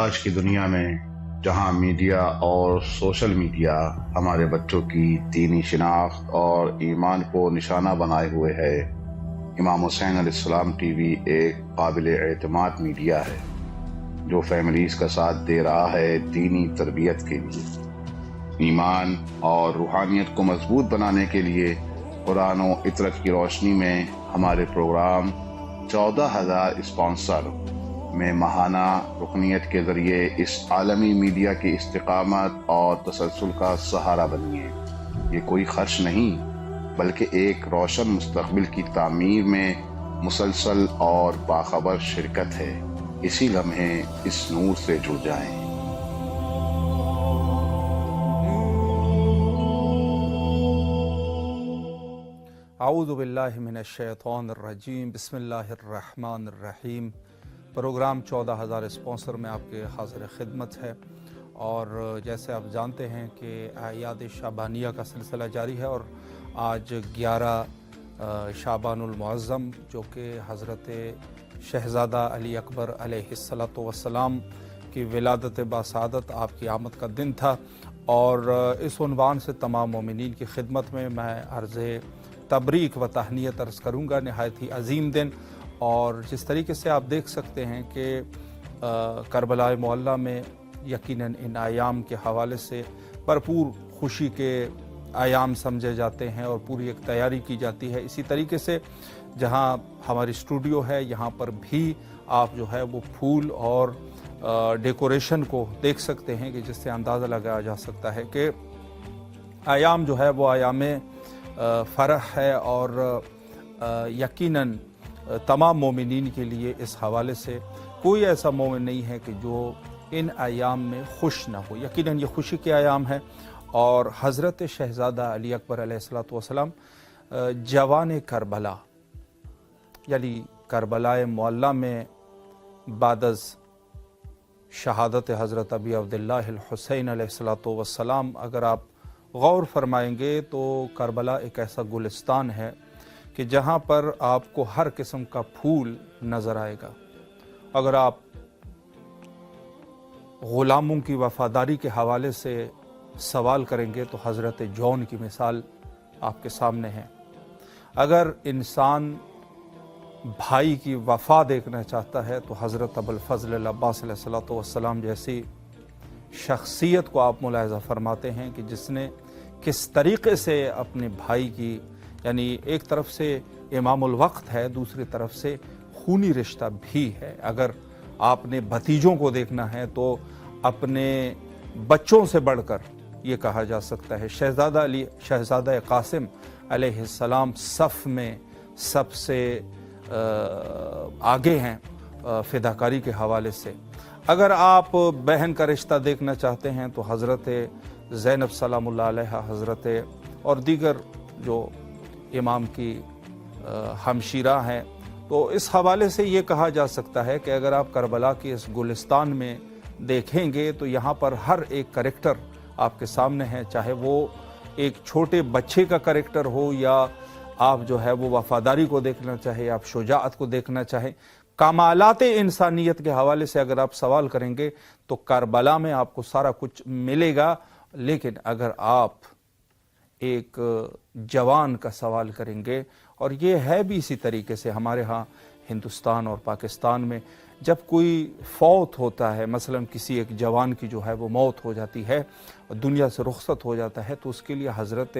آج کی دنیا میں جہاں میڈیا اور سوشل میڈیا ہمارے بچوں کی دینی شناخت اور ایمان کو نشانہ بنائے ہوئے ہے، امام حسین علیہ السلام ٹی وی ایک قابل اعتماد میڈیا ہے جو فیملیز کا ساتھ دے رہا ہے دینی تربیت کے لیے، ایمان اور روحانیت کو مضبوط بنانے کے لیے۔ قرآن و عطرت کی روشنی میں ہمارے پروگرام 14,000 اسپانسر میں ماہانہ رکنیت کے ذریعے اس عالمی میڈیا کی استقامت اور تسلسل کا سہارا بنیے۔ یہ کوئی خرچ نہیں بلکہ ایک روشن مستقبل کی تعمیر میں مسلسل اور باخبر شرکت ہے۔ اسی لمحے اس نور سے جڑ جائیں۔ اعوذ باللہ من الشیطان الرجیم، بسم اللہ الرحمن الرحیم۔ پروگرام 14,000 اسپانسر میں آپ کے حاضر خدمت ہے، اور جیسے آپ جانتے ہیں کہ اعیاد شعبانیہ کا سلسلہ جاری ہے، اور آج 11 شعبان المعظم جو کہ حضرت شہزادہ علی اکبر علیہ السلام کی ولادت باسعادت آپ کی آمد کا دن تھا، اور اس عنوان سے تمام مومنین کی خدمت میں عرض تبریک و تہنیت عرض کروں گا۔ نہایت ہی عظیم دن، اور جس طریقے سے آپ دیکھ سکتے ہیں کہ کربلا معلیٰ میں یقیناً ان ایام کے حوالے سے بھرپور خوشی کے ایام سمجھے جاتے ہیں اور پوری ایک تیاری کی جاتی ہے۔ اسی طریقے سے جہاں ہماری اسٹوڈیو ہے یہاں پر بھی آپ جو ہے وہ پھول اور ڈیکوریشن کو دیکھ سکتے ہیں کہ جس سے اندازہ لگایا جا سکتا ہے کہ ایام جو ہے وہ ایام فرح ہے، اور یقیناً تمام مومنین کے لیے اس حوالے سے کوئی ایسا مومن نہیں ہے کہ جو ان ایام میں خوش نہ ہو۔ یقیناً یہ خوشی کے ایام ہے، اور حضرت شہزادہ علی اکبر علیہ السلام جوان کربلا یعنی کربلا معلیٰ میں بعد از شہادت حضرت ابی عبداللہ الحسین علیہ السلام اگر آپ غور فرمائیں گے تو کربلا ایک ایسا گلستان ہے کہ جہاں پر آپ کو ہر قسم کا پھول نظر آئے گا۔ اگر آپ غلاموں کی وفاداری کے حوالے سے سوال کریں گے تو حضرت جون کی مثال آپ کے سامنے ہے۔ اگر انسان بھائی کی وفا دیکھنا چاہتا ہے تو حضرت ابوالفضل العباس علیہ السلام جیسی شخصیت کو آپ ملاحظہ فرماتے ہیں کہ جس نے کس طریقے سے اپنے بھائی کی، یعنی ایک طرف سے امام الوقت ہے، دوسری طرف سے خونی رشتہ بھی ہے۔ اگر آپ نے بھتیجوں کو دیکھنا ہے تو اپنے بچوں سے بڑھ کر یہ کہا جا سکتا ہے شہزادہ قاسم علیہ السلام صف میں سب سے آگے ہیں فداکاری کے حوالے سے۔ اگر آپ بہن کا رشتہ دیکھنا چاہتے ہیں تو حضرت زینب سلام اللہ علیہ حضرت اور دیگر جو امام کی ہمشیرہ ہیں، تو اس حوالے سے یہ کہا جا سکتا ہے کہ اگر آپ کربلا کے اس گلستان میں دیکھیں گے تو یہاں پر ہر ایک کریکٹر آپ کے سامنے ہے، چاہے وہ ایک چھوٹے بچے کا کریکٹر ہو، یا آپ جو ہے وہ وفاداری کو دیکھنا چاہے، آپ شجاعت کو دیکھنا چاہیں، کمالات انسانیت کے حوالے سے اگر آپ سوال کریں گے تو کربلا میں آپ کو سارا کچھ ملے گا۔ لیکن اگر آپ ایک جوان کا سوال کریں گے، اور یہ ہے بھی اسی طریقے سے ہمارے ہاں ہندوستان اور پاکستان میں جب کوئی فوت ہوتا ہے، مثلا کسی ایک جوان کی جو ہے وہ موت ہو جاتی ہے، دنیا سے رخصت ہو جاتا ہے، تو اس کے لیے حضرت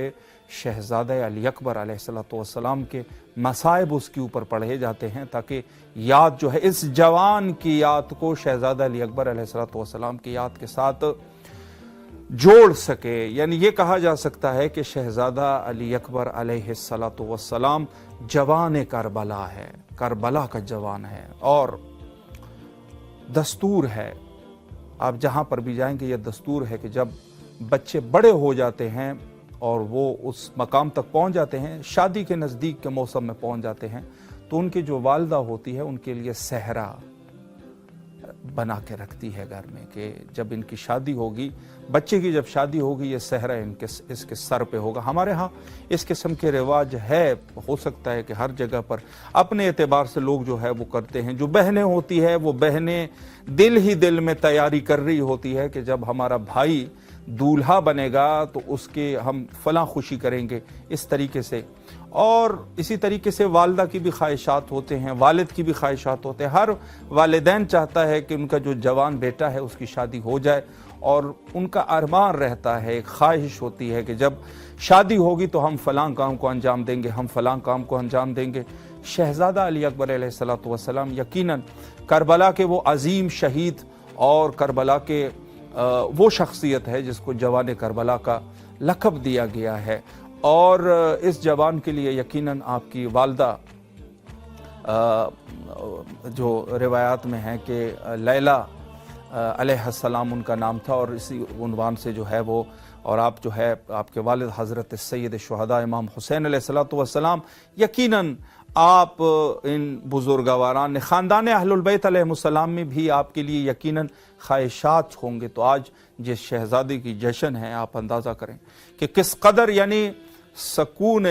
شہزادہ علی اکبر علیہ السلام کے مصائب اس کے اوپر پڑھے جاتے ہیں، تاکہ یاد جو ہے اس جوان کی یاد کو شہزادہ علی اکبر علیہ السلام کی یاد کے ساتھ جوڑ سکے۔ یعنی یہ کہا جا سکتا ہے کہ شہزادہ علی اکبر علیہ السلام جوان کربلا ہے، کربلا کا جوان ہے، اور دستور ہے، آپ جہاں پر بھی جائیں گے یہ دستور ہے کہ جب بچے بڑے ہو جاتے ہیں اور وہ اس مقام تک پہنچ جاتے ہیں، شادی کے نزدیک کے موسم میں پہنچ جاتے ہیں، تو ان کی جو والدہ ہوتی ہے ان کے لیے صحرا बना के रखती है घर में कि जब इनकी शादी होगी, बच्चे की जब शादी होगी, ये सहरा इसके सर पे होगा। हमारे यहाँ इस किस्म के रिवाज है, हो सकता है कि हर जगह पर अपने एतबार से लोग जो है वो करते हैं। जो बहनें होती है वो बहनें दिल ही दिल में तैयारी कर रही होती है कि जब हमारा भाई दूल्हा बनेगा तो उसके हम फलां खुशी करेंगे, इस तरीके से। और इसी तरीके से वालदा की भी ख्वाहिशात होते हैं, वालिद की भी ख्वाहिशात होते हैं। हर वालिदैन चाहता है कि उनका जो जवान बेटा है उसकी शादी हो जाए, और उनका अरमान रहता है, एक ख्वाहिश होती है कि जब शादी होगी तो हम फलां काम को अंजाम देंगे, हम फलां काम को अंजाम देंगे। शहजादा अली अकबर अलैहिस्सलातु वस्सलाम यकीनन करबला के वो अजीम शहीद और करबला के वो शख्सियत है जिसको जवान करबला का लक़ब दिया गया है। और इस जवान के लिए यकीनन आपकी वालदा, जो रिवायात में है कि लैला अलैहिस्सलाम उनका नाम था, और इसी उन्वान से जो है वो, और आप जो है आपके वालिद हज़रत सैयद शुहदा इमाम हुसैन अलैहिस्सलातु वस्सलाम, यकीनन आप इन बुजुर्गवारान ख़ानदान अहलुल बैत अलैहिमुस्सलाम में भी आपके लिए यकीनन ख्वाहिशात होंगे। तो आज जिस शहज़ादी की जश्न है, आप अंदाज़ा करें कि किस कदर, यानी सकून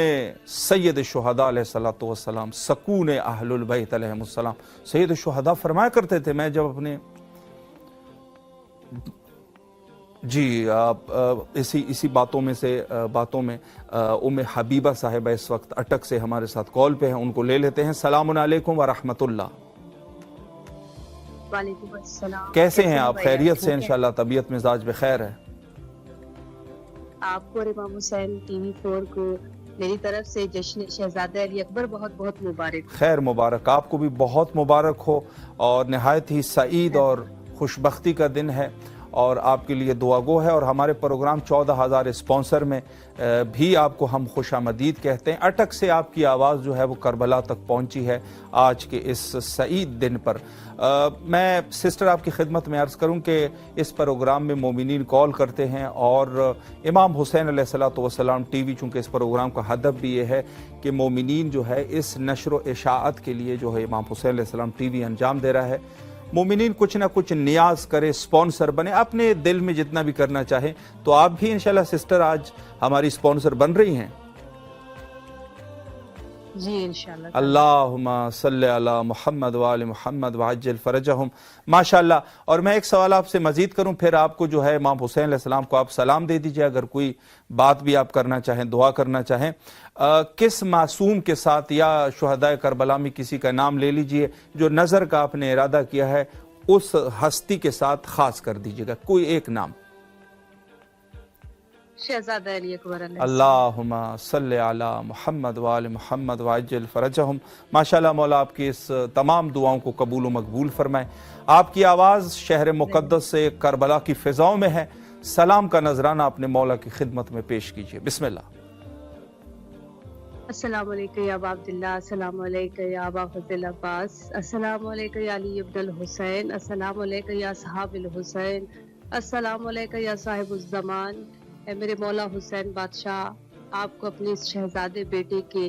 सैयद शुहदा अलैहिस्सलातु वस्सलाम, सकून अहलुल बैत अलैहिमुस्सलाम। सैयद शुहदा फरमाया करते थे, मैं जब अपने जी इसी बातों में उम्मे हबीबा साहिबा इस वक्त अटक से हमारे साथ कॉल पे हैं, उनको ले लेते हैं। सलामुन अलैकुम व रहमतुल्लाह। वालेकुम अस्सलाम। कैसे हैं आप? खैरियत से इंशाल्लाह, तबीयत मिजाज बखैर है? आपको और इमाम हुसैन TV4 को मेरी तरफ से जश्न शहजादा अली अकबर बहुत बहुत मुबारक। खैर मुबारक, आपको भी बहुत मुबारक हो, और नहायत ही सईद और खुशबख्ती का दिन है, और आपके लिए दुआ गो है। और हमारे प्रोग्राम 14,000 स्पॉन्सर में भी आपको हम खुशामदीद कहते हैं। अटक से आपकी आवाज़ जो है वो करबला तक पहुंची है आज के इस सईद दिन पर। मैं सिस्टर आपकी खिदमत में अर्ज़ करूं कि इस प्रोग्राम में मोमिनीन कॉल करते हैं, और इमाम हुसैन अलैहिस्सलातु वस्सलाम TV, चूँकि इस प्रोग्राम का हदफ भी ये है कि मोमिनीन जो है इस नशर व इशाअत के लिए जो है इमाम हुसैन अलैहिस्सलाम TV अंजाम दे रहा है। मोमिनीन कुछ ना कुछ नियाज करे, स्पॉन्सर बने, अपने दिल में जितना भी करना चाहे। तो आप भी इंशाल्लाह सिस्टर आज हमारी स्पॉन्सर बन रही हैं। जी इंशाल्लाह। अल्लाहुम्मा सल्ले अला मुहम्मद व आले मुहम्मद व अज्जिल फरजहुम। माशाल्लाह। और मैं एक सवाल आपसे मजीद करूं, फिर आपको जो है इमाम हुसैन अलैहिस्सलाम को आप सलाम दे दीजिए, अगर कोई बात भी आप करना चाहें, दुआ करना चाहें। किस मासूम के साथ या शुहदाए करबला में किसी का नाम ले लीजिए, जो नज़र का आपने इरादा किया है उस हस्ती के साथ खास कर दीजिएगा, कोई एक नाम। शहजादा अली अकबर। अल्लाहुम्मा सल्ले अला मुहम्मद व आले मुहम्मद व अज्जिल फरजहुम। माशाल्लाह, मौला आपकी इस तमाम दुआओं को कबूल व मकबूल फरमाए। आपकी आवाज़ शहर मुक़द्दस से करबला की फ़िज़ाओं में है। सलाम का नजराना अपने मौला की खिदमत में पेश कीजिए, बिस्मिल्लाह। अस्सलाम वालेकुम या अबा अब्दुल्लाह, अस्सलाम वालेकुम या अबा फज़ल अब्बास, अस्सलाम वालेकुम या अली इब्न हुसैन, अस्सलाम वालेकुम या सहाबिल हुसैन, अस्सलाम वालेकुम या साहिबुज़ ज़मान। मेरे मौला हुसैन बादशाह, आपको अपने इस शहजादे बेटे के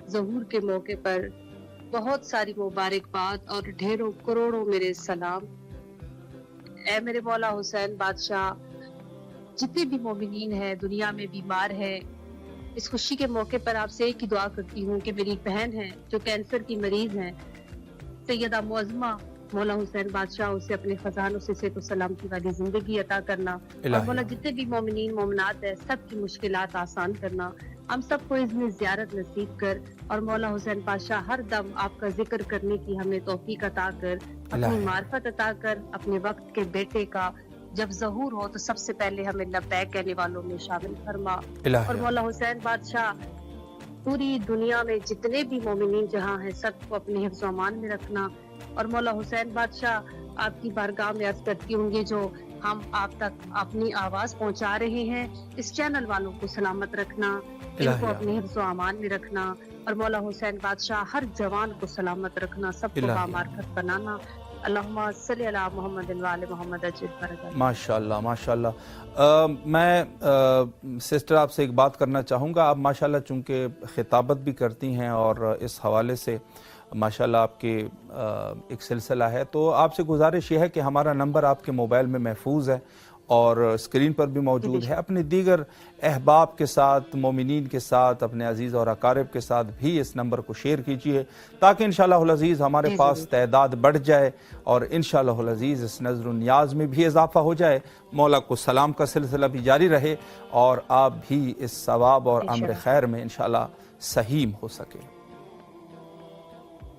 ज़हूर के मौके पर बहुत सारी मुबारकबाद और ढेरों करोड़ों मेरे सलाम। ऐ मेरे मौला हुसैन बादशाह, जितने भी मोमिनीन हैं दुनिया में बीमार है, इस खुशी के मौके पर आपसे एक ही दुआ करती हूँ कि मेरी बहन है जो कैंसर की मरीज है, सैयदा मुअज़्ज़मा, मौला हुसैन बादशाह उसे अपने खजानों से सेहत और सलामती वाली जिंदगी अता करना, और मौला जितने भी मोमिनीन मोमिनात है सब की मुश्किलात आसान करना, हम सबको इज़्न ज़ियारत नसीब कर, और मौला हुसैन बादशाह हर दम आपका जिक्र करने की हमें तौफीक अता कर, अपनी मार्फत अता कर, अपने वक्त के बेटे का जब ज़हूर हो तो सबसे पहले हमें लब्बैक कहने वालों में शामिल फरमा। और मौला हुसैन बादशाह पूरी दुनिया में जितने भी मोमिनीन जहाँ हैं सबको अपने हिफ्ज़ व अमान में रखना। और मौला हुसैन बादशाह आपकी बारगाह में अर्ज़ करती हूँ, जो हम आप तक अपनी आवाज़ पहुँचा रहे हैं, इस चैनल वालों को सलामत रखना, इनको अपने हिफ्ज़ व अमान में रखना, और मौला हुसैन बादशाह हर जवान को सलामत रखना, सबको बामार्फत बनाना। अल्लाहुम्मा सल्ली अला मुहम्मद व आले मुहम्मद अज्जिल फरजहुम। माशाल्लाह माशाल्लाह। मैं सिस्टर आपसे एक बात करना चाहूँगा। आप माशाल्लाह चूँकि खिताबत भी करती हैं और इस हवाले से माशाल्लाह आपके एक सिलसिला है। तो आपसे गुजारिश ये है कि हमारा नंबर आपके मोबाइल में महफूज है और स्क्रीन पर भी मौजूद है। अपने दीगर अहबाब के साथ, मोमिनीन के साथ, अपने अजीज़ और अकारिब के साथ भी इस नंबर को शेयर कीजिए ताकि इंशाअल्लाह अज़ीज़ हमारे पास तादाद बढ़ जाए और इंशाअल्लाह अज़ीज़ इस नज़र नियाज में भी इजाफा हो जाए। मौला को सलाम का सिलसिला भी जारी रहे और आप भी इस सवाब और अम्र खैर में इंशाअल्लाह सहीम हो सके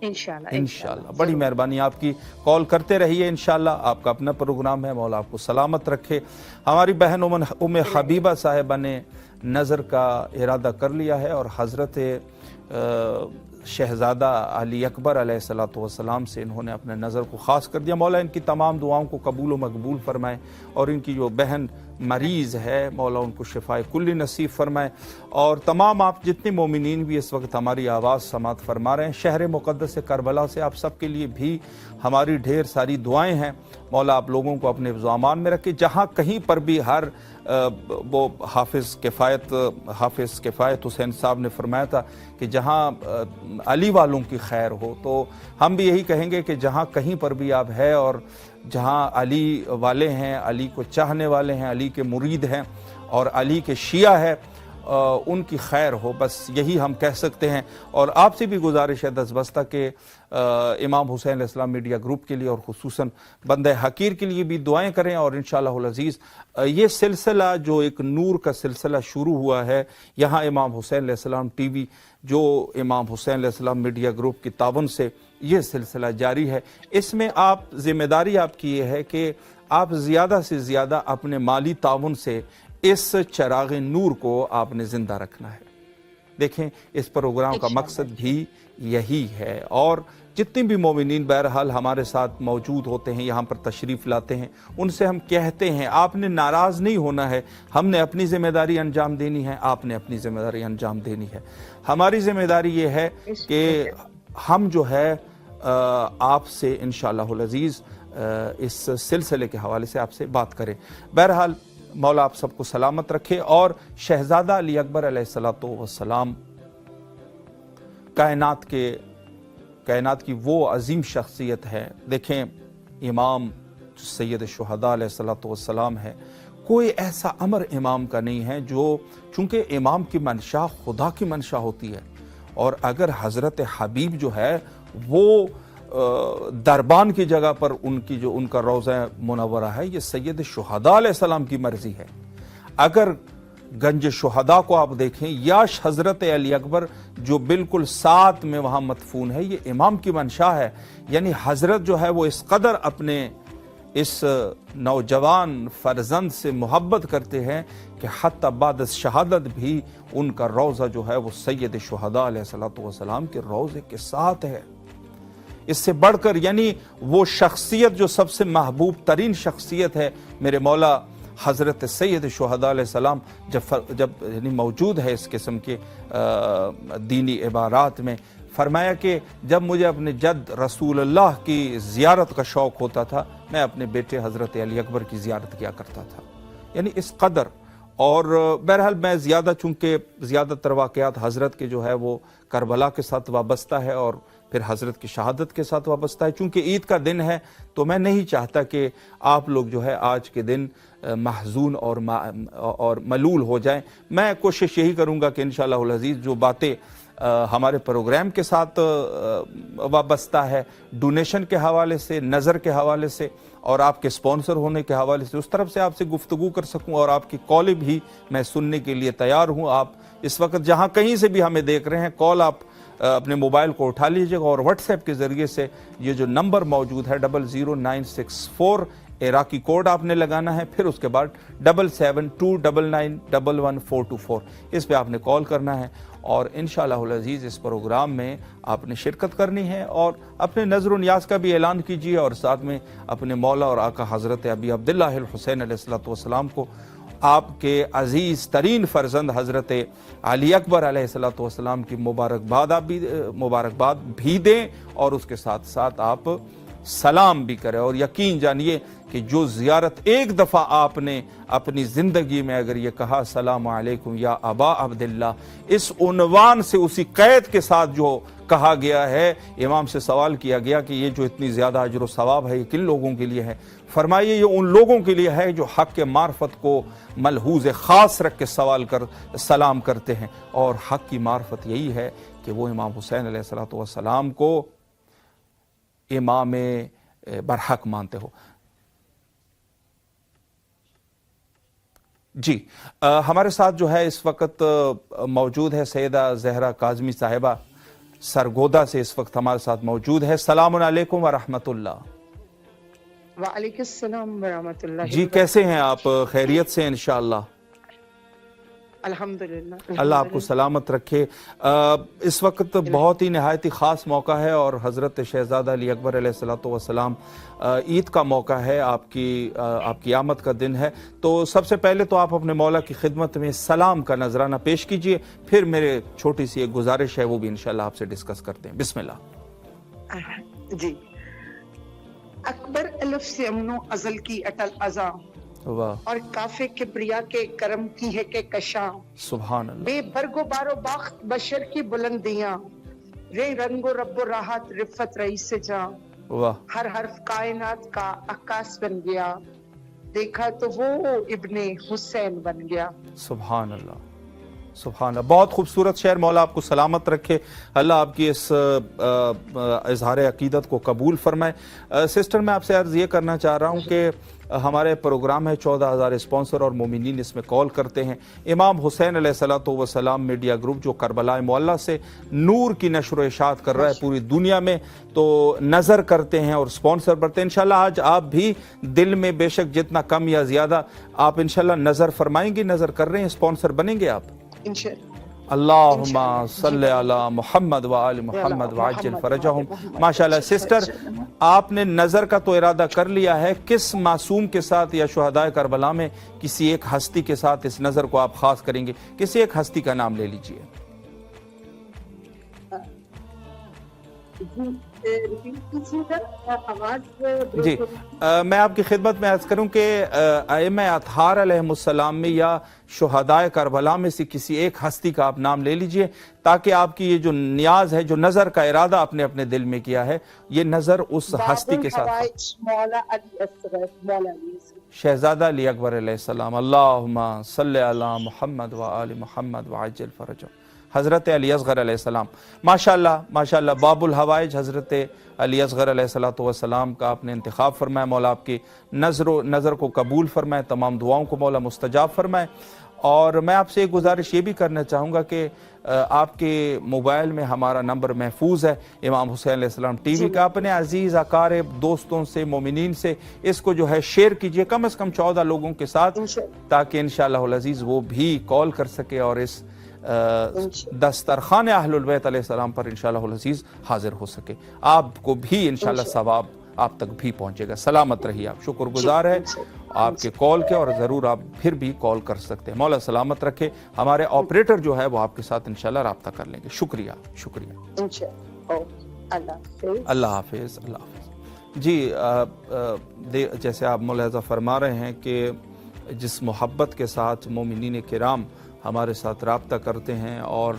इंशाअल्लाह। बड़ी मेहरबानी आपकी, कॉल करते रहिए इंशाअल्लाह। आपका अपना प्रोग्राम है, मौला आपको सलामत रखे। हमारी बहन उम्मे हबीबा साहिबा ने नज़र का इरादा कर लिया है और हज़रत शहज़ादा अली अकबर अलैहिस्सलाम से इन्होंने अपने नज़र को ख़ास कर दिया। मौला इनकी तमाम दुआओं को कबूल व मकबूल फरमाए और इनकी जो बहन मरीज़ है मौला उनको शिफाए कुल्ली नसीब फरमाए। और तमाम आप जितने मोमिनीन भी इस वक्त हमारी आवाज़ समात फरमा रहे हैं, शहर मुक़द्दस करबला से आप सब के लिए भी हमारी ढेर सारी दुआएं हैं। मौला आप लोगों को अपने ज़ुआमान में रखे। जहाँ कहीं पर भी हर वो हाफिज़ किफ़ायत हुसैन साहब ने फरमाया था कि जहाँ अली वालों की खैर हो, तो हम भी यही कहेंगे कि जहाँ कहीं पर भी आप है और जहाँ अली वाले हैं, अली को चाहने वाले हैं, अली के मुरीद हैं और अली के शिया है, उनकी खैर हो, बस यही हम कह सकते हैं। और आपसे भी गुजारिश है दस्तबस्ता के इमाम हुसैन अलैहिस्सलाम मीडिया ग्रुप के लिए और खुसूसन बंदे हकीर के लिए भी दुआएं करें। और इंशाअल्लाह अज़ीज़ ये सिलसिला जो एक नूर का सिलसिला शुरू हुआ है यहाँ इमाम हुसैन अलैहिस्सलाम टीवी, जो इमाम हुसैन अलैहिस्सलाम मीडिया ग्रुप की तावन से ये सिलसिला जारी है। इसमें आप ज़िम्मेदारी आपकी ये है कि आप ज़्यादा से ज़्यादा अपने माली तावन से इस चराग़ नूर को आपने ज़िंदा रखना है। देखें इस प्रोग्राम का मकसद भी यही है। और जितने भी मोमिनीन बहरहाल हमारे साथ मौजूद होते हैं, यहाँ पर तशरीफ़ लाते हैं, उनसे हम कहते हैं आपने नाराज़ नहीं होना है, हमने अपनी ज़िम्मेदारी अंजाम देनी है, आपने अपनी ज़िम्मेदारी अंजाम देनी है। हमारी ज़िम्मेदारी ये है कि हम जो है आपसे इंशाअल्लाह अज़ीज़ इस सिलसिले के हवाले से आपसे बात करें। बहरहाल मौला आप सबको सलामत रखे। और शहज़ादा अली अकबर अलैहिस्सलाम कायनात की वो अजीम शख्सियत है। देखें इमाम सैयद शुहदा अलैहिस्सलाम है, कोई ऐसा अमर इमाम का नहीं है जो, चूँकि इमाम की मंशा खुदा की मंशा होती है और अगर हज़रत हबीब जो है वो दरबान की जगह पर उनका रोज़ा मुनव्वरा है, ये सैयद शुहदा अलैहिस्सलाम की मर्जी है। अगर गंज शुहदा को आप देखें या हज़रत अली अकबर जो बिल्कुल साथ में वहाँ मदफून है, ये इमाम की मंशा है। यानी हज़रत जो है वो इस कदर अपने इस नौजवान फर्जंद से मोहब्बत करते हैं कि हत्ता बाद शहादत भी उनका रोज़ा जो है वो सैयद शुहदा अलैहिस्सलाम के रोज़े के साथ है। इससे बढ़कर यानी वो शख्सियत जो सबसे महबूब तरीन शख्सियत है, मेरे मौला हज़रत सैयद शुहदा अलैहिस्सलाम जब यानी मौजूद है इस किस्म के दीनी इबारात में, फरमाया कि जब मुझे अपने जद रसूलुल्लाह की ज़ियारत का शौक़ होता था, मैं अपने बेटे हज़रत अली अकबर की ज़ियारत किया करता था। यानी इस कदर। और बहरहाल मैं चूँकि ज़्यादातर वाक़यात हज़रत के जो है वो करबला के साथ वाबस्ता है और फिर हज़रत की शहादत के साथ वाबस्ता है। चूँकि ईद का दिन है तो मैं नहीं चाहता कि आप लोग जो है आज के दिन महजून और मलूल हो जाएं। मैं कोशिश यही करूँगा कि इंशाअल्लाह अज़ीज़ जो बातें हमारे प्रोग्राम के साथ वाबस्ता है, डोनेशन के हवाले से, नज़र के हवाले से और आपके स्पॉन्सर होने के हवाले से, उस तरफ से आपसे गुफ्तगू कर सकूं और आपकी कॉलें भी मैं सुनने के लिए तैयार हूं। आप इस वक्त जहां कहीं से भी हमें देख रहे हैं, कॉल आप अपने मोबाइल को उठा लीजिएगा और व्हाट्सएप के ज़रिए से ये जो नंबर मौजूद है 00964 इराकी कोड आपने लगाना है, फिर उसके बाद 7729911424 इस पे आपने कॉल करना है और इंशाअल्लाह अज़ीज़ इस प्रोग्राम में आपने शिरकत करनी है और अपने नज़र नियाज़ का भी ऐलान कीजिए और साथ में अपने मौला और आका हज़रत अबी अब्दुल्लाह हुसैन अलैहिस्सलाम को आपके अज़ीज़ तरीन फ़र्जंद हज़रत अली अकबर अलैहिस्सलाम की मुबारकबाद भी दें और उसके साथ साथ आप सलाम भी करें। और यकीन जानिए कि जो ज़ियारत एक दफ़ा आपने अपनी ज़िंदगी में अगर ये कहा अस्सलामु अलैकुम या अबा अब्दुल्लाह, इस उन्वान से उसी कैद के साथ जो کہا گیا ہے، امام سے سوال کیا گیا کہ یہ جو اتنی زیادہ اجر و ثواب ہے یہ کن لوگوں کے لیے ہے؟ فرمائیے یہ ان لوگوں کے لیے ہے جو حق کے معرفت کو ملحوظ خاص رکھ کے سلام کرتے ہیں، اور حق کی معرفت یہی ہے کہ وہ امام حسین علیہ الصلوۃ والسلام کو امام برحق مانتے ہو۔ جی ہمارے ساتھ جو ہے اس وقت موجود ہے سیدہ زہرا کاظمی صاحبہ سرگودا سے، اس وقت ہمارے ساتھ موجود ہے۔ السلام علیکم ورحمۃ اللہ۔ وعلیکم السلام ورحمۃ اللہ۔ جی کیسے ہیں آپ؟ خیریت سے انشاءاللہ؟ الحمدللہ، اللہ آپ کو سلامت رکھے۔ اس وقت بہت ہی نہایت ہی خاص موقع ہے، اور حضرت شہزادہ علی اکبر علیہ الصلوۃ والسلام عید کا موقع ہے، آپ کی آمد کا دن ہے۔ تو سب سے پہلے تو آپ اپنے مولا کی خدمت میں سلام کا نذرانہ پیش کیجئے، پھر میرے چھوٹی سی ایک گزارش ہے وہ بھی انشاءاللہ آپ سے ڈسکس کرتے ہیں۔ بسم اللہ۔ جی، اکبر الف سے امن و ازل کی اٹل ازاں، واہ، اور کافے کبریا کے کرم کی ہے کہ کشاں، سبحان اللہ، بے برگ و بار و باخت بشر کی بلندیاں، رے رنگ و رب و راحت رفت رئیس سے جاں، واہ، ہر حرف کائنات کا عکاس بن گیا، دیکھا تو وہ ابن حسین بن گیا۔ سبحان اللہ، سبحان اللہ، بہت خوبصورت شعر، مولا آپ کو سلامت رکھے، اللہ آپ کی اس اظہار عقیدت کو قبول فرمائے۔ سسٹر میں آپ سے عرض یہ کرنا چاہ رہا ہوں کہ ہمارے پروگرام ہے 14,000 اسپانسر اور مومنین اس میں کال کرتے ہیں۔ امام حسین علیہ الصلوۃ والسلام میڈیا گروپ جو کربلا معلیٰ سے نور کی نشر و اشاعت کر رہا ہے پوری دنیا میں، تو نظر کرتے ہیں اور اسپانسر بڑھتے ہیں۔ انشاءاللہ آج آپ بھی دل میں بے شک جتنا کم یا زیادہ آپ انشاءاللہ نظر فرمائیں گے، نظر کر رہے ہیں، اسپانسر بنیں گے آپ انشاءاللہ۔ اللہم صلی علی محمد و آل محمد وعجل فرجہم۔ ماشاءاللہ سسٹر، آپ نے نظر کا تو ارادہ کر لیا ہے، کس معصوم کے ساتھ یا شہداء کربلا میں کسی ایک ہستی کے ساتھ اس نظر کو آپ خاص کریں گے؟ کسی ایک ہستی کا نام لے لیجئے۔ جی میں آپ کی خدمت میں عرض کروں کہ ائمہ اطہار علیہم السلام میں یا شہداء کربلا میں سے کسی ایک ہستی کا آپ نام لے لیجئے، تاکہ آپ کی یہ جو نیاز ہے، جو نظر کا ارادہ اپنے اپنے دل میں کیا ہے، یہ نظر اس ہستی کے ساتھ۔ شہزادہ علی اکبر علیہ السلام، اللہم صلی علی محمد و آل محمد وعجل فرجہم۔ حضرت علی اصغر علیہ السلام، ماشاءاللہ ماشاءاللہ، باب الحوائج حضرت علی اصغر علیہ السلام کا آپ نے انتخاب فرمایا، مولا آپ کی نظر کو قبول فرمائے، تمام دعاؤں کو مولا مستجاب فرمائے۔ اور میں آپ سے ایک گزارش یہ بھی کرنا چاہوں گا کہ آپ کے موبائل میں ہمارا نمبر محفوظ ہے امام حسین علیہ السلام ٹی وی کا، اپنے عزیز اقارب دوستوں سے مومنین سے اس کو جو ہے شیئر کیجئے، کم از کم 14 لوگوں کے ساتھ، تاکہ انشاءاللہ العزیز وہ بھی کال کر سکے اور اس دسترخوان اہل البیت علیہ السلام پر انشاءاللہ العزیز حاضر ہو سکے، آپ کو بھی انشاءاللہ ثواب آپ تک بھی پہنچے گا۔ سلامت رہیے، آپ شکر گزار ہے آپ کے کال کے، اور ضرور آپ پھر بھی کال کر سکتے ہیں۔ مولا سلامت رکھے، ہمارے آپریٹر جو ہے وہ آپ کے ساتھ انشاءاللہ رابطہ کر لیں گے۔ شکریہ شکریہ، اللہ حافظ، اللہ حافظ۔ جی جیسے آپ ملاحظہ فرما رہے ہیں کہ جس محبت کے ساتھ مومنین کرام ہمارے ساتھ رابطہ کرتے ہیں، اور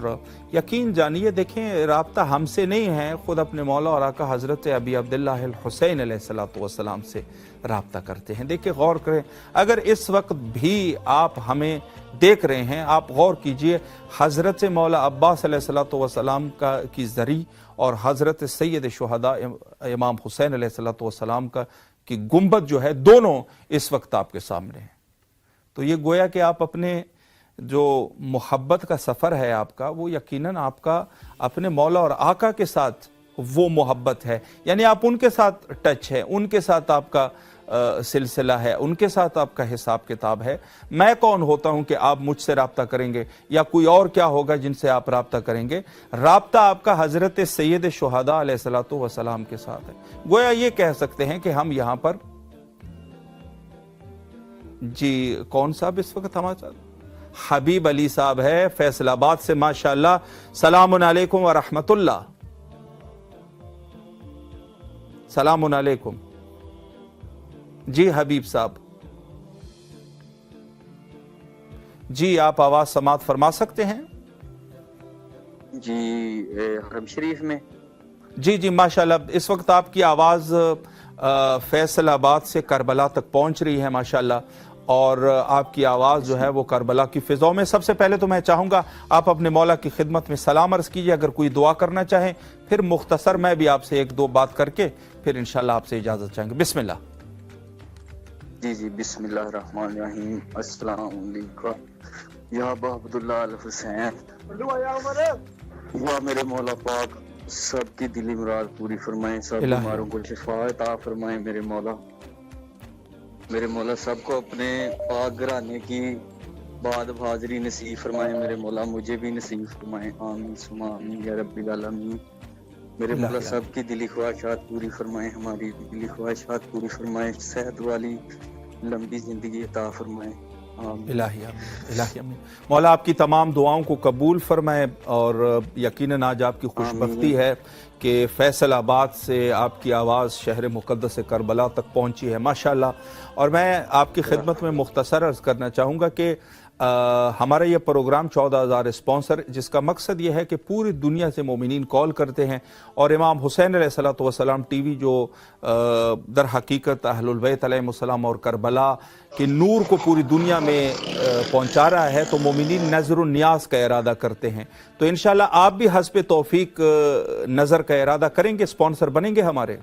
یقین جانیے، دیکھیں رابطہ ہم سے نہیں ہے، خود اپنے مولا اور آقا حضرت ابی عبداللہ الحسین علیہ السلام سے رابطہ کرتے ہیں۔ دیکھیں غور کریں، اگر اس وقت بھی آپ ہمیں دیکھ رہے ہیں، آپ غور کیجئے، حضرت مولا عباس علیہ السلام کی زری اور حضرت سید شہداء امام حسین علیہ السلام کی گنبد جو ہے، دونوں اس وقت آپ کے سامنے ہیں۔ تو یہ گویا کہ آپ اپنے جو محبت کا سفر ہے آپ کا، وہ یقیناً آپ کا اپنے مولا اور آقا کے ساتھ وہ محبت ہے، یعنی آپ ان کے ساتھ ٹچ ہے، ان کے ساتھ آپ کا سلسلہ ہے، ان کے ساتھ آپ کا حساب کتاب ہے۔ میں کون ہوتا ہوں کہ آپ مجھ سے رابطہ کریں گے، یا کوئی اور کیا ہوگا جن سے آپ رابطہ کریں گے؟ رابطہ آپ کا حضرت سید شہداء علیہ السلام کے ساتھ ہے۔ گویا یہ کہہ سکتے ہیں کہ ہم یہاں پر، جی کون صاحب اس وقت ہمارے ساتھ؟ حبیب علی صاحب ہے فیصل آباد سے، ماشاءاللہ، سلام علیکم ورحمۃ اللہ۔ سلام علیکم، جی حبیب صاحب، جی آپ آواز سماعت فرما سکتے ہیں؟ جی حرم شریف میں. جی جی ماشاءاللہ. اس وقت آپ کی آواز فیصل آباد سے کربلا تک پہنچ رہی ہے ماشاءاللہ، اور آپ کی آواز جو ہے وہ کربلا کی فضاؤں میں. سب سے پہلے تو میں چاہوں گا آپ اپنے مولا کی خدمت میں سلام عرض کیجئے، اگر کوئی دعا کرنا چاہیں، پھر مختصر میں بھی آپ سے ایک دو بات کر کے پھر انشاءاللہ آپ سے اجازت چاہیں گے. بسم اللہ. جی جی بسم اللہ الرحمن الرحیم. السلام علیکم یا ابا عبداللہ الحسین. یا میرے مولا پاک سب کی دلی مراد پوری فرمائیں، سب بیماروں کو شفا عطا فرمائیں. میرے مولا سب کو اپنے پاک گھرانے کی بعد حاضری نصیب فرمائیں. میرے مولا مجھے بھی نصیب فرمائیں. آمین ثم آمین یا رب العالمین. میرے مولا سب کی دلی خواہشات پوری فرمائیں، ہماری دلی خواہشات پوری فرمائیں، صحت والی لمبی زندگی عطا فرمائیں. الہی آمین، الہی آمین. مولا آپ کی تمام دعاؤں کو قبول فرمائے، اور یقیناً آج آپ کی خوش بختی ہے کہ فیصل آباد سے آپ کی آواز شہر مقدس کربلا تک پہنچی ہے ماشاءاللہ. اور میں آپ کی خدمت میں مختصر عرض کرنا چاہوں گا کہ ہمارا یہ پروگرام 14,000 اسپانسر، جس کا مقصد یہ ہے کہ پوری دنیا سے مومنین کال کرتے ہیں، اور امام حسین علیہ السلام ٹی وی جو در حقیقت اہل البیت علیہ السلام اور کربلا کے نور کو پوری دنیا میں پہنچا رہا ہے، تو مومنین نظر و نیاز کا ارادہ کرتے ہیں. تو انشاءاللہ آپ بھی حسب توفیق نظر کا ارادہ کریں گے، اسپانسر بنیں گے ہمارے.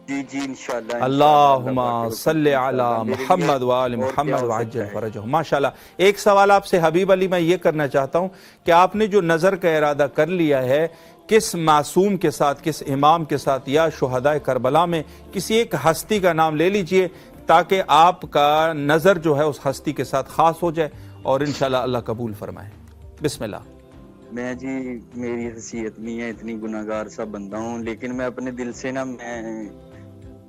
جی جی انشاءاللہ. اللہم صلی علی محمد وآل محمد وعجل فرجہم. ماشاءاللہ. ایک سوال آپ سے حبیب علی میں یہ کرنا چاہتا ہوں کہ آپ نے جو نظر کا ارادہ کر لیا ہے، کس معصوم کے ساتھ، کس امام کے ساتھ، یا شہدائے کربلا میں کسی ایک ہستی کا نام لے لیجئے، تاکہ آپ کا نظر جو ہے اس ہستی کے ساتھ خاص ہو جائے، اور انشاءاللہ اللہ قبول فرمائے. بسم اللہ. میں جی میری حیثیت نہیں ہے، اتنی گناہگار سا بندہ ہوں، لیکن میں اپنے دل سے نا میں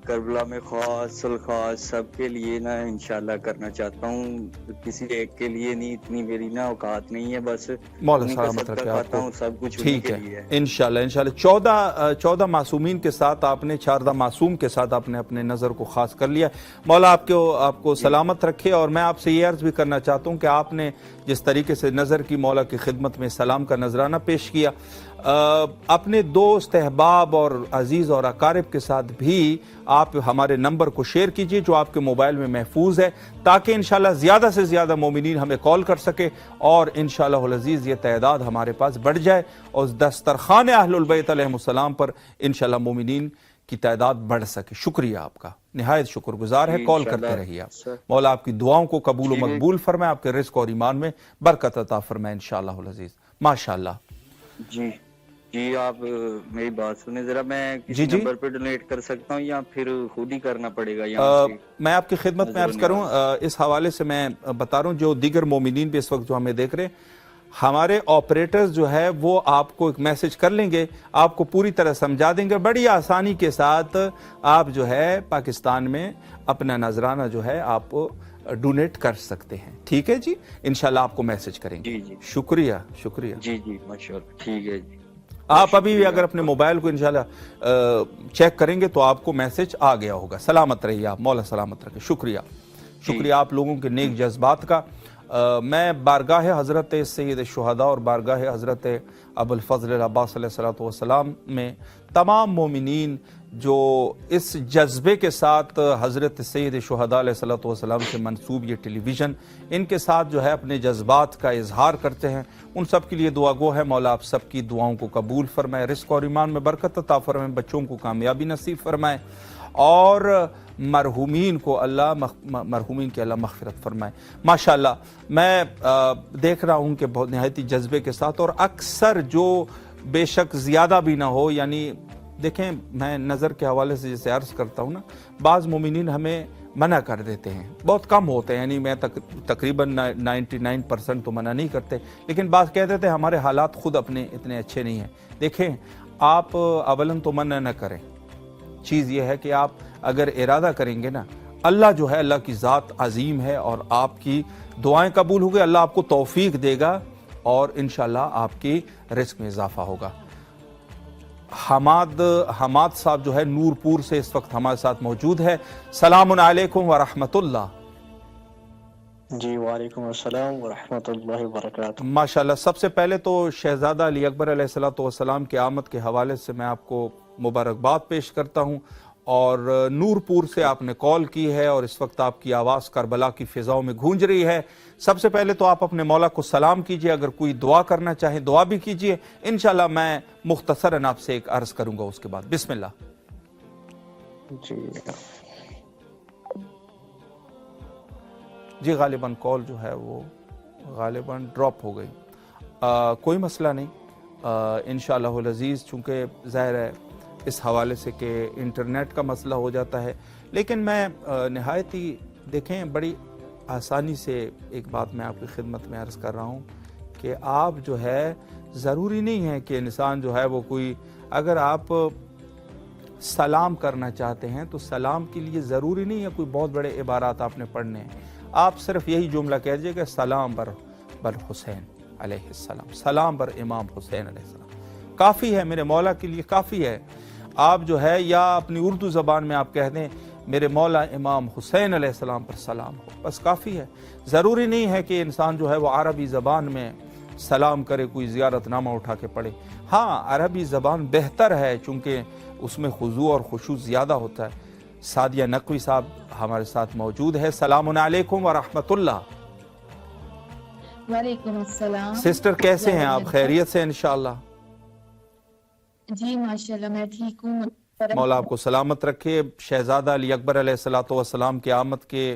کربلا میں خاص الخاص سب کے لیے نا انشاءاللہ کرنا چاہتا ہوں، کسی ایک کے لیے نہیں، اتنی میری نا اوقات نہیں ہے. بس مولا سلامت رکھے آپ کو. سب کچھ انہی کے لیے ہے انشاءاللہ. انشاءاللہ 14 معصومین کے ساتھ آپ نے 14 معصوم کے ساتھ آپ نے اپنے نظر کو خاص کر لیا. مولا آپ کو سلامت رکھے. اور میں آپ سے یہ عرض بھی کرنا چاہتا ہوں کہ آپ نے جس طریقے سے نظر کی مولا کی خدمت میں سلام کا نذرانہ پیش کیا، اپنے دوست احباب اور عزیز اور اقارب کے ساتھ بھی آپ ہمارے نمبر کو شیئر کیجئے جو آپ کے موبائل میں محفوظ ہے، تاکہ انشاءاللہ زیادہ سے زیادہ مومنین ہمیں کال کر سکے، اور انشاءاللہ العزیز یہ تعداد ہمارے پاس بڑھ جائے، اور دسترخوان اہل البیت علیہ السلام پر انشاءاللہ مومنین کی تعداد بڑھ سکے. شکریہ آپ کا، نہایت شکر گزار ہے. کال کرتے رہیے آپ. مولا آپ کی دعاؤں کو قبول و مقبول فرمائے، آپ کے رزق اور ایمان میں برکت عطا فرمائے انشاءاللہ العزیز. ماشاءاللہ. جی جی آپ میری بات سنیں ذرا، میں کسی نمبر پہ ڈونیٹ کر سکتا ہوں یا پھر خود ہی کرنا پڑے گا؟ میں آپ کی خدمت میں عرض کروں، اس حوالے سے میں بتا رہا ہوں، جو دیگر مومنین بھی اس وقت جو ہمیں دیکھ رہے ہیں، ہمارے آپریٹرز جو ہے وہ آپ کو ایک میسج کر لیں گے، آپ کو پوری طرح سمجھا دیں گے، بڑی آسانی کے ساتھ آپ جو ہے پاکستان میں اپنا نذرانہ جو ہے آپ ڈونیٹ کر سکتے ہیں. ٹھیک ہے جی، انشاءاللہ آپ کو میسج کریں گے. جی شکریہ شکریہ. جی جی ماشاءاللہ. ٹھیک ہے جی. آپ ابھی بھی اگر اپنے موبائل کو انشاءاللہ چیک کریں گے تو آپ کو میسج آ گیا ہوگا. سلامت رہیے آپ، مولا سلامت رکھے. شکریہ شکریہ آپ لوگوں کے نیک جذبات کا. میں بارگاہ حضرت سید الشہداء اور بارگاہ حضرت ابو الفضل العباس علیہ السلام میں تمام مومنین جو اس جذبے کے ساتھ حضرت سید الشہداء علیہ السلام سے منسوب یہ ٹیلی ویژن، ان کے ساتھ جو ہے اپنے جذبات کا اظہار کرتے ہیں، ان سب کے لیے دعا گو ہے. مولا آپ سب کی دعاؤں کو قبول فرمائے، رزق اور ایمان میں برکت عطا فرمائے، بچوں کو کامیابی نصیب فرمائے، اور مرحومین کو مرحومین کے اللہ مغفرت فرمائے. ماشاءاللہ میں دیکھ رہا ہوں کہ بہت نہایتی جذبے کے ساتھ، اور اکثر جو بے شک زیادہ بھی نہ ہو، یعنی دیکھیں میں نظر کے حوالے سے جیسے عرض کرتا ہوں نا، بعض مومنین ہمیں منع کر دیتے ہیں، بہت کم ہوتے ہیں، یعنی میں تقریباً 99% تو منع نہیں کرتے، لیکن بعض کہہ دیتے ہیں ہمارے حالات خود اپنے اتنے اچھے نہیں ہیں. دیکھیں آپ اولاً تو منع نہ کریں. چیز یہ ہے کہ آپ اگر ارادہ کریں گے نا، اللہ جو ہے، اللہ کی ذات عظیم ہے، اور آپ کی دعائیں قبول ہو گئے، اللہ آپ کو توفیق دے گا، اور انشاءاللہ آپ کی رزق میں اضافہ ہوگا. حماد صاحب جو ہے نور پور سے اس وقت ہمارے ساتھ موجود ہے. سلام علیکم ورحمۃ اللہ. جی وعلیکم السلام ورحمۃ اللہ وبرکاتہ۔ ماشاءاللہ، سب سے پہلے تو شہزادہ علی اکبر علیہ السلام کے آمد کے حوالے سے میں آپ کو مبارکباد پیش کرتا ہوں، اور نور پور سے آپ نے کال کی ہے اور اس وقت آپ کی آواز کربلا کی فضاؤں میں گونج رہی ہے۔ سب سے پہلے تو آپ اپنے مولا کو سلام کیجئے، اگر کوئی دعا کرنا چاہیں دعا بھی کیجئے، انشاءاللہ میں مختصراً آپ سے ایک عرض کروں گا اس کے بعد۔ بسم اللہ۔ جی غالباً کال جو ہے وہ غالباً ڈراپ ہو گئی، کوئی مسئلہ نہیں، انشاءاللہ العزیز، چونکہ ظاہر ہے اس حوالے سے کہ انٹرنیٹ کا مسئلہ ہو جاتا ہے، لیکن میں نہایت ہی دیکھیں بڑی آسانی سے ایک بات میں آپ کی خدمت میں عرض کر رہا ہوں کہ آپ جو ہے ضروری نہیں ہے کہ انسان جو ہے وہ کوئی، اگر آپ سلام کرنا چاہتے ہیں تو سلام کے لیے ضروری نہیں ہے کوئی بہت بڑے عبارات آپ نے پڑھنے ہیں، آپ صرف یہی جملہ کہہ دیجئے کہ سلام بر حسین علیہ السلام، سلام بر امام حسین علیہ السلام، کافی ہے، میرے مولا کے لیے کافی ہے۔ آپ جو ہے یا اپنی اردو زبان میں آپ کہہ دیں میرے مولا امام حسین علیہ السلام پر سلام ہو، بس کافی ہے۔ ضروری نہیں ہے کہ انسان جو ہے وہ عربی زبان میں سلام کرے، کوئی زیارت نامہ اٹھا کے پڑھے۔ ہاں عربی زبان بہتر ہے چونکہ اس میں خضوع اور خشوع زیادہ ہوتا ہے۔ سعدیہ نقوی صاحب ہمارے ساتھ موجود ہے۔ السلام علیکم ورحمۃ اللہ۔ وعلیکم السلام۔ سسٹر کیسے ہیں آپ؟ خیریت سے انشاءاللہ؟ جی ماشاءاللہ میں ٹھیک ہوں۔ مولا آپ کو سلامت رکھے۔ شہزادہ علی اکبر علیہ السلام کے آمد کے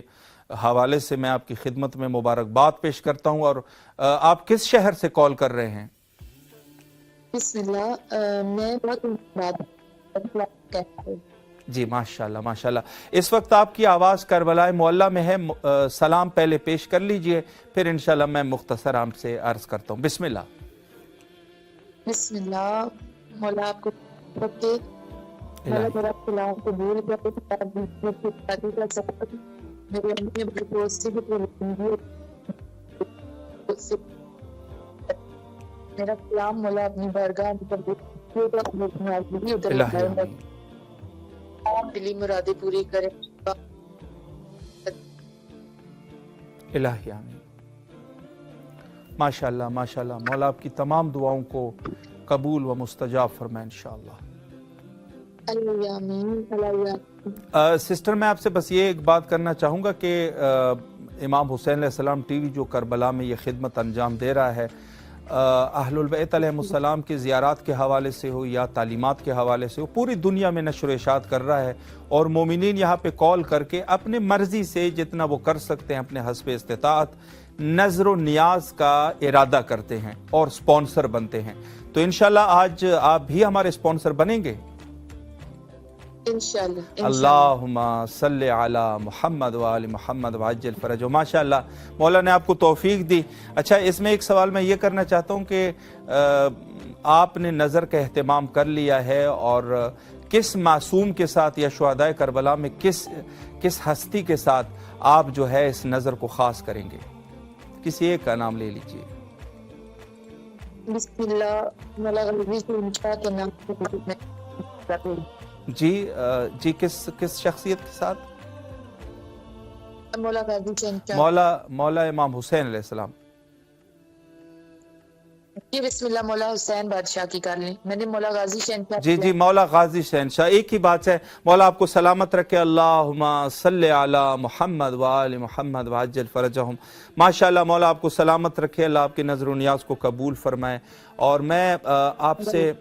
حوالے سے میں آپ کی خدمت میں مبارکباد پیش کرتا ہوں، اور آپ کس شہر سے کال کر رہے ہیں؟ بسم اللہ، میں جی ماشاءاللہ ماشاءاللہ۔ اس وقت آپ کی آواز کربلا معلیٰ میں ہے، سلام پہلے پیش کر لیجئے، پھر انشاءاللہ میں مختصر آپ سے عرض کرتا ہوں۔ بسم اللہ۔ بسم اللہ، مولا آپ کو رکھے، مولا میرا سلام قبول کرے، میرے امی ابو دوست سے بھی میرا سلام مولا اپنی بارگاہ دلی مرادیں پوری کرے۔ الہی آمین۔ ماشاءاللہ ماشاءاللہ، مولا آپ کی تمام دعاؤں کو قبول و مستجاب فرمائے انشاءاللہ۔ سسٹر میں آپ سے بس یہ ایک بات کرنا چاہوں گا کہ امام حسین علیہ السلام ٹی وی جو کربلا میں یہ خدمت انجام دے رہا ہے، اہل البیت علیہ السلام کی زیارات کے حوالے سے ہو یا تعلیمات کے حوالے سے ہو، پوری دنیا میں نشر و اشاعت کر رہا ہے، اور مومنین یہاں پہ کال کر کے اپنے مرضی سے جتنا وہ کر سکتے ہیں اپنے حسب استطاعت نظر و نیاز کا ارادہ کرتے ہیں اور سپانسر بنتے ہیں۔ تو انشاءاللہ آج آپ بھی ہمارے سپانسر بنیں گے انشاءاللہ۔ اللہم صلی علی محمد و آل محمد وعجل فرجہ۔ ماشاءاللہ مولا نے آپ کو توفیق دی۔ اچھا، اس میں ایک سوال میں یہ کرنا چاہتا ہوں کہ آپ نے نظر کا اہتمام کر لیا ہے، اور کس معصوم کے ساتھ یا شہدائے کربلا میں کس ہستی کے ساتھ آپ جو ہے اس نظر کو خاص کریں گے؟ کسی ایک کا نام لے لیجئے۔ بسم اللہ، مولا غزی شہنشاہ کے نام سے جی کس شخصیت کے ساتھ؟ مولا غازی شہنشاہ، مولا امام حسین علیہ السلام۔ جی بسم اللہ، مولا حسین بادشاہ کی کر لیں، میں نے مولا غازی شہنشاہ۔ جی مولا غازی شہنشاہ، ایک ہی بات ہے۔ مولا آپ کو سلامت رکھے۔ اللہم صلی علی محمد و آل محمد وعجل فرجہم۔ ماشاءاللہ مولا آپ کو سلامت رکھے، اللہ آپ کی نظر و نیاز کو قبول فرمائے۔ اور میں آپ سے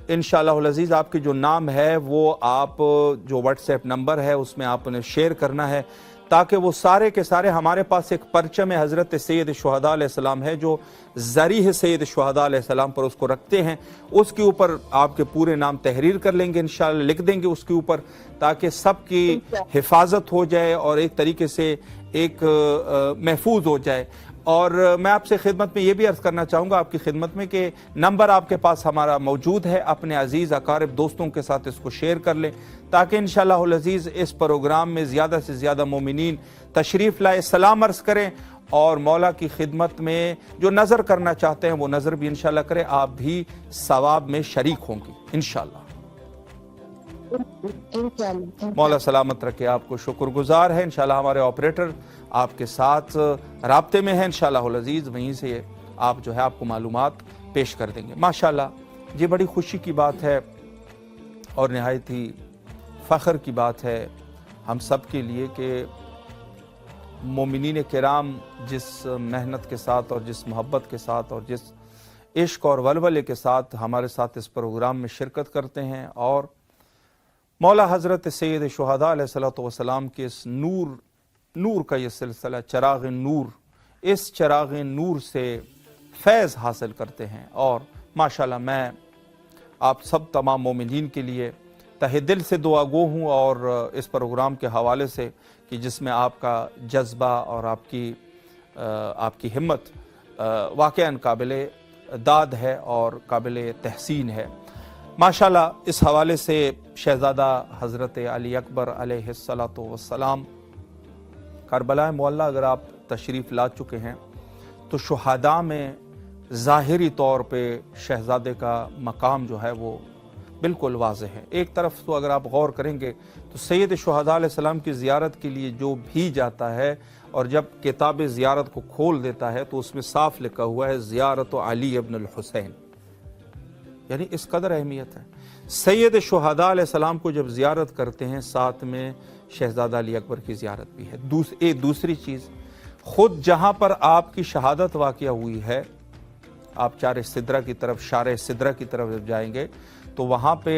انشاءاللہ العزیز آپ کی جو نام ہے وہ آپ جو واٹس ایپ نمبر ہے اس میں آپ نے شیئر کرنا ہے، تاکہ وہ سارے کے سارے، ہمارے پاس ایک پرچم حضرت سید شہداء علیہ السلام ہے جو ذریح سید شہداء علیہ السلام پر اس کو رکھتے ہیں، اس کے اوپر آپ کے پورے نام تحریر کر لیں گے، انشاءاللہ لکھ دیں گے اس کے اوپر، تاکہ سب کی حفاظت ہو جائے اور ایک طریقے سے ایک محفوظ ہو جائے۔ اور میں آپ سے خدمت میں یہ بھی عرض کرنا چاہوں گا آپ کی خدمت میں کہ نمبر آپ کے پاس ہمارا موجود ہے، اپنے عزیز اقارب دوستوں کے ساتھ اس کو شیئر کر لیں، تاکہ انشاءاللہ العزیز اس پروگرام میں زیادہ سے زیادہ مومنین تشریف لائے، سلام عرض کریں، اور مولا کی خدمت میں جو نظر کرنا چاہتے ہیں وہ نظر بھی انشاءاللہ کریں، آپ بھی ثواب میں شریک ہوں گے انشاءاللہ۔ इंशाल्लाह। मौला सलामत रखे आपको। शुक्रगुजार है। इंशाल्लाह हमारे ऑपरेटर आपके साथ राब्ते में हैं इंशाल्लाह अज़ीज़, वहीं से आप जो है आपको मालूमात पेश कर देंगे। माशाल्लाह ये बड़ी खुशी की बात है और नहायत ही फ़ख्र की बात है हम सब के लिए कि मोमिनीन किराम जिस मेहनत के साथ और जिस मोहब्बत के साथ और जिस इश्क और वलवले के साथ हमारे साथ इस प्रोग्राम में शिरकत करते हैं और मौला हज़रत सैयद शुहदा अलैहिस्सलातु वस्सलाम के इस नूर का ये सिलसिला चिराग नूर, इस चिराग नूर से फैज़ हासिल करते हैं। और माशाल्लाह मैं आप सब तमाम मोमिनीन के लिए तहे दिल से दुआ गो हूँ और इस प्रोग्राम के हवाले से कि जिसमें आपका जज्बा और आपकी हिम्मत वाक़ईन काबिल दाद है और काबिल तहसीन है। माशाल्लाह इस हवाले से शहज़ादा हज़रत अली अकबर अलैहिस्सलातु वस्सलाम करबला मुअल्ला अगर आप तशरीफ़ ला चुके हैं तो शुहदा में ज़ाहिरी तौर पे शहज़ादे का मकाम जो है वो बिल्कुल वाज़ेह है। एक तरफ तो अगर आप गौर करेंगे तो सैयद शुहदा अलैहिस्सलाम की ज़ियारत के लिए जो भी जाता है और जब किताब ज़ियारत को खोल देता है तो उसमें साफ लिखा हुआ है ज़ियारत अली इब्न अल-हुसैन, यानी इस कदर अहमियत है। सैयद शुहदा अलैहिस्सलाम को जब ज़ियारत करते हैं साथ में शहज़ादा अली अकबर की ज़ियारत भी है। दूसरी चीज़, ख़ुद जहाँ पर आपकी शहादत वाक़या हुई है, आप शार सिदरा की तरफ जब जाएंगे तो वहाँ पे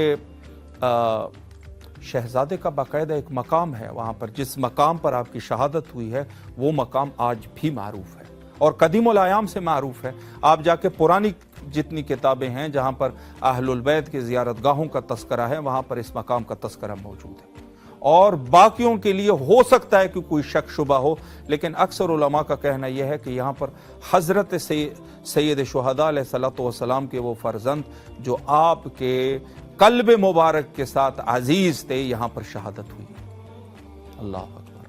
शहज़ादे का बाकायदा एक मकाम है। वहाँ पर जिस मकाम पर आपकी शहादत हुई है वो मकाम आज भी मारूफ़ है और कदीमुल आयाम से मारूफ़ है। आप जाके पुरानी जितनी किताबें हैं जहाँ पर अहलुल बैत के ज़ियारत गाहों का तस्करा है वहाँ पर इस मकाम का तस्करा मौजूद है। और बाकियों के लिए हो सकता है कि कोई शक शुबा हो, लेकिन अक्सर उलमा का कहना यह है कि यहाँ पर हज़रत सैयद शुहदा अलैहिस्सलातु वस्सलाम के वो फ़र्जंद जो आपके कल्ब मुबारक के साथ अजीज़ थे यहाँ पर शहादत हुई। अल्लाह अकबर।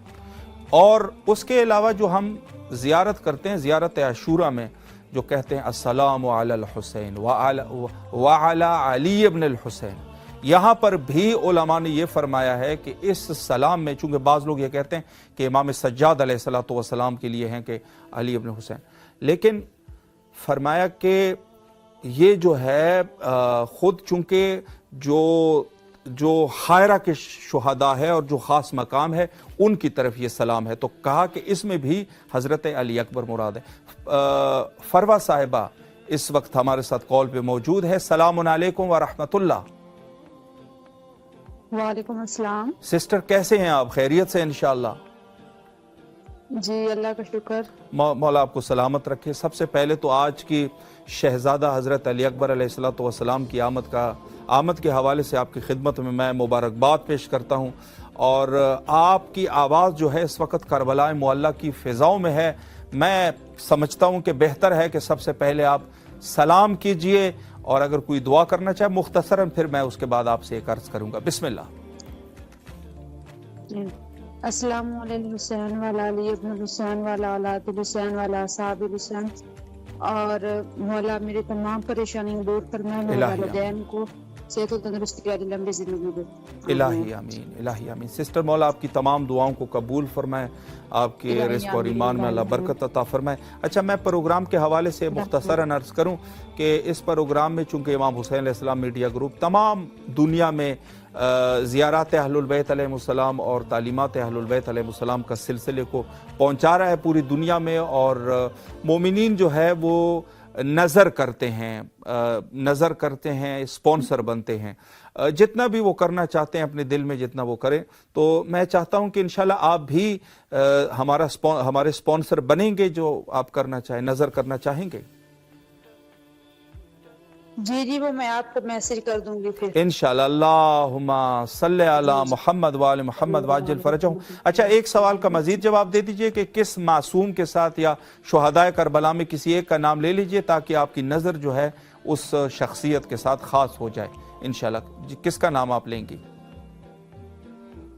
और उसके अलावा जो हम ज़ियारत करते हैं ज़ियारत आशूरा में जो कहते हैं अस्सलामु अलल हुसैन व अला अली इब्न अल हुसैन, यहाँ पर भी उलमा ने यह फरमाया है कि इस सलाम में, चूँकि बाज़ लोग ये कहते हैं कि इमाम सज्जाद अलैहिस्सलातु वस्सलाम के लिए हैं कि अली इब्न हुसैन, लेकिन फरमाया कि ये जो है ख़ुद चूँकि जो हायरा के शुहदा है और जो ख़ास मकाम है उनकी तरफ ये सलाम है, तो कहा कि इसमें भी हज़रत अली अकबर मुराद है। फरवा साहिबा इस वक्त हमारे साथ कॉल पे मौजूद है। सलामुन अलैकुम व रहमतुल्लाह। वालेकुम अस्सलाम। सिस्टर कैसे हैं आप? खैरियत से इंशाअल्लाह? जी अल्लाह का शुक्र। मौला आपको सलामत रखे। सबसे पहले तो आज की शहज़ादा हज़रत अली अकबर अलैहिस्सलातु वस्सलाम की आमद के हवाले से आपकी खिदमत में मैं मुबारकबाद पेश करता हूँ। और आपकी आवाज़ जो है इस वक्त करबला मुअल्ला की फ़िज़ाओं में है। मैं समझता हूँ कि बेहतर है कि सबसे पहले आप सलाम कीजिए और अगर कोई दुआ करना चाहे मुख्तसरन, फिर मैं उसके बाद आपसे एक अर्ज़ करूँगा। बिस्मिल्लाह। अस्सलामु अलैहि हुसैन वाला अली इब्न हुसैन वाला औलाद हुसैन वाला साहब हुसैन, और मौला मेरी तमाम परेशानियां दूर फरमाए, मेरे वालिदैन को सेहत और तंदुरुस्ती वाली लंबी जिंदगी दे। इलाही आमीन, इलाही आमीन। सिस्टर मौला आपकी तमाम दुआओं को कबूल फरमाए, आपके रिज़्क़ और ईमान में अल्लाह बरकत अता फरमाए। अच्छा, मैं प्रोग्राम के हवाले से मुख्तसरन अर्ज़ करूँ कि इस प्रोग्राम में चूँकि इमाम हुसैन अलैहिस्सलाम मीडिया ग्रुप तमाम दुनिया में ज़ियारत अहलुल बैत अलैहिमुस्सलाम और तालीमात अहलुल बैत अलैहिमुस्सलाम का सिलसिले को पहुँचा रहा है पूरी दुनिया में, और मोमिनीन जो है वो नज़र करते हैं, स्पॉन्सर बनते हैं। जितना भी वो करना चाहते हैं अपने दिल में जितना वो करें, तो मैं चाहता हूं कि इंशाल्लाह आप भी हमारे स्पॉन्सर बनेंगे जो आप करना चाहें, नज़र करना चाहेंगे। जी जी, वो मैं आपको मैसेज कर दूंगी फिर इंशाल्लाह। अल्लाहुम्मा सल्ले अला मुहम्मद व आले मुहम्मद वाजिल फरजहु। अच्छा, एक सवाल का मजीद जवाब दे दीजिए कि किस मासूम के साथ या शुहदाए करबला में किसी एक का नाम ले लीजिए ताकि आपकी नज़र जो है उस शख्सियत के साथ ख़ास हो जाए इंशाल्लाह। किसका नाम आप लेंगी?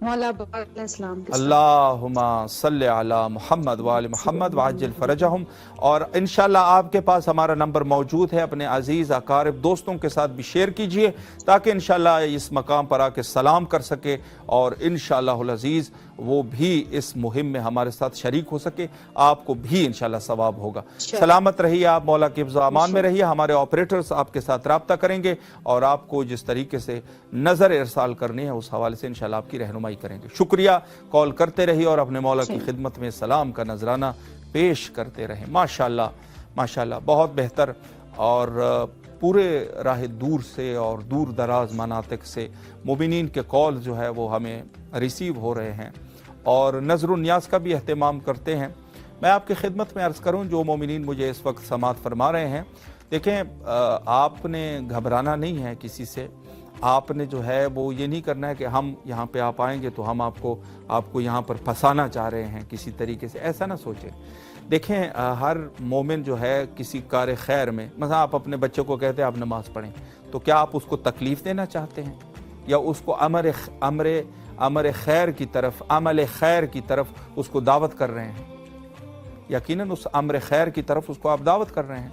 मौला बाक़ अलैहिस्सलाम के साथ। अल्लाहुम्मा सल्ले अला मुहम्मद व आले मुहम्मद वाजिल फरजहुम। और इंशाल्लाह आपके पास हमारा नंबर मौजूद है, अपने अजीज़ अकारिब दोस्तों के साथ भी शेयर कीजिए ताकि इंशाल्लाह इस मकाम पर आके सलाम कर सके और इंशाअल्लाहुल अज़ीज़ वो भी इस मुहिम में हमारे साथ शरीक हो सके, आपको भी इंशाल्लाह सवाब होगा। सलामत रहिए आप, मौला के हिफ्ज़ व अमान में रहिए। हमारे ऑपरेटर्स आपके साथ रब्ता करेंगे और आपको जिस तरीके से नज़र इरसाल करनी है उस हवाले से इंशाल्लाह आपकी रहनुमाई करेंगे। शुक्रिया, कॉल करते रहिए और अपने मौला की खिदमत में सलाम का नजराना पेश करते रहें। माशाल्लाह माशाल्लाह, बहुत बेहतर। और पूरे राह दूर से और दूर दराज मनातिक से मोमिनीन के कॉल जो है वो हमें रिसीव हो रहे हैं और नज़र न्याज का भी अहतमाम करते हैं। मैं आपकी खिदमत में अर्ज़ करूं, जो मोमिनीन मुझे इस वक्त समात फरमा रहे हैं, देखें आपने घबराना नहीं है किसी से। आपने जो है वो ये नहीं करना है कि हम यहाँ पे आप आएंगे तो हम आपको यहाँ पर फंसाना चाह रहे हैं किसी तरीके से, ऐसा ना सोचें। देखें हर मोमिन जो है किसी कार खैर में, मतलब आप अपने बच्चे को कहते हैं आप नमाज़ पढ़ें, तो क्या आप उसको तकलीफ़ देना चाहते हैं या उसको अमर खैर की तरफ, अमल खैर की तरफ उसको दावत कर रहे हैं? यकीनन उस अमर खैर की तरफ उसको आप दावत कर रहे हैं।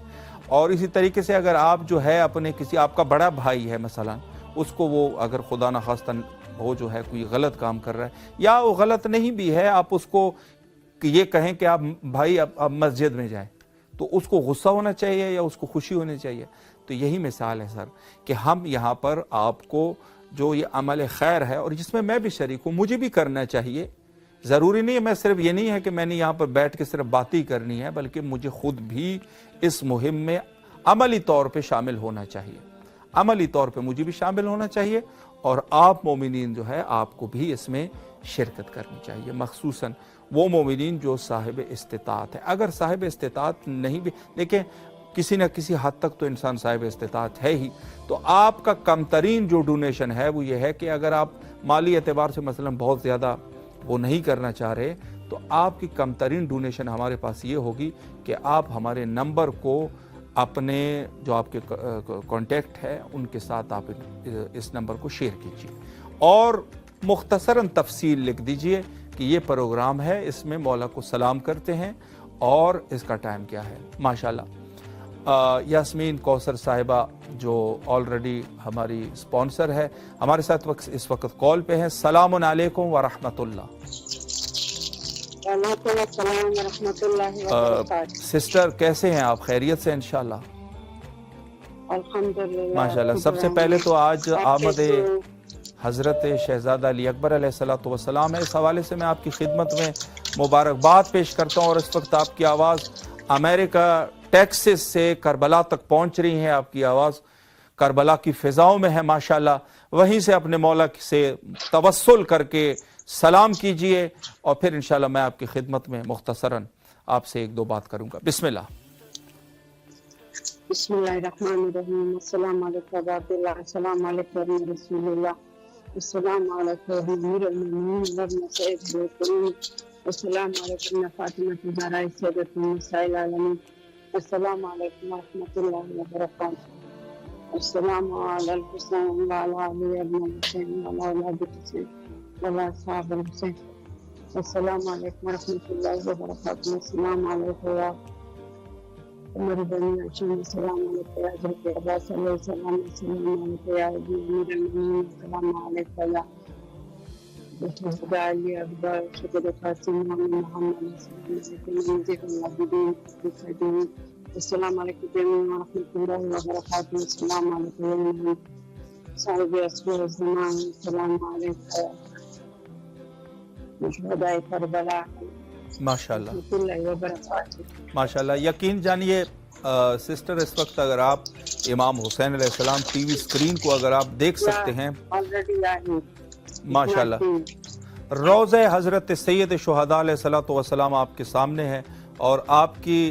और इसी तरीके से अगर आप जो है अपने किसी, आपका बड़ा भाई है मसलन, उसको वो अगर खुदा न खास्ता वो जो है कोई गलत काम कर रहा है या वो गलत नहीं भी है, आप उसको ये कहें कि आप भाई अब मस्जिद में जाएं, तो उसको गुस्सा होना चाहिए या उसको खुशी होनी चाहिए? तो यही मिसाल है सर कि हम यहाँ पर आपको जो ये अमल खैर है और जिसमें मैं भी शरीक हूँ, मुझे भी करना चाहिए। ज़रूरी नहीं है, मैं सिर्फ ये नहीं है कि मैंने यहाँ पर बैठ के सिर्फ बात ही करनी है, बल्कि मुझे खुद भी इस मुहिम में अमली तौर पे शामिल होना चाहिए। अमली तौर पे मुझे भी शामिल होना चाहिए और आप मोमिनीन जो है आपको भी इसमें शिरकत करनी चाहिए, मखसूसन वो मोमिनीन जो साहिब इस्तिताअत है। अगर साहिब इस्तिताअत नहीं भी, देखें किसी न किसी हद तक तो इंसान साहिब इस्तिताअत है ही, तो आपका कम तरीन जो डोनेशन है वो ये है कि अगर आप माली एतबार से मसलन बहुत ज़्यादा वो नहीं करना चाह रहे, तो आपकी कम तरीन डोनेशन हमारे पास ये होगी कि आप हमारे नंबर को अपने जो आपके कॉन्टेक्ट है उनके साथ आप इस नंबर को शेयर कीजिए और मुख्तसरन तफसील लिख दीजिए कि ये प्रोग्राम है, इसमें मौला को सलाम करते हैं और इसका टाइम क्या है। माशाल्लाह यास्मीन कौसर साहिबा जो ऑलरेडी हमारी स्पॉन्सर है, हमारे साथ इस वक्त कॉल पे हैं। सलामुन अलैकुम व रहमतुल्लाह। सिस्टर कैसे हैं आप? खैरियत से इंशाल्लाह? अल्हम्दुलिल्लाह माशाल्लाह। सबसे पहले तो आज आमद हज़रत शहज़ादा अली अकबर अलैहिस्सलाम है, इस हवाले से मैं आपकी खिदमत में मुबारकबाद पेश करता हूँ। और इस वक्त आपकी आवाज़ अमेरिका टेक्सास से करबला तक पहुँच रही है, आपकी आवाज़ करबला की फ़िज़ाओं में है माशाल्लाह। वहीं से अपने मौला से तवस्सुल करके सलाम कीजिए और फिर इंशाल्लाह मैं आपकी खिदमत में मुख्तसरन आपसे एक दो बात करूँगा। बिस्मिल्लाह। बिस्मिल्लाहिर्रहमानिर्रहीम। अस्सलामु अलैकुम व रहमतुल्लाह। अस्सलामु अलैकुम रसूलुल्लाह। अस्सलामु अलैकुम अमीरुल मोमिनीन व सय्यदुल करीम। अस्सलामु अलैकुम फातिमा ज़हरा सय्यदतुन निसाइल आलमीन। अस्सलामु अलैकुम व रहमतुल्लाहि व बरकातुहू। अस्सलामु अलल हुसैन व अला अली इब्न हुसैन व अला औलाद हुसैन व अला असहाब हुसैन। अस्सलामु अलैकुम व रहमतुल्लाहि व बरकातुहू। अस्सलामु अलैकुम या उमर बनी हशीम। अस्सलामु अलैकुम या हज़रत अब्बास अलैहिस्सलाम। अस्सलामु अलैकुम या इब्न अमीरुल मोमिनीन। अस्सलामु अलैकुम या शहज़ादा अली अकबर सदर कासिम मोहम्मद। अस्सलामु अलैकुम व रहमतुल्लाहि व बरकातुहू। अस्सलामु अलैकुम साहिब अस्र ज़मान। अस्सलामु अलैकुम शुहदाए करबला। माशाल्लाह माशाल्लाह। यकीन जानिए सिस्टर, इस वक्त अगर आप इमाम हुसैन अलैहिस्सलाम टीवी स्क्रीन को अगर आप देख सकते हैं माशाल्लाह, रोज़े हज़रत सैयद शुहदा अलैहिस्सलातु वस्सलाम आपके सामने है और आपकी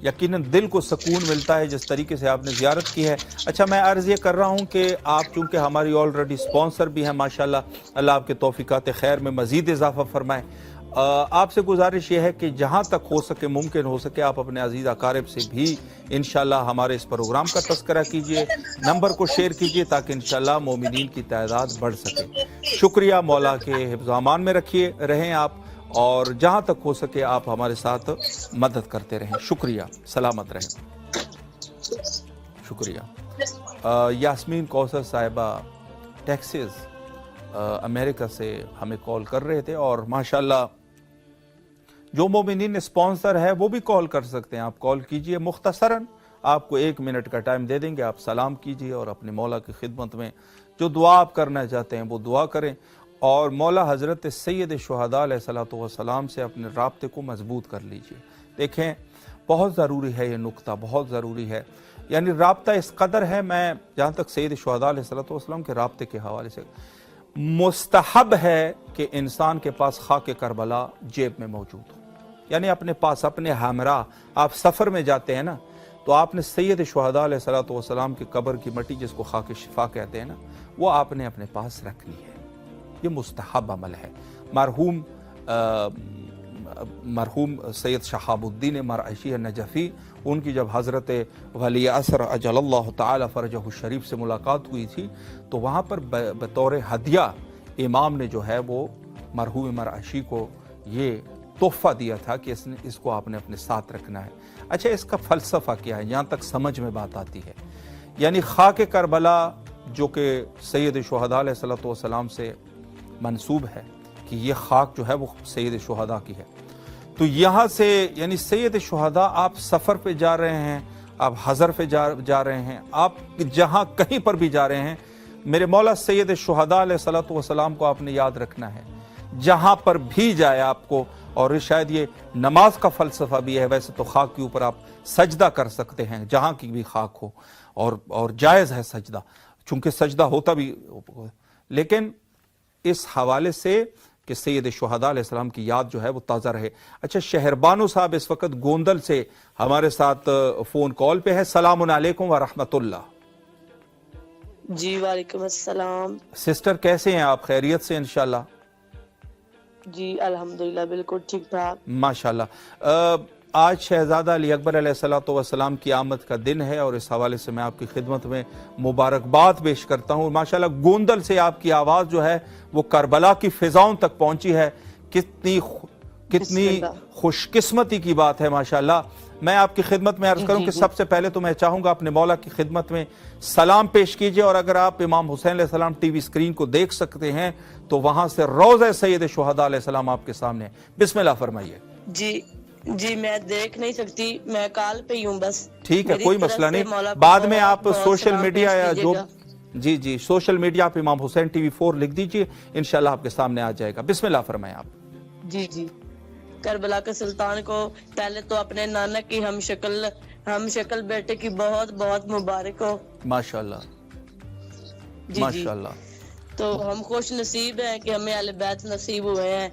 यकीनन दिल को सुकून मिलता है जिस तरीके से आपने ज़ियारत की है। अच्छा, मैं अर्ज़ ये कर रहा हूँ कि आप चूँकि हमारी ऑलरेडी स्पॉन्सर भी हैं माशाल्लाह, अल्लाह आपके तौफ़ीक़ात खैर में मज़ीद इजाफ़ा फरमाए। आपसे गुजारिश ये है कि जहाँ तक हो सके, मुमकिन हो सके, आप अपने अजीज़ अकारिब से भी इंशाल्लाह हमारे इस प्रोग्राम का तज़किरा कीजिए, नंबर को शेयर कीजिए ताकि इंशाल्लाह मोमिनीन की तादाद बढ़ सके। शुक्रिया, मौला के हिफ्ज़ अमान में रखिए रहें आप, और जहाँ तक हो सके आप हमारे साथ मदद करते रहें। शुक्रिया, सलामत रहें। शुक्रिया। यास्मीन कौसर साहिबा टेक्सास अमेरिका से हमें कॉल कर रहे थे, और माशाल्लाह जो मोमिनीन स्पॉन्सर है वो भी कॉल कर सकते हैं। आप कॉल कीजिए, मुख्तसरन आपको 1 मिनट का टाइम दे देंगे, आप सलाम कीजिए और अपने मौला की खिदमत में जो दुआ आप करना चाहते हैं वो दुआ करें, और मौला हज़रत सैयद शुहदा अलैहिस्सलातु वस्सलाम से अपने राब्ते को मजबूत कर लीजिए। देखें, बहुत ज़रूरी है ये नुक्ता, बहुत ज़रूरी है, यानी राब्ता इस कदर है, मैं जहाँ तक सैयद शुहदा अलैहिस्सलातु वस्सलाम के राब्ते के हवाले से, मुस्तहब है कि इंसान के पास खाके करबला जेब में मौजूद हो, यानी अपने पास, अपने हमरा, आप सफ़र में जाते हैं ना, तो आपने सैयद शुहदा अलैहिस्सलातु वस्सलाम की कब्र की मट्टी, जिसको खाके शिफा कहते हैं ना, वो आपने अपने पास रखनी है। ये मुस्तहब अमल है। मरहूम सैयद शहाबुद्दीन मरअशी नजफ़ी, उनकी जब हज़रत वली असर अजलल्लाहु ताला फ़रजहु शरीफ से मुलाकात हुई थी, तो वहाँ पर बतौर हदिया इमाम ने जो है वो मरहूम मरअशी को ये तोहफ़ा दिया था कि इसको आपने अपने साथ रखना है। अच्छा, इसका फ़लसफ़ा क्या है, यहाँ तक समझ में बात आती है। यानी खाके करबला जो कि सैयद शुहदा अलैहिस्सलातु वस्सलाम से मंसूब है कि ये खाक जो है वो सैयद शुहदा की है, तो यहाँ से यानी सैयद शुहदा, आप सफ़र पे जा रहे हैं, आप हज़र पे जा रहे हैं, आप जहाँ कहीं पर भी जा रहे हैं, मेरे मौला सैयद शुहदा अलैहिस्सलातु वस्सलाम को आपने याद रखना है जहाँ पर भी जाए आपको। और शायद ये नमाज का फ़लसफ़ा भी है, वैसे तो खाक के ऊपर आप सजदा कर सकते हैं जहाँ की भी खाक हो, और जायज़ है सजदा, चूँकि सजदा होता भी, लेकिन इस हवाले से कि सैयद शुहदा अलैहिस्सलाम की याद जो है वो ताज़ा रहे। अच्छा, शहरबानो साहब इस वक्त गोंदल से हमारे साथ फ़ोन कॉल पे है। सलामुन अलैकुम व रहमतुल्लाह। जी वालेकुम अस्सलाम। सिस्टर कैसे हैं आप? खैरियत से इंशाल्लाह? जी अल्हम्दुलिल्लाह, बिल्कुल ठीक ठाक माशाल्लाह। आज शहजादा अली अकबर अलैहिस्सलातु वस्सलाम की आमद का दिन है, और इस हवाले से मैं आपकी खिदमत में मुबारकबाद पेश करता हूँ। माशाल्लाह गोंदल से आपकी आवाज़ जो है वो करबला की फ़िज़ाओं तक पहुँची है। कितनी खुशकिस्मती की बात है माशाल्लाह। मैं आपकी खिदमत में अर्ज़ करूँ कि सबसे पहले तो मैं चाहूँगा अपने मौला की खिदमत में सलाम पेश कीजिए, और अगर आप इमाम हुसैन अलैहिस्सलाम टीवी स्क्रीन को देख सकते हैं तो वहाँ से रोज़ा सैयद शुहदा अलैहिस्सलाम आपके सामने है। बिस्मिल्लाह फरमाइए। जी मैं देख नहीं सकती, मैं कॉल पे ही हूँ बस। ठीक है, कोई मसला नहीं, बाद में आप सोशल मीडिया या जो जी सोशल मीडिया आप इमाम हुसैन टीवी 4 लिख दीजिए, इंशाल्लाह आपके सामने आ जाएगा। बिस्मिल्लाह फरमाएं आप। जी करबला के सुल्तान को पहले तो अपने नाना की हम शक्ल बेटे की बहुत बहुत मुबारक हो। माशाल्लाह माशाल्लाह। तो हम खुश नसीब हैं कि हमें अहले बैत नसीब हुए हैं।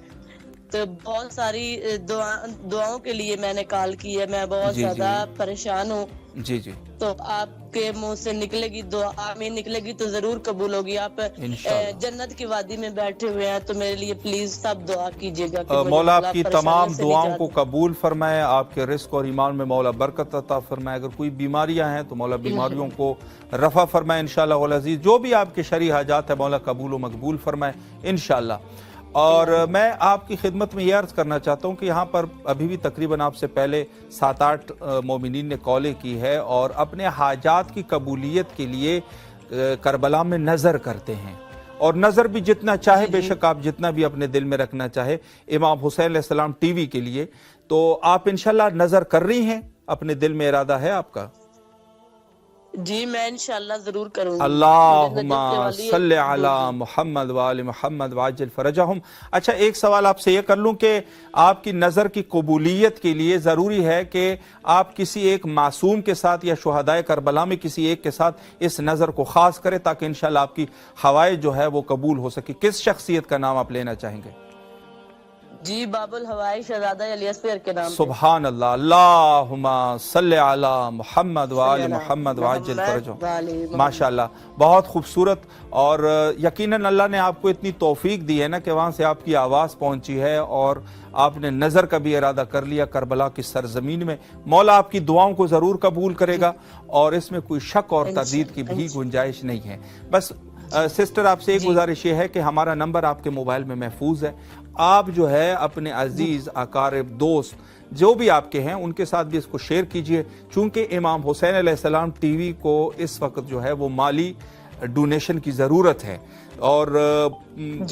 तो बहुत सारी दुआओं के लिए मैंने कॉल की है, मैं बहुत ज्यादा परेशान हूँ। जी तो आपके मुंह से निकलेगी दुआ, आमीन निकलेगी तो जरूर कबूल होगी। आप जन्नत की वादी में बैठे हुए हैं, तो मेरे लिए प्लीज सब दुआ कीजिएगा। मौला आपकी तमाम दुआओं को कबूल फरमाए, आपके रिस्क और ईमान में मौला बरकत अता फरमाए। अगर कोई बीमारियां हैं तो मौला बीमारियों को रफा फरमाए इंशाअल्लाह वल अज़ीज़। जो भी आपके शरई हाजात है मौला कबूल व मकबूल फरमाए इंशाअल्लाह। और मैं आपकी खिदमत में यह अर्ज़ करना चाहता हूँ कि यहाँ पर अभी भी तकरीबन आपसे पहले 7-8 मोमिनीन ने कॉलें की है, और अपने हाजात की कबूलियत के लिए करबला में नज़र करते हैं, और नज़र भी जितना चाहे, बेशक आप जितना भी अपने दिल में रखना चाहे इमाम हुसैन अलैहिस्सलाम टीवी के लिए, तो आप इंशाल्लाह नज़र कर रही हैं, अपने दिल में इरादा है आपका? जी मैं इंशाल्लाह जरूर करूंगी। अल्लाहुम्मा सल्ले अला मुहम्मद व आले मुहम्मद वाजिल फरजहुम। अच्छा, एक सवाल आपसे ये कर लूँ कि आपकी नज़र की कबूलियत के लिए ज़रूरी है कि आप किसी एक मासूम के साथ या शुहदाए करबला में किसी एक के साथ इस नज़र को ख़ास करें ताकि इंशाल्लाह आपकी हवाएं जो है वो कबूल हो सके। किस शख्सियत का नाम आप लेना चाहेंगे? جی بابل ہوائی شہزادہ الیاس پیر کے نام سبحان اللہ، اللہم صلی علی محمد وآل محمد وعجل فرجہم. ماشاءاللہ، بہت خوبصورت. اور یقیناً اللہ نے آپ کو اتنی توفیق دی ہے نا کہ وہاں سے آپ کی آواز پہنچی ہے اور آپ نے نظر کا بھی ارادہ کر لیا کربلا کی سرزمین میں. مولا آپ کی دعاؤں کو ضرور قبول کرے گا اور اس میں کوئی شک اور تردید کی بھی گنجائش نہیں ہے. بس سسٹر آپ سے ایک گزارش یہ ہے کہ ہمارا نمبر آپ کے موبائل میں محفوظ ہے. آپ جو ہے اپنے عزیز اقارب دوست جو بھی آپ کے ہیں ان کے ساتھ بھی اس کو شیئر کیجئے، چونکہ امام حسین علیہ السلام ٹی وی کو اس وقت جو ہے وہ مالی ڈونیشن کی ضرورت ہے. اور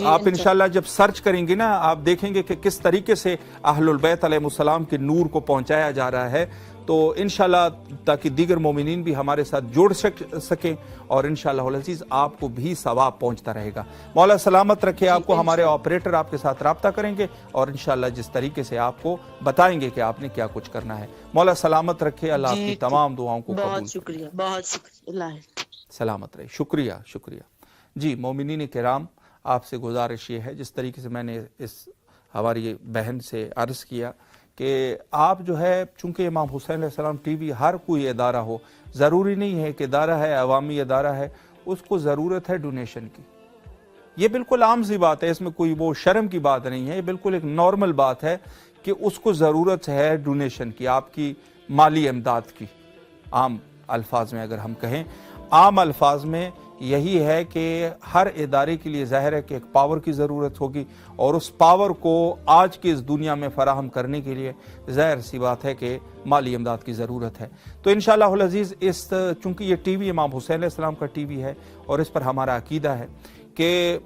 آپ انشاءاللہ جب سرچ کریں گے نا آپ دیکھیں گے کہ کس طریقے سے اہل البیت علیہ السلام کے نور کو پہنچایا جا رہا ہے. تو انشاءاللہ تاکہ دیگر مومنین بھی ہمارے ساتھ جڑ سکیں اور انشاءاللہ العزیز آپ کو بھی ثواب پہنچتا رہے گا. مولا سلامت رکھے آپ کو. ہمارے آپریٹر آپ کے ساتھ رابطہ کریں گے اور انشاءاللہ جس طریقے سے آپ کو بتائیں گے کہ آپ نے کیا کچھ کرنا ہے. مولا سلامت رکھے. اللہ آپ کی تمام دعاؤں کو قبول. بہت شکریہ، بہت شکریہ. اللہ سلامت رہے. شکریہ شکریہ. جی مومنین کرام، آپ سے گزارش یہ ہے جس طریقے سے میں نے اس ہماری بہن سے عرض کیا کہ آپ جو ہے چونکہ امام حسین علیہ السلام ٹی وی ہر کوئی ادارہ ہو، ضروری نہیں ہے کہ ادارہ ہے عوامی ادارہ ہے، اس کو ضرورت ہے ڈونیشن کی. یہ بالکل عام سی بات ہے، اس میں کوئی وہ شرم کی بات نہیں ہے. یہ بالکل ایک نارمل بات ہے کہ اس کو ضرورت ہے ڈونیشن کی، آپ کی مالی امداد کی. عام الفاظ میں اگر ہم کہیں، عام الفاظ میں یہی ہے کہ ہر ادارے کے لیے ظاہر ہے کہ ایک پاور کی ضرورت ہوگی اور اس پاور کو آج کی اس دنیا میں فراہم کرنے کے لیے ظاہر سی بات ہے کہ مالی امداد کی ضرورت ہے. تو انشاءاللہ العزیز چونکہ یہ ٹی وی امام حسین علیہ السلام کا ٹی وی ہے اور اس پر ہمارا عقیدہ ہے کہ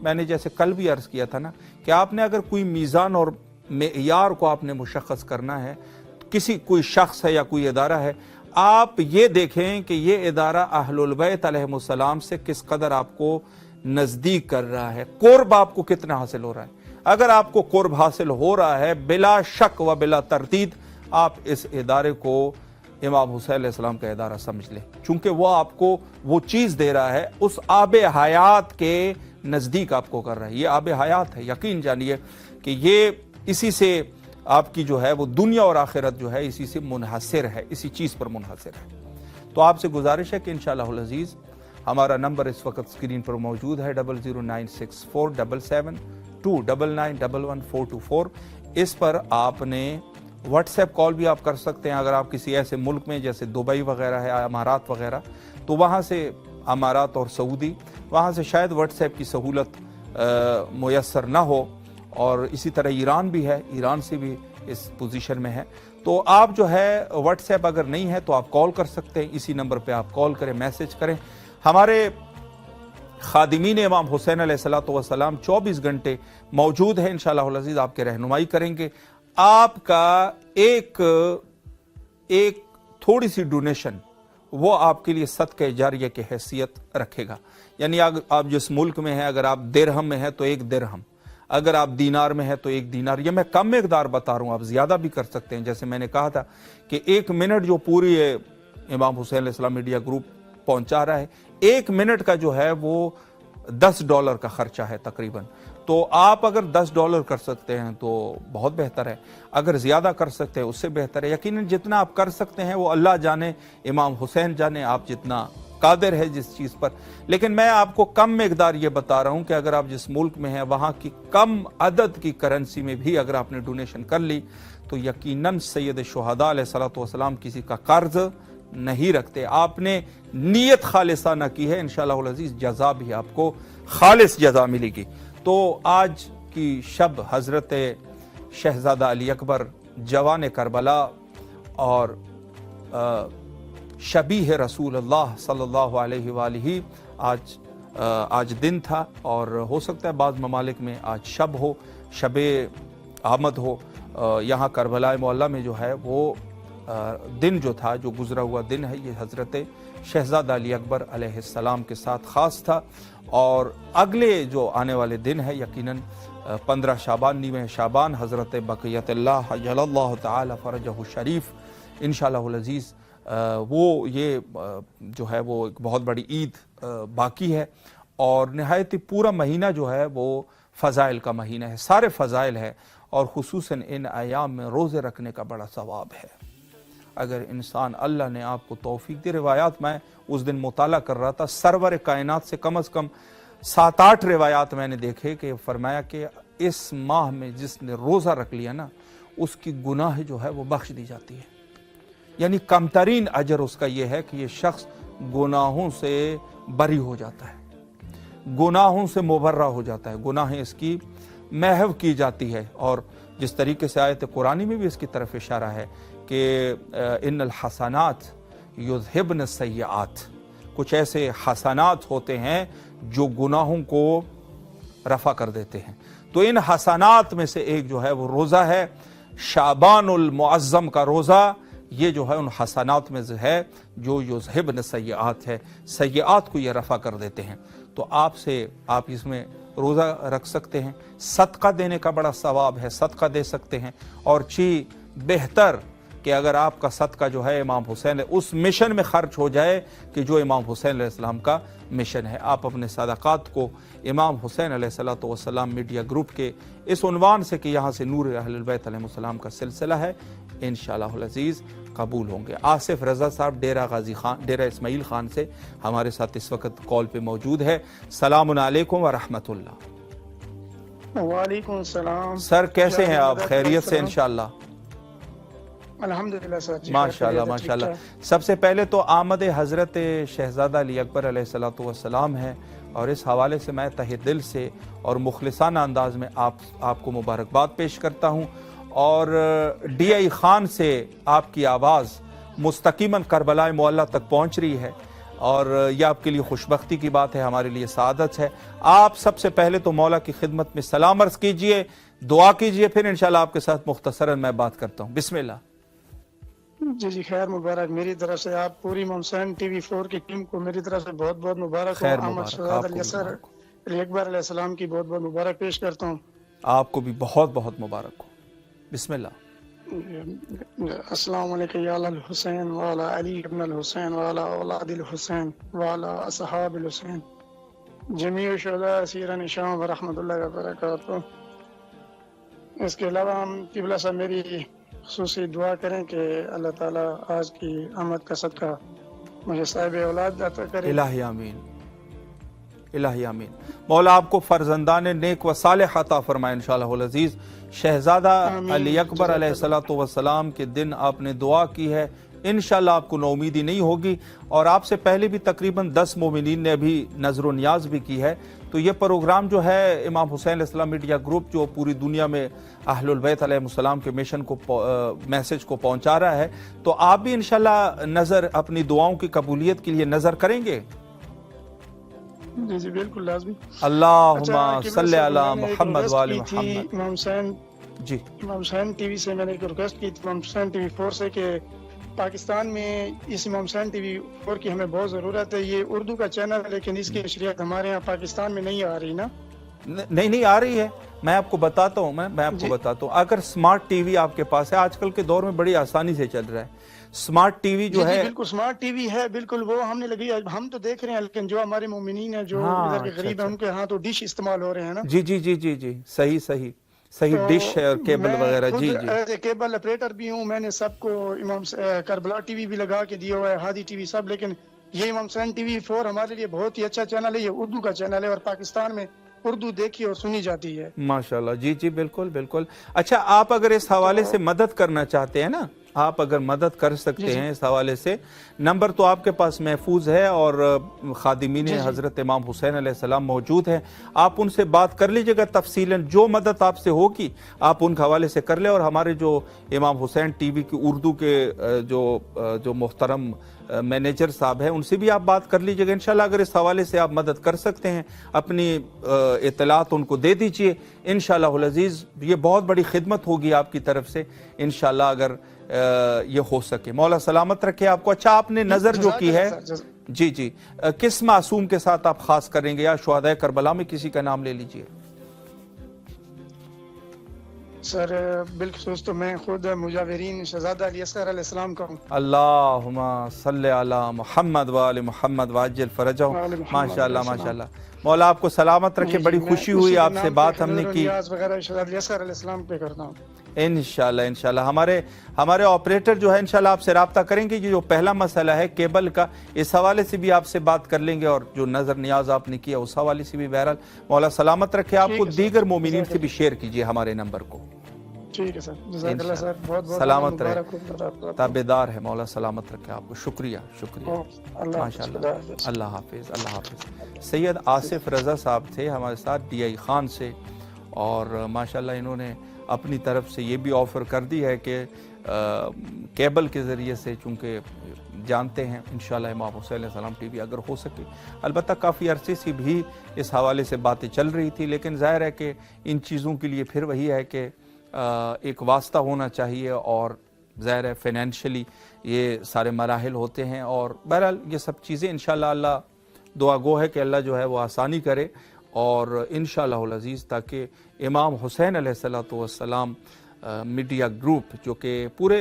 میں نے جیسے کل بھی عرض کیا تھا نا کہ آپ نے اگر کوئی میزان اور معیار کو آپ نے مشخص کرنا ہے، کوئی شخص ہے یا کوئی ادارہ ہے، آپ یہ دیکھیں کہ یہ ادارہ اہل البیت علیہ السلام سے کس قدر آپ کو نزدیک کر رہا ہے، قرب آپ کو کتنا حاصل ہو رہا ہے. اگر آپ کو قرب حاصل ہو رہا ہے بلا شک و بلا تردید آپ اس ادارے کو امام حسین علیہ السلام کا ادارہ سمجھ لیں، چونکہ وہ آپ کو وہ چیز دے رہا ہے، اس آب حیات کے نزدیک آپ کو کر رہا ہے. یہ آب حیات ہے، یقین جانیے کہ یہ اسی سے آپ کی جو ہے وہ دنیا اور آخرت جو ہے اسی سے منحصر ہے، اسی چیز پر منحصر ہے. تو آپ سے گزارش ہے کہ انشاءاللہ العزیز ہمارا نمبر اس وقت سکرین پر موجود ہے 009647729911424. اس پر آپ نے واٹس ایپ کال بھی آپ کر سکتے ہیں. اگر آپ کسی ایسے ملک میں جیسے دبئی وغیرہ ہے، امارات وغیرہ، تو وہاں سے امارات اور سعودی وہاں سے شاید واٹس ایپ کی سہولت میسر نہ ہو، اور اسی طرح ایران بھی ہے، ایران سے بھی اس پوزیشن میں ہے. تو آپ جو ہے واٹس ایپ اگر نہیں ہے تو آپ کال کر سکتے ہیں. اسی نمبر پہ آپ کال کریں، میسج کریں. ہمارے خادمین امام حسین علیہ السلام 24 گھنٹے موجود ہیں. انشاءاللہ العزیز آپ کے رہنمائی کریں گے. آپ کا ایک تھوڑی سی ڈونیشن وہ آپ کے لیے صدقہ جاریہ کی حیثیت رکھے گا. یعنی آپ جس ملک میں ہیں، اگر آپ درہم میں ہیں تو 1 درہم، اگر آپ دینار میں ہے تو 1 دینار. یہ میں کم مقدار بتا رہا ہوں، آپ زیادہ بھی کر سکتے ہیں. جیسے میں نے کہا تھا کہ 1 منٹ جو پوری امام حسین علیہ السلام میڈیا گروپ پہنچا رہا ہے، 1 منٹ کا جو ہے وہ $10 کا خرچہ ہے تقریباً. تو آپ اگر $10 کر سکتے ہیں تو بہت بہتر ہے، اگر زیادہ کر سکتے ہیں اس سے بہتر ہے. یقیناً جتنا آپ کر سکتے ہیں وہ اللہ جانے، امام حسین جانے آپ جتنا قادر ہے جس چیز پر. لیکن میں آپ کو کم مقدار یہ بتا رہا ہوں کہ اگر آپ جس ملک میں ہیں وہاں کی کم عدد کی کرنسی میں بھی اگر آپ نے ڈونیشن کر لی تو یقیناً سید شہداء علیہ السلام کسی کا قرض نہیں رکھتے. آپ نے نیت خالصانہ کی ہے، انشاءاللہ العزیز جزا بھی آپ کو خالص جزا ملے گی. تو آج کی شب حضرت شہزادہ علی اکبر جوان کربلا اور شبیہ رسول اللہ صلی اللہ علیہ وآلہ آج دن تھا، اور ہو سکتا ہے بعض ممالک میں آج شب ہو، شب آمد ہو. یہاں کربلا معلیٰ میں جو ہے وہ دن جو تھا، جو گزرا ہوا دن ہے، یہ حضرت شہزادہ علی اکبر علیہ السلام کے ساتھ خاص تھا. اور اگلے جو آنے والے دن ہے یقیناً 15 شعبان، 9 شعبان، حضرت بقیت اللہ عجل اللہ تعالی فرجہ الشریف انشاءاللہ العزیز وہ یہ جو ہے وہ ایک بہت بڑی عید باقی ہے. اور نہایت پورا مہینہ جو ہے وہ فضائل کا مہینہ ہے، سارے فضائل ہے. اور خصوصاً ان ایام میں روزے رکھنے کا بڑا ثواب ہے۔ اگر انسان اللہ نے آپ کو توفیق دی، روایات میں اس دن مطالعہ کر رہا تھا، سرور کائنات سے کم از کم 7-8 روایات میں نے دیکھے کہ فرمایا کہ اس ماہ میں جس نے روزہ رکھ لیا نا، اس کی گناہ جو ہے وہ بخش دی جاتی ہے۔ یعنی کم ترین اجر اس کا یہ ہے کہ یہ شخص گناہوں سے بری ہو جاتا ہے، گناہوں سے مبرہ ہو جاتا ہے، گناہیں اس کی محو کی جاتی ہے۔ اور جس طریقے سے آیت قرآنی میں بھی اس کی طرف اشارہ ہے کہ ان الحسنات یذہبن السیئات، کچھ ایسے حسنات ہوتے ہیں جو گناہوں کو رفع کر دیتے ہیں۔ تو ان حسنات میں سے ایک جو ہے وہ روزہ ہے، شعبان المعظم کا روزہ، یہ جو ہے ان حسنات میں سے ہے جو یذہبن السیئات ہے، سیئات کو یہ رفع کر دیتے ہیں۔ تو آپ اس میں روزہ رکھ سکتے ہیں، صدقہ دینے کا بڑا ثواب ہے، صدقہ دے سکتے ہیں، اور بہتر کہ اگر آپ کا صدقہ جو ہے امام حسین اس مشن میں خرچ ہو جائے کہ جو امام حسین علیہ السلام کا مشن ہے۔ آپ اپنے صدقات کو امام حسین علیہ السلام میڈیا گروپ کے اس عنوان سے کہ یہاں سے نور اہل البیت علیہ السلام کا سلسلہ ہے، انشاءاللہ العزیز قبول ہوں گے۔ آصف رضا صاحب ڈیرہ اسماعیل خان سے ہمارے ساتھ اس وقت کال پہ موجود ہے۔ السلام علیکم ورحمۃ اللہ۔ وعلیکم السلام سر کیسے ہیں آپ؟ خیریت سے انشاءاللہ؟ الحمدللہ سر، ماشاءاللہ ماشاءاللہ۔ سب سے پہلے تو آمد حضرت شہزادہ علی اکبر علیہ السلام ہے، اور اس حوالے سے میں تہ دل سے اور مخلصانہ انداز میں آپ کو مبارکباد پیش کرتا ہوں۔ اور ڈی آئی خان سے آپ کی آواز مستقیماً کربلا معلیٰ تک پہنچ رہی ہے، اور یہ آپ کے لیے خوشبختی کی بات ہے، ہمارے لیے سعادت ہے۔ آپ سب سے پہلے تو مولا کی خدمت میں سلام عرض کیجئے، دعا کیجئے، پھر انشاءاللہ آپ کے ساتھ مختصراً میں بات کرتا ہوں۔ بسم اللہ۔ جی خیر مبارک، میری طرف سے آپ پوری امام حسین ٹی وی 4 کی ٹیم کو میری طرف سے بہت بہت مبارک ہو۔ احمد شہزاد علی اکبر علیہ السلام کی بہت بہت مبارک پیش کرتا ہوں۔ آپ کو بھی بہت بہت مبارک ہو۔ بسم اللہ۔ السلام علیکم یا الحسین وعلی علی ابن الحسین وعلی اولاد الحسین وعلی اصحاب الحسین جمیع شہداء اسیران شام ورحمۃ اللہ وبرکاتہ۔ اس کے علاوہ ہم قبلہ صاحب میری خصوصی دعا کریں کہ اللہ تعالیٰ آج کی آمد کا صدقہ مجھے صاحب اولاد عطا کرے۔ الہی آمین، الہی آمین۔ مولا آپ کو فرزندان نیک و صالح عطا فرمائے انشاءاللہ العزیز۔ شہزادہ علی اکبر علیہ السلام کے دن آپ نے دعا کی ہے، انشاءاللہ آپ کو نومیدی نہیں ہوگی، اور آپ سے پہلے بھی تقریباً 10 مومنین نے ابھی نظر و نیاز بھی کی ہے۔ تو یہ پروگرام جو ہے امام حسین علیہ السلام میڈیا گروپ جو پوری دنیا میں اہل البیت علیہ السلام کے مشن کو میسج کو پہنچا رہا ہے، تو آپ بھی انشاءاللہ نظر اپنی دعاؤں کی قبولیت کے لیے نظر کریں گے؟ جی جی بالکل لازمی۔ اللہم صلی علی محمد وآل محمد۔ امام حسین جی امام حسین ٹی وی سے میں نے ایک ریکویسٹ کی تھی امام حسین ٹی وی 4 سے کہ پاکستان میں اس امام حسین ٹی وی 4 کی ہمیں بہت ضرورت ہے۔ یہ اردو کا چینل ہے لیکن اس کی نشریات ہمارے یہاں پاکستان میں نہیں آ رہی نا؟ نہیں آ رہی ہے۔ میں آپ کو بتاتا ہوں میں آپ کو بتاتا ہوں، اگر سمارٹ ٹی وی آپ کے پاس ہے، آج کل کے دور میں بڑی آسانی سے چل رہا ہے سمارٹ ٹی وی جو ہے۔ بالکل سمارٹ ٹی وی ہے، بالکل وہ ہم نے لگی، ہم تو دیکھ رہے ہیں، لیکن جو ہمارے مومنین ہیں جو ادھر کے غریب ہیں ان کے ہاں تو ڈش استعمال ہو رہے ہیں نا۔ جی جی جی جی جی صحیح ڈش ہے اور کیبل وغیرہ۔ جی جی کیبل آپریٹر بھی ہوں، میں نے سب کو امام کربلا ٹی وی بھی لگا کے دیا ہوا ہے، ہادی ٹی وی سب، لیکن یہ امام حسین ٹی وی 4 ہمارے لیے بہت ہی اچھا چینل ہے، یہ اردو کا چینل ہے اور پاکستان میں اردو دیکھی اور سنی جاتی ہے۔ ماشاءاللہ، جی جی بالکل بالکل۔ اچھا آپ اگر اس حوالے سے مدد کرنا چاہتے ہیں نا، آپ اگر مدد کر سکتے ہیں اس حوالے سے، نمبر تو آپ کے پاس محفوظ ہے اور خادمین حضرت امام حسین علیہ السلام موجود ہیں، آپ ان سے بات کر لیجئے گا تفصیلاً، جو مدد آپ سے ہوگی آپ ان کے حوالے سے کر لیں، اور ہمارے جو امام حسین ٹی وی کی اردو کے جو محترم مینیجر صاحب ہیں ان سے بھی آپ بات کر لیجئے گا انشاءاللہ۔ اگر اس حوالے سے آپ مدد کر سکتے ہیں اپنی اطلاعات ان کو دے دیجئے انشاءاللہ العزیز، یہ بہت بڑی خدمت ہوگی آپ کی طرف سے انشاءاللہ اگر یہ ہو سکے۔ مولا سلامت رکھے آپ کو۔ اچھا آپ نے نظر جو کی ہے، جی جی کس معصوم کے ساتھ آپ خاص کریں گے، یا شہداء کربلا میں کسی کا نام لے لیجئے؟ سر بالخصوص تو میں خود مجاورین شہزادہ علی اصغر علیہ السلام کا ہوں. اللہم صلی علی محمد وآل محمد وعجل فرجہم. ماشاءاللہ ماشاءاللہ. مولا آپ کو سلامت رکھے. بڑی خوشی ہوئی آپ سے بات ہم نے کی. نیاز وغیرہ شہزادہ علی اصغر علیہ السلام پہ کرتا ہوں. انشاءاللہ ہمارے آپریٹر جو ہے انشاءاللہ آپ سے رابطہ کریں گے. یہ جو پہلا مسئلہ ہے کیبل کا، اس حوالے سے بھی آپ سے بات کر لیں گے، اور جو نظر نیاز آپ نے کیا اس حوالے سے بھی. بہرحال مولا سلامت رکھے آپ کو. دیگر مومنین سے بھی شیئر کیجئے ہمارے نمبر کو. ٹھیک ہے سر. جزاک اللہ سر. بہت بہت سلامت رہے. تابعدار ہے. مولا سلامت رکھے آپ کو. شکریہ شکریہ. ماشاءاللہ. اللہ حافظ. اللہ حافظ. سید آصف رضا صاحب تھے ہمارے ساتھ ڈی آئی خان سے، اور ماشاءاللہ انہوں نے اپنی طرف سے یہ بھی آفر کر دی ہے کہ کیبل کے ذریعے سے، چونکہ جانتے ہیں انشاءاللہ امام حسین علیہ السلام ٹی وی اگر ہو سکے. البتہ کافی عرصے سے بھی اس حوالے سے باتیں چل رہی تھی، لیکن ظاہر ہے کہ ان چیزوں کے لیے پھر وہی ہے کہ ایک واسطہ ہونا چاہیے، اور ظاہر ہے فینینشلی یہ سارے مراحل ہوتے ہیں. اور بہرحال یہ سب چیزیں انشاءاللہ اللہ دعا گو ہے کہ اللہ جو ہے وہ آسانی کرے، اور انشاءاللہ العزیز تاکہ امام حسین علیہ السلام میڈیا گروپ، جو کہ پورے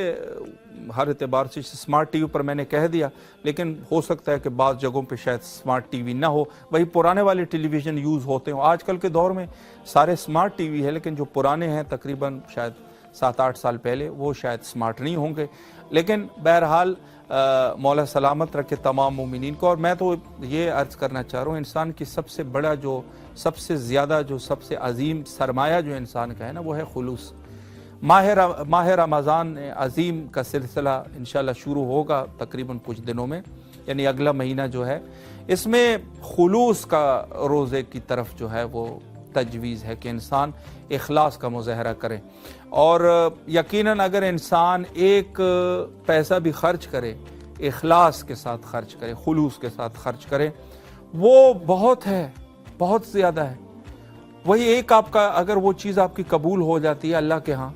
ہر اعتبار سے سمارٹ ٹی وی پر میں نے کہہ دیا، لیکن ہو سکتا ہے کہ بعض جگہوں پہ شاید سمارٹ ٹی وی نہ ہو، وہی پرانے والے ٹیلی ویژن یوز ہوتے ہوں. آج کل کے دور میں سارے سمارٹ ٹی وی ہے، لیکن جو پرانے ہیں تقریباً شاید 7-8 سال پہلے، وہ شاید سمارٹ نہیں ہوں گے. لیکن بہرحال مولا سلامت رکھے تمام مومنین کو. اور میں تو یہ عرض کرنا چاہ رہا ہوں، انسان کی سب سے بڑا جو سب سے زیادہ جو سب سے عظیم سرمایہ جو انسان کا ہے نا، وہ ہے خلوص. ماہ رمضان عظیم کا سلسلہ انشاءاللہ شروع ہوگا تقریباً کچھ دنوں میں، یعنی اگلا مہینہ جو ہے، اس میں خلوص کا روزے کی طرف جو ہے وہ تجویز ہے کہ انسان اخلاص کا مظاہرہ کرے. اور یقیناً اگر انسان ایک پیسہ بھی خرچ کرے، اخلاص کے ساتھ خرچ کرے، خلوص کے ساتھ خرچ کرے، وہ بہت ہے، بہت زیادہ ہے. وہی ایک آپ کا اگر وہ چیز آپ کی قبول ہو جاتی ہے اللہ کے ہاں،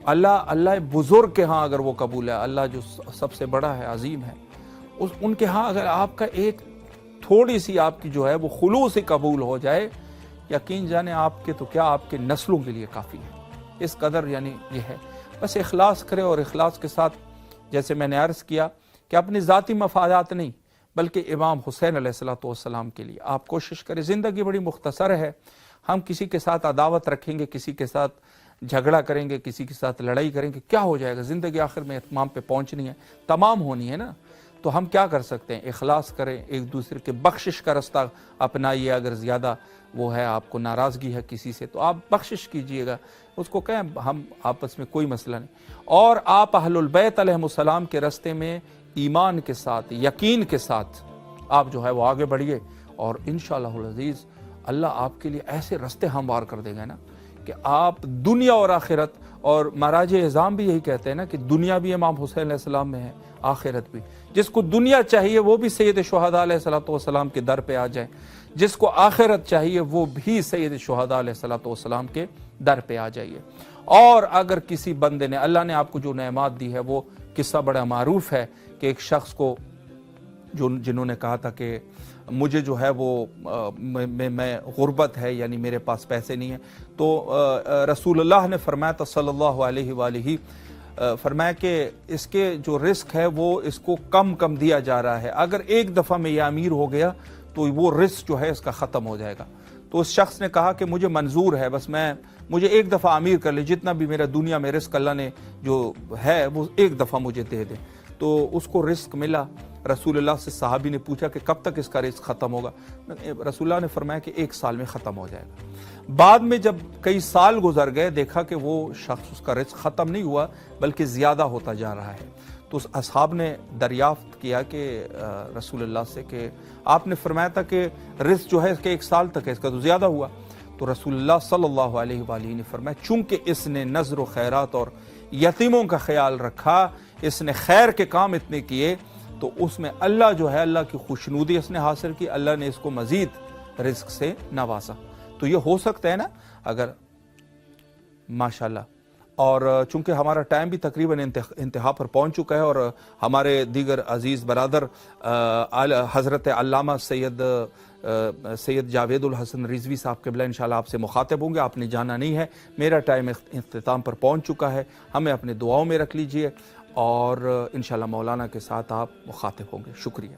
اللہ بزرگ کے ہاں اگر وہ قبول ہے، اللہ جو سب سے بڑا ہے، عظیم ہے، ان کے ہاں اگر آپ کا ایک تھوڑی سی آپ کی جو ہے وہ خلوص قبول ہو جائے، یقین جانے آپ کے تو کیا آپ کے نسلوں کے لیے کافی ہے. اس قدر یعنی یہ ہے. بس اخلاص کرے، اور اخلاص کے ساتھ جیسے میں نے عرض کیا کہ اپنی ذاتی مفادات نہیں بلکہ امام حسین علیہ السلام کے لیے آپ کوشش کریں. زندگی بڑی مختصر ہے. ہم کسی کے ساتھ عداوت رکھیں گے، کسی کے ساتھ جھگڑا کریں گے، کسی کے ساتھ لڑائی کریں گے، کیا ہو جائے گا؟ زندگی آخر میں اتمام پہ پہنچنی ہے، تمام ہونی ہے نا. تو ہم کیا کر سکتے ہیں؟ اخلاص کریں، ایک دوسرے کے بخشش کا رستہ اپنائیے. اگر زیادہ وہ ہے آپ کو ناراضگی ہے کسی سے تو آپ بخشش کیجئے گا، اس کو کہیں ہم آپس میں کوئی مسئلہ نہیں. اور آپ اہل البیت علیہ السلام کے رستے میں ایمان کے ساتھ، یقین کے ساتھ آپ جو ہے وہ آگے بڑھیے، اور انشاءاللہ العزیز اللہ آپ کے لیے ایسے رستے ہموار کر دے گا نا کہ آپ دنیا اور آخرت، اور مہاراج اعظام بھی یہی کہتے ہیں نا کہ دنیا بھی امام حسین علیہ السلام میں ہے، آخرت بھی. جس کو دنیا چاہیے وہ بھی سید شہداء علیہ السلام کے در پہ آ جائے، جس کو آخرت چاہیے وہ بھی سید شہداء علیہ السلام کے در پہ آ جائیے. اور اگر کسی بندے نے، اللہ نے آپ کو جو نعمات دی ہے، وہ قصہ بڑا معروف ہے کہ ایک شخص کو جنہوں نے کہا تھا کہ مجھے جو ہے وہ میں غربت ہے، یعنی میرے پاس پیسے نہیں ہیں، تو رسول اللہ نے فرمایا تھا صلی اللہ علیہ وآلہ، فرمایا کہ اس کے جو رزق ہے وہ اس کو کم کم دیا جا رہا ہے، اگر ایک دفعہ میں یہ امیر ہو گیا تو وہ رزق جو ہے اس کا ختم ہو جائے گا. تو اس شخص نے کہا کہ مجھے منظور ہے، بس مجھے ایک دفعہ امیر کر لے، جتنا بھی میرا دنیا میں رزق اللہ نے جو ہے وہ ایک دفعہ مجھے دے دے. تو اس کو رزق ملا. رسول اللہ سے صحابی نے پوچھا کہ کب تک اس کا رزق ختم ہوگا؟ رسول اللہ نے فرمایا کہ 1 سال میں ختم ہو جائے گا. بعد میں جب کئی سال گزر گئے، دیکھا کہ وہ شخص، اس کا رزق ختم نہیں ہوا بلکہ زیادہ ہوتا جا رہا ہے. تو اس اصحاب نے دریافت کیا کہ رسول اللہ سے کہ آپ نے فرمایا تھا کہ رزق جو ہے اس کے 1 سال تک ہے، اس کا تو زیادہ ہوا. تو رسول اللہ صلی اللہ علیہ وآلہ نے فرمایا چونکہ اس نے نذر و خیرات اور یتیموں کا خیال رکھا، اس نے خیر کے کام اتنے کیے، تو اس میں اللہ جو ہے، اللہ کی خوشنودی اس نے حاصل کی، اللہ نے اس کو مزید رزق سے نوازا. تو یہ ہو سکتا ہے نا، اگر ماشاءاللہ اور چونکہ ہمارا ٹائم بھی تقریباً انتہا پر پہنچ چکا ہے اور ہمارے دیگر عزیز برادر حضرت علامہ سید جاوید الحسن رضوی صاحب قبلہ انشاءاللہ آپ سے مخاطب ہوں گے. آپ نے جانا نہیں ہے, میرا ٹائم اختتام پر پہنچ چکا ہے. ہمیں اپنے دعاؤں میں رکھ لیجئے اور انشاءاللہ مولانا کے ساتھ آپ مخاطب ہوں گے. شکریہ.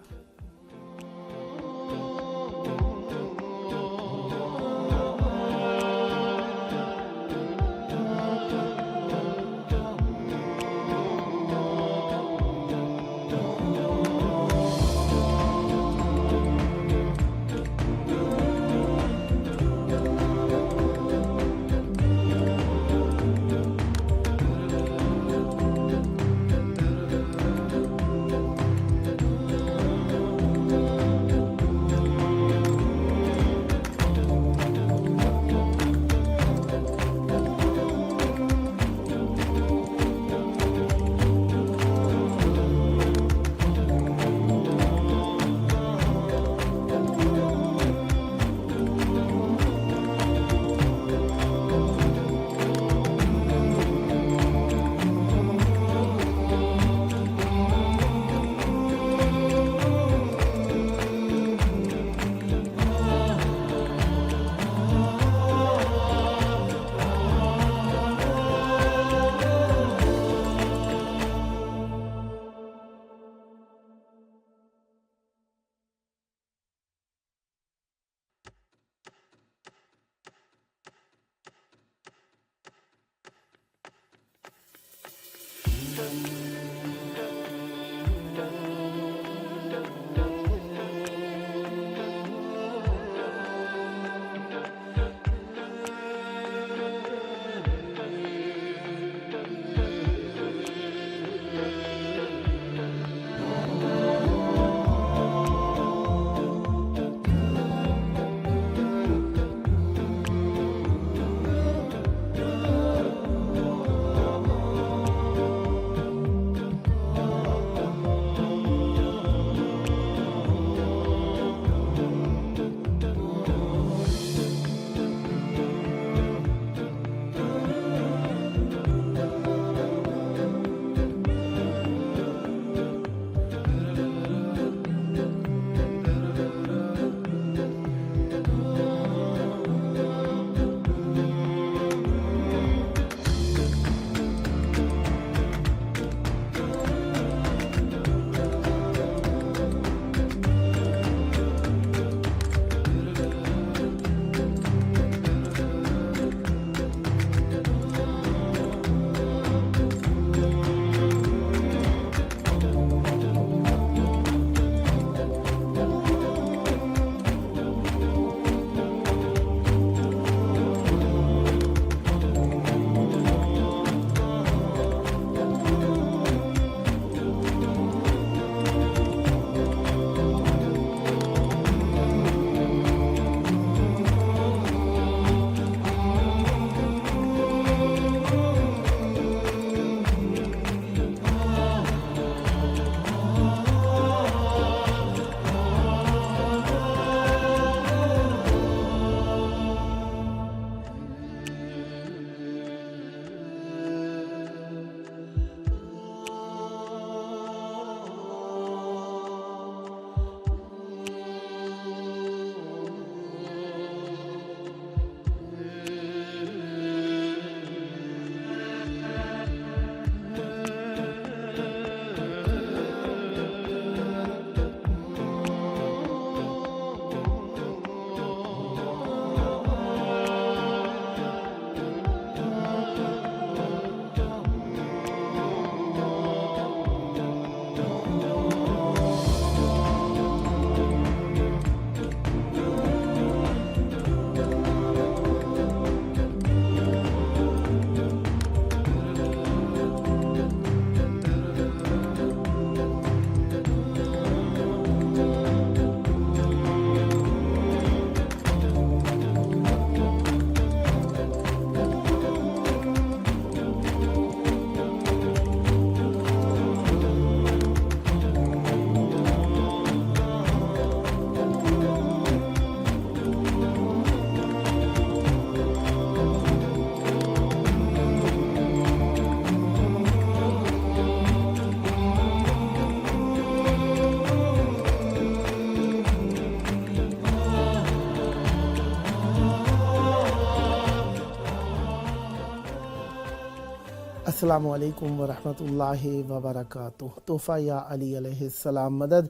अस्सलामु अलैकुम वरहमतुल्लाहि वबरकातुह। तोहफ़ा या अली अलैहिस्सलाम मदद।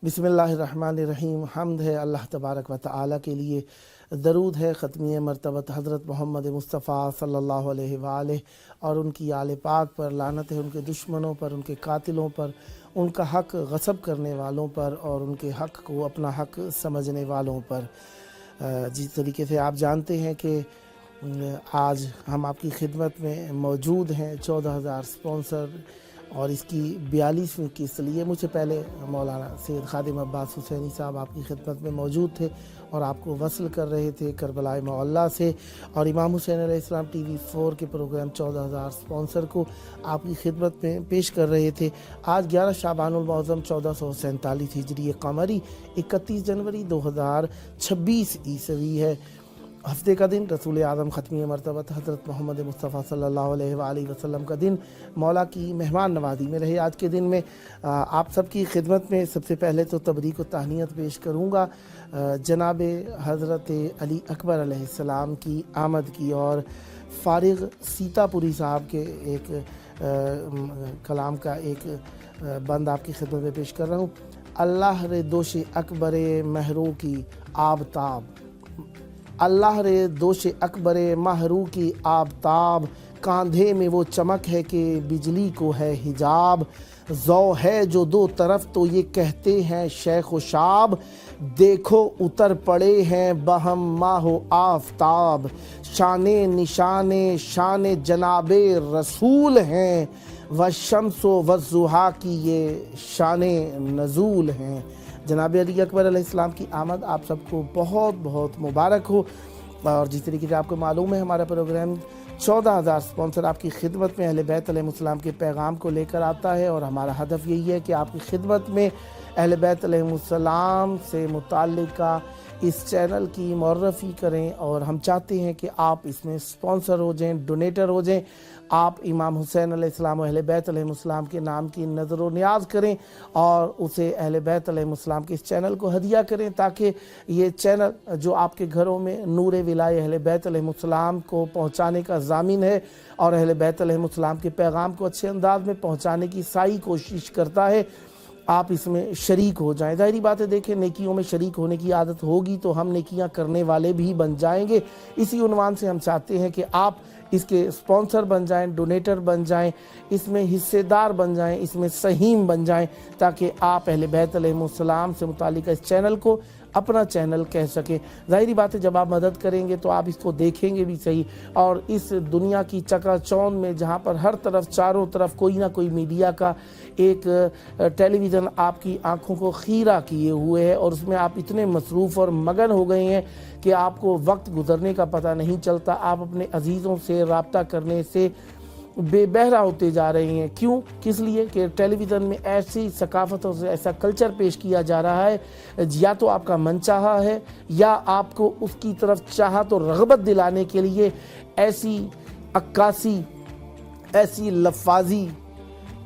बिस्मिल्लाहिर्रहमानिर्रहीम। हम्द है अल्लाह तबारक व तआला के लिए, दरूद है ख़त्मी मरतबत हज़रत मोहम्मद मुस्तफ़ा सल्लल्लाहु अलैहि वालैहि और उनकी आले पाक पर, लानत है उनके दुश्मनों पर, उनके कातिलों पर, उनका हक़ गसब करने वालों पर और उनके हक़ को अपना हक़ समझने वालों पर। जिस तरीके से आप जानते हैं कि आज हम आपकी खिदमत में मौजूद हैं, 14,000 स्पॉन्सर और इसकी 42वीं किस्त लिए। मुझसे पहले मौलाना सैयद खादिम अब्बास हुसैनी साहब आपकी खिदमत में मौजूद थे और आपको वसल कर रहे थे करबलाए मौला से, और इमाम हुसैन अलैहिस्सलाम TV 4 के प्रोग्राम 14,000 स्पॉन्सर को आपकी खिदमत में पेश कर रहे थे। आज 11 शाबानुल मुअज़्ज़म 1447 हिजरी कमरी 31 जनवरी 2026 ईस्वी है। हफ्ते का दिन, रसूल आज़म ख़त्मी मरतबत हज़रत मोहम्मद मुस्तफ़ा सल्लल्लाहु अलैहि वसल्लम का दिन, मौला की मेहमान नवाज़ी में रहे। आज के दिन में आप सबकी खिदमत में सबसे पहले तो तबरीक व तहनीत पेश करूँगा जनाब हज़रत अली अकबर अलैहिस्सलाम की आमद की, और फ़ारिग सीतापुरी साहब के एक कलाम का एक बंद आपकी खिदमत में पेश कर रहा हूँ। अल्लाह रे दोष अकबर महरू की आबताब, अल्लाह रे दोष अकबर महरू की आबताब, कांधे में वो चमक है कि बिजली को है हिजाब, ज़ौ है जो दो तरफ तो ये कहते हैं शेख व शाब, देखो उतर पड़े हैं बहम माहो आफताब, शाने निशाने शान जनाबे रसूल हैं, व शम्सो व ज़ुहा की ये शाने नज़ूल हैं। जनाब अली अकबर अलैहिस्सलाम की आमद आप सबको बहुत बहुत मुबारक हो। और जिस तरीके से आपको मालूम है, हमारा प्रोग्राम 14,000 स्पॉन्सर आपकी खिदमत में अहले बैत अलैहिस्सलाम के पैगाम को लेकर आता है, और हमारा हदफ यही है कि आपकी खिदमत में अहले बैत अलैहिस्सलाम से मुताल्लिका इस चैनल की मुअर्रफ़ी करें, और हम चाहते हैं कि आप इसमें स्पॉन्सर हो जाएं, डोनेटर हो जाएं। आप इमाम हुसैन अलैहिस्सलाम और अहले बैत अलैहिस्सलाम के नाम की नज़र व नियाज़ करें और उसे अहले बैत अलैहिस्सलाम के इस चैनल को हदिया करें, ताकि ये चैनल जो आपके घरों में नूर विलाय अहले बैत अलैहिस्सलाम को पहुँचाने का ज़ामिन है और अहले बैत अलैहिस्सलाम के पैगाम को अच्छे अंदाज में पहुँचाने की सारी कोशिश करता है, आप इसमें शरीक हो जाएं। ज़ाहिरी बात है, देखें, नेकियों में शरीक होने की आदत होगी तो हम नेकियां करने वाले भी बन जाएंगे। इसी उन्वान से हम चाहते हैं कि आप इसके स्पॉन्सर बन जाएं, डोनेटर बन जाएं, इसमें हिस्सेदार बन जाएं, इसमें सहीम बन जाएं, ताकि आप अहले बैत अलैहिस्सलाम से मुताल्लिक इस चैनल को अपना चैनल कह सकें। ज़ाहिरी बात है, जब आप मदद करेंगे तो आप इसको देखेंगे भी सही, और इस दुनिया की चकाचौंध में जहाँ पर हर तरफ चारों तरफ कोई ना कोई मीडिया का एक टेलीविज़न आपकी आंखों को खीरा किए हुए है, और उसमें आप इतने मसरूफ़ और मगन हो गए हैं कि आपको वक्त गुजरने का पता नहीं चलता। आप अपने अजीज़ों से रब्ता करने से बेबहरा होते जा रहे हैं। क्यों? किस लिए? कि टेलीविज़न में ऐसी सकाफ़तों से ऐसा कल्चर पेश किया जा रहा है, या तो आपका मनचाहा है या आपको उसकी तरफ चाहत और रग़बत दिलाने के लिए ऐसी अक्कासी, ऐसी लफ़ाज़ी,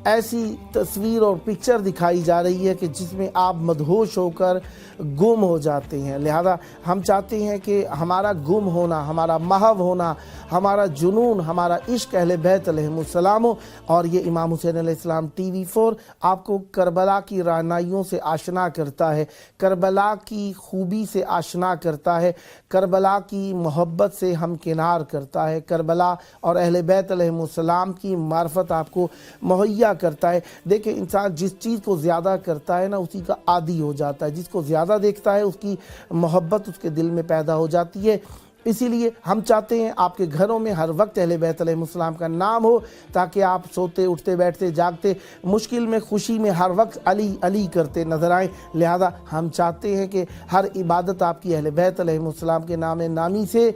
ऐसी तस्वीर और पिक्चर दिखाई जा रही है कि जिसमें आप मदहोश होकर गुम हो जाते हैं। लिहाजा हम चाहते हैं कि हमारा गुम होना, हमारा महव होना, हमारा जुनून, हमारा इश्क अहले बैत अलैहिस्सलाम हो, और ये इमाम हुसैन अलैहिस्सलाम TV 4 आपको करबला की रानाइयों से आशना करता है, करबला की खूबी से आशना करता है, करबला की मोहब्बत से हमकिनार करता है, करबला और अहले बैत अलैहिस्सलाम की मार्फत आपको मुहैया करता है। देखिए, इंसान जिस चीज़ को ज़्यादा करता है ना, उसी का आदी हो जाता है। जिसको ज़्यादा देखता है उसकी मोहब्बत उसके दिल में पैदा हो जाती है। इसीलिए हम चाहते हैं आपके घरों में हर वक्त अहले बैत अलैहिस्सलाम का नाम हो, ताकि आप सोते उठते बैठते जागते, मुश्किल में खुशी में हर वक्त अली अली करते नजर आएँ। लिहाजा हम चाहते हैं कि हर इबादत आपकी अहले बैत अलैहिस्सलाम के नाम नामी से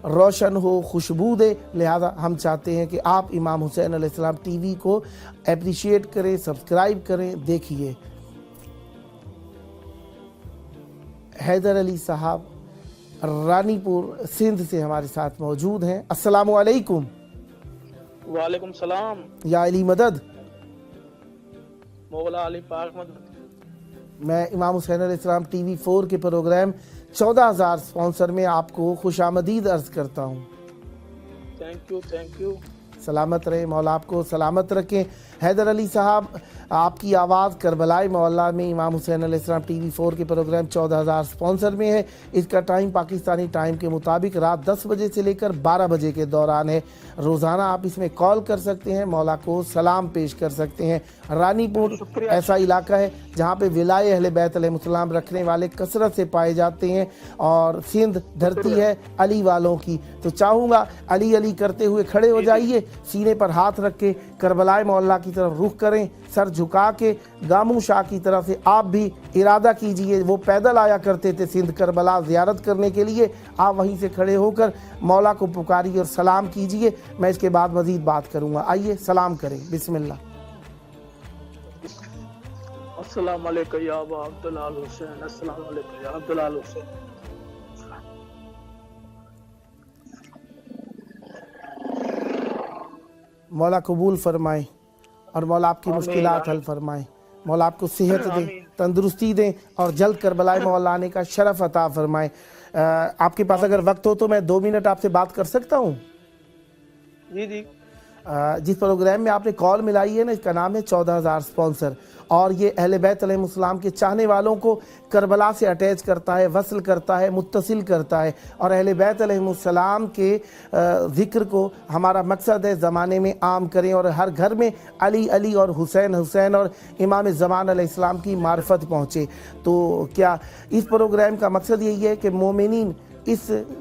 रोशन हो, खुशबू दे। लिहाजा हम चाहते हैं कि आप इमाम हुसैन अलैहिस्सलाम TV को अप्रिशिएट करें, सब्सक्राइब करें। देखिए, हैदर अली साहब रानीपुर सिंध से हमारे साथ मौजूद हैं। अस्सलामु अलैकुम। वालेकुम सलाम। या अली मदद। मौला अली पाक मदद। मैं इमाम हुसैन अलैहिस्सलाम TV 4 के प्रोग्राम 14,000 स्पॉन्सर में आपको खुशामदीद अर्ज करता हूँ। Thank you, thank you. सलामत रहें, मौला आपको सलामत रखें। हैदर अली साहब, आपकी आवाज़ करबलाई मोहल्ला में इमाम हुसैन अलैहिस्सलाम TV4 के प्रोग्राम 14,000 स्पॉन्सर में है। इसका टाइम पाकिस्तानी टाइम के मुताबिक रात 10 बजे से लेकर 12 बजे के दौरान है। रोज़ाना आप इसमें कॉल कर सकते हैं, मौला को सलाम पेश कर सकते हैं। रानीपुर ऐसा इलाका है जहाँ पे विलाय अहले बैत अलैहिस्सलाम रखने वाले कसरत से पाए जाते हैं, और सिंध धरती है अली वालों की। तो चाहूँगा अली अली करते हुए खड़े हो जाइए, सीने पर हाथ रख के करबलाई मोहल्ला की तरफ रुख करें, सर झुका के गामू शाह की तरफ से आप भी इरादा कीजिए। वो पैदल आया करते थे सिंध करबला ज़ियारत करने के लिए, आप वहीं से खड़े होकर मौला को पुकारिए और सलाम कीजिए। मैं इसके बाद मज़ीद बात करूँगा। आइए सलाम करें, बिस्मिल्लाह। अस्सलाम वालेकुम या अबा अब्दुल्ला अल हुसैन, अस्सलाम वालेकुम या अब्दुल्ला अल हुसैन। मौला कबूल फरमाए और मौला आपकी मुश्किलात हल फरमाए। मौला आपको सेहत दे, तंदुरुस्ती दें और जल्द करबलाई मोहल्ला आने का शरफ अता फरमाए। आपके पास अगर वक्त हो तो मैं 2 मिनट आपसे बात कर सकता हूँ? जी जी। जिस प्रोग्राम में आपने कॉल मिलाई है ना, इसका नाम है 14,000 स्पॉन्सर, और ये अहले बैत अलैहिस्सलाम के चाहने वालों को करबला से अटैच करता है, वसल करता है, मुत्तसिल करता है। और अहले बैत अलैहिस्सलाम के ज़िक्र को हमारा मकसद है ज़माने में आम करें और हर घर में अली अली और हुसैन हुसैन और इमाम ज़मान अलैहिस्सलाम की मार्फत पहुँचे। तो क्या इस प्रोग्राम का मकसद यही है कि मोमिनीन इस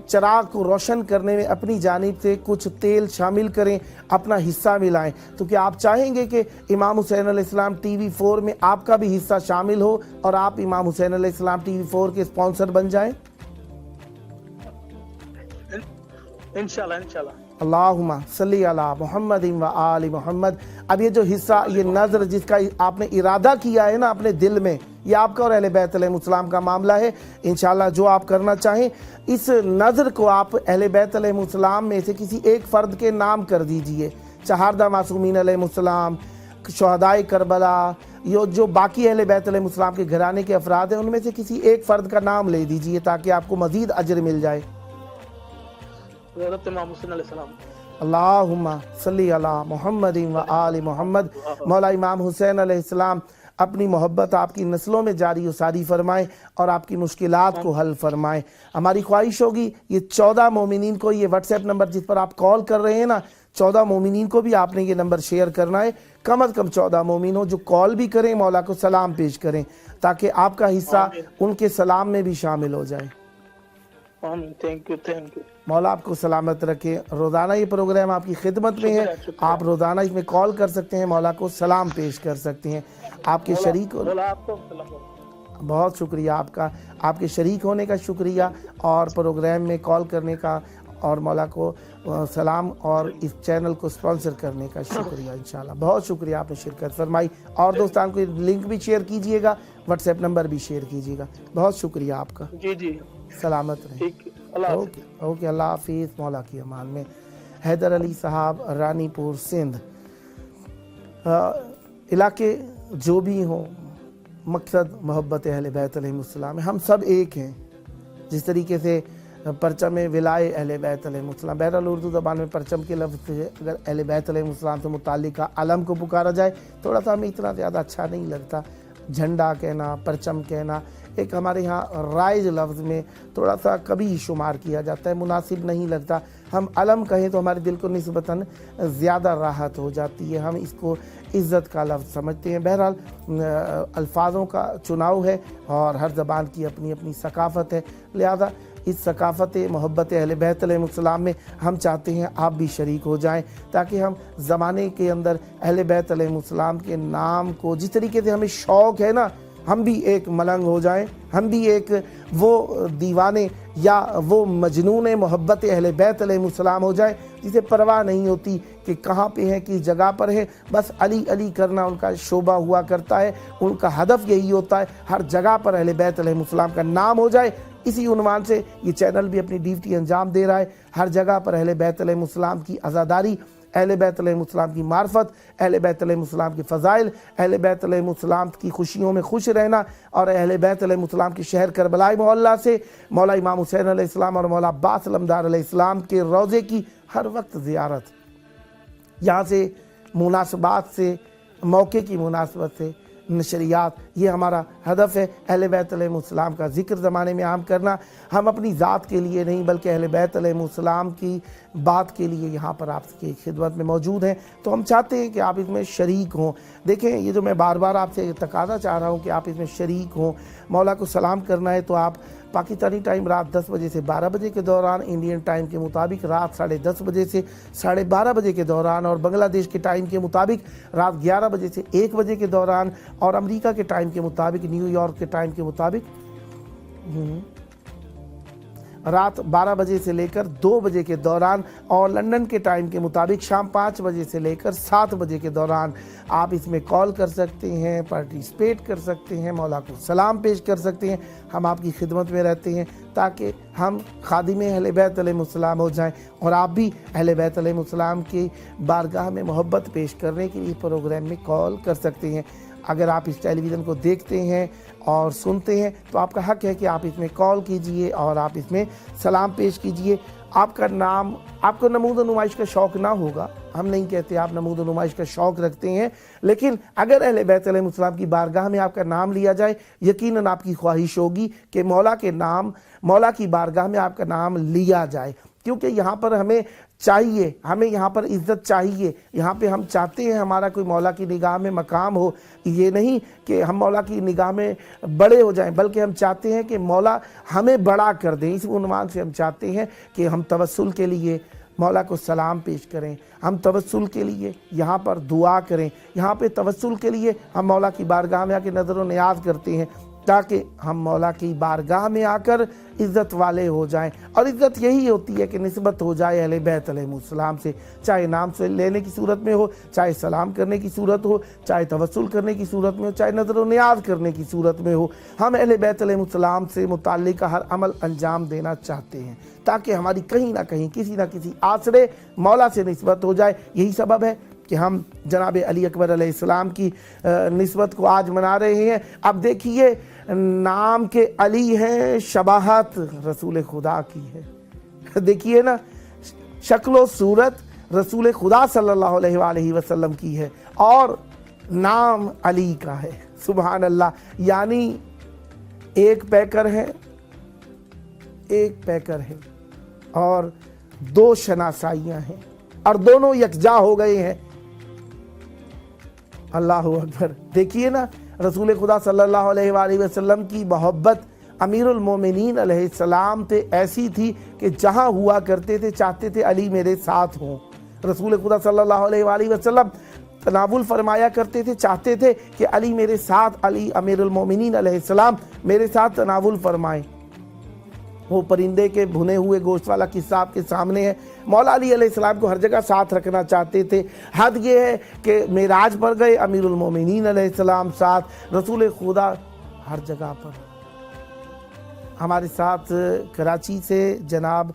चराग को रोशन करने में अपनी जानिब से कुछ तेल शामिल करें, अपना हिस्सा मिलाएं। तो क्या आप चाहेंगे कि इमाम हुसैन अलैहिस्सलाम TV4 में आपका भी हिस्सा शामिल हो और आप इमाम हुसैन अलैहिस्सलाम TV4 के स्पॉन्सर बन जाएं? इंशाल्लाह इंशाल्लाह। अल्लाहुम्मा सल्ली अला मुहम्मदिन व आलि मुहम्मद। अब ये जो हिस्सा, ये नज़र जिसका आपने इरादा किया है ना अपने दिल में, ये आपका और अहले बैत अलैहिस्सलाम का मामला है। इंशाल्लाह जो आप करना चाहें, इस नज़र को आप अहले बैत अलैहिस्सलाम में से किसी एक फ़र्द के नाम कर दीजिए। चहारदा मासूमीन अलैहिस्सलाम, शुहदाए करबला, यो जो बाकी अहले बैत अलैहिस्सलाम के घराने के अफराद हैं, उनमें से किसी एक फ़र्द का नाम ले दीजिए ताकि आपको मज़ीद अजर मिल जाए। अल्लाहुम्मा सल्ली अला मुहम्मदिन व आलि मुहम्मद। मौला इमाम हुसैन अलैहिस्सलाम अपनी मोहब्बत आपकी नस्लों में जारी व सारी फरमाएँ और आपकी मुश्किलात को हल फरमाएँ। हमारी ख्वाहिश होगी ये 14 मोमिनीन को, ये व्हाट्सएप नंबर जिस पर आप कॉल कर रहे हैं ना, 14 मोमिनीन को भी आपने ये नंबर शेयर करना है। कम अज़ कम 14 मोमिन हो जो कॉल भी करें, मौला को सलाम पेश करें, ताकि आपका हिस्सा उनके सलाम में भी शामिल हो जाए। Thank you. मौला आपको सलामत रखे। रोज़ाना ये प्रोग्राम आपकी खिदमत में है, आप रोज़ाना इसमें कॉल कर सकते हैं, मौला को सलाम पेश कर सकते हैं। आपके शरीक हो, बहुत शुक्रिया आपका, आपके शरीक होने का शुक्रिया और प्रोग्राम में कॉल करने का, और मौला को सलाम और इस चैनल को स्पॉन्सर करने का शुक्रिया। इंशाल्लाह बहुत शुक्रिया, आपने शिरकत फरमाई। और दोस्तान को लिंक भी शेयर कीजिएगा, व्हाट्सएप नंबर भी शेयर कीजिएगा। बहुत शुक्रिया आपका। जी जी, सलामत रहें। ओके, अल्लाह हाफिज़। मौला की अमान में। हैदर अली साहब, रानीपुर, सिंध। इलाके जो भी हों, मकसद मोहब्बत अहले बैत अलैहिस्सलाम है। हम सब एक हैं। जिस तरीके से परचम में विलाय अहले बैत अलैहिस्सलाम, बहरहाल उर्दू ज़बान में परचम के लफ्ज़ से अगर अहले बैत अलैहिस्सलाम से मुताल्लिक़ अलम को पुकारा जाए, थोड़ा सा हमें इतना ज़्यादा अच्छा नहीं लगता। झंडा कहना, परचम कहना एक हमारे यहाँ राइज लफ्ज़ में थोड़ा सा कभी शुमार किया जाता है, मुनासिब नहीं लगता। हम अलम कहें तो हमारे दिल को निस्बतन ज़्यादा राहत हो जाती है, हम इसको इज़्ज़त का लफ्ज़ समझते हैं। बहरहाल अल्फाज़ों का चुनाव है और हर ज़बान की अपनी अपनी सकाफ़त है, लिहाजा इस सकाफ़त मोहब्बत अहले बैत अलैहिस्सलाम में हम चाहते हैं आप भी शरीक हो जाएं, ताकि हम ज़माने के अंदर अहले बैत अलैहिस्सलाम के नाम को, जिस तरीके से हमें शौक़ है ना, हम भी एक मलंग हो जाएं, हम भी एक वो दीवाने या वो मजनून मोहब्बत अहले बैत अलैहिस्सलाम हो जाए जिसे परवाह नहीं होती कि कहाँ पे है, किस जगह पर है, बस अली अली करना उनका शोभा हुआ करता है। उनका हदफ यही होता है हर जगह पर अहले बैत अलैहिस्सलाम का नाम हो जाए। इसी उन्वान से ये चैनल भी अपनी ड्यूटी अंजाम दे रहा है, हर जगह पर अहले बैत अलैहिस्सलाम की आज़ादारी, अहले बैत अलैहिस्सलाम की मार्फत, अहले बैत अलैहिस्सलाम के फ़ज़ाइल, अहले बैत अलैहिस्सलाम की खुशियों में खुश रहना और अहले बैत अलैहिस्सलाम के शहर करबलाई मोहल्ला से मौला इमाम हुसैन अलैहिस्सलाम और मौला अब्बास अलमदार अलैहिस्सलाम के रोज़े की हर वक्त ज़ियारत। यहाँ से मुनासबात से, मौके की मुनासबत से नशरियात, ये हमारा हदफ है। अहले बैत अलैहिस्सलाम का ज़िक्र ज़माने में आम करना, हम अपनी ज़ात के लिए नहीं बल्कि अहले बैत अलैहिस्सलाम की बात के लिए यहाँ पर आपकी खिदमत में मौजूद हैं। तो हम चाहते हैं कि आप इसमें शरीक हों। देखें, ये जो मैं बार बार आपसे तकाज़ा चाह रहा हूँ कि आप इसमें शरीक हों। मौला को सलाम करना है तो आप पाकिस्तानी टाइम रात 10 बजे से 12 बजे के दौरान, इंडियन टाइम के मुताबिक रात 10:30 बजे से 12:30 बजे के दौरान, और बांग्लादेश के टाइम के मुताबिक रात 11 बजे से 1 बजे के दौरान, और अमेरिका के टाइम के मुताबिक, न्यूयॉर्क के टाइम के मुताबिक रात 12 बजे से लेकर 2 बजे के दौरान, और लंदन के टाइम के मुताबिक शाम 5 बजे से लेकर 7 बजे के दौरान आप इसमें कॉल कर सकते हैं, पार्टिसिपेट कर सकते हैं, मौला को सलाम पेश कर सकते हैं। हम आपकी खिदमत में रहते हैं ताकि हम खादिम अहले बैत अलैहिस्सलाम हो जाएं, और आप भी अहले बैत अलैहिस्सलाम की बारगाह में मोहब्बत पेश करने के लिए प्रोग्राम में कॉल कर सकते हैं। अगर आप इस टेलीविज़न को देखते हैं और सुनते हैं तो आपका हक है कि आप इसमें कॉल कीजिए और आप इसमें सलाम पेश कीजिए। आपका नाम, आपको नमूद नुमाइश का शौक़ ना होगा, हम नहीं कहते आप नमूद नुमाइश का शौक़ रखते हैं, लेकिन अगर अहले बैत अलैहिस्सलाम की बारगाह में आपका नाम लिया जाए, यकीनन आपकी ख्वाहिश होगी कि मौला के नाम, मौला की बारगाह में आपका नाम लिया जाए, क्योंकि यहाँ पर हमें चाहिए, हमें यहाँ पर इज़्ज़त चाहिए। यहाँ पे हम चाहते हैं हमारा कोई मौला की निगाह में मकाम हो। ये नहीं कि हम मौला की निगाह में बड़े हो जाएं, बल्कि हम चाहते हैं कि मौला हमें बड़ा कर दें। इस उन्वान से हम चाहते हैं कि हम तवस्सुल के लिए मौला को सलाम पेश करें, हम तवस्सुल के लिए यहाँ पर दुआ करें, यहाँ पे तवस्सुल के लिए हम मौला की बारगाह में आके नज़र व नियाज़ करते हैं ताकि हम मौला की बारगाह में आकर इज़्ज़त वाले हो जाएं। और इज़्ज़त यही होती है कि निस्बत हो जाए अहले बैत अलैहिस्सलाम से, चाहे नाम से लेने की सूरत में हो, चाहे सलाम करने की सूरत हो, चाहे तवस्सुल करने की सूरत में हो, चाहे नज़र व नियाज़ करने की सूरत में हो। हम अहले बैत अलैहिस्सलाम से मुताल्लिक़ हर अमल अंजाम देना चाहते हैं ताकि हमारी कहीं ना कहीं किसी न किसी आसरे मौला से निस्बत हो जाए। यही सबब है कि हम जनाब अली अकबर अलैहिस्सलाम की निस्बत को आज मना रहे हैं। अब देखिए, नाम के अली हैं, शबाहत रसूल खुदा की है। देखिए ना, शक्ल सूरत रसूल खुदा सल्लल्लाहु अलैहि वसल्लम की है और नाम अली का है। सुभान अल्लाह। यानी एक पैकर है, एक पैकर है और दो शनासाइयाँ हैं और दोनों यकजा हो गए हैं। अल्लाह अकबर। देखिए ना, रसूल खुदा सल्लल्लाहु अलैहि वसल्लम की मोहब्बत अमीरुल मोमिनीन अलैहिस्सलाम पे ऐसी थी कि जहाँ हुआ करते थे चाहते थे अली मेरे साथ हों। रसूल खुदा सल्लल्लाहु अलैहि वसल्लम तनावुल फरमाया करते थे, चाहते थे कि अली मेरे साथ, अली अमीरुल मोमिनीन अलैहिस्सलाम मेरे साथ तनावुल फरमाएं। वो परिंदे के भुने हुए गोश्त वाला किस्सा आपके सामने है। मौला अली अलैहिस्सलाम को हर जगह साथ रखना चाहते थे। हद ये है कि मेराज पर गए अमीरुल मोमिनीन अलैहिस्सलाम साथ, रसूल खुदा हर जगह पर। हमारे साथ कराची से जनाब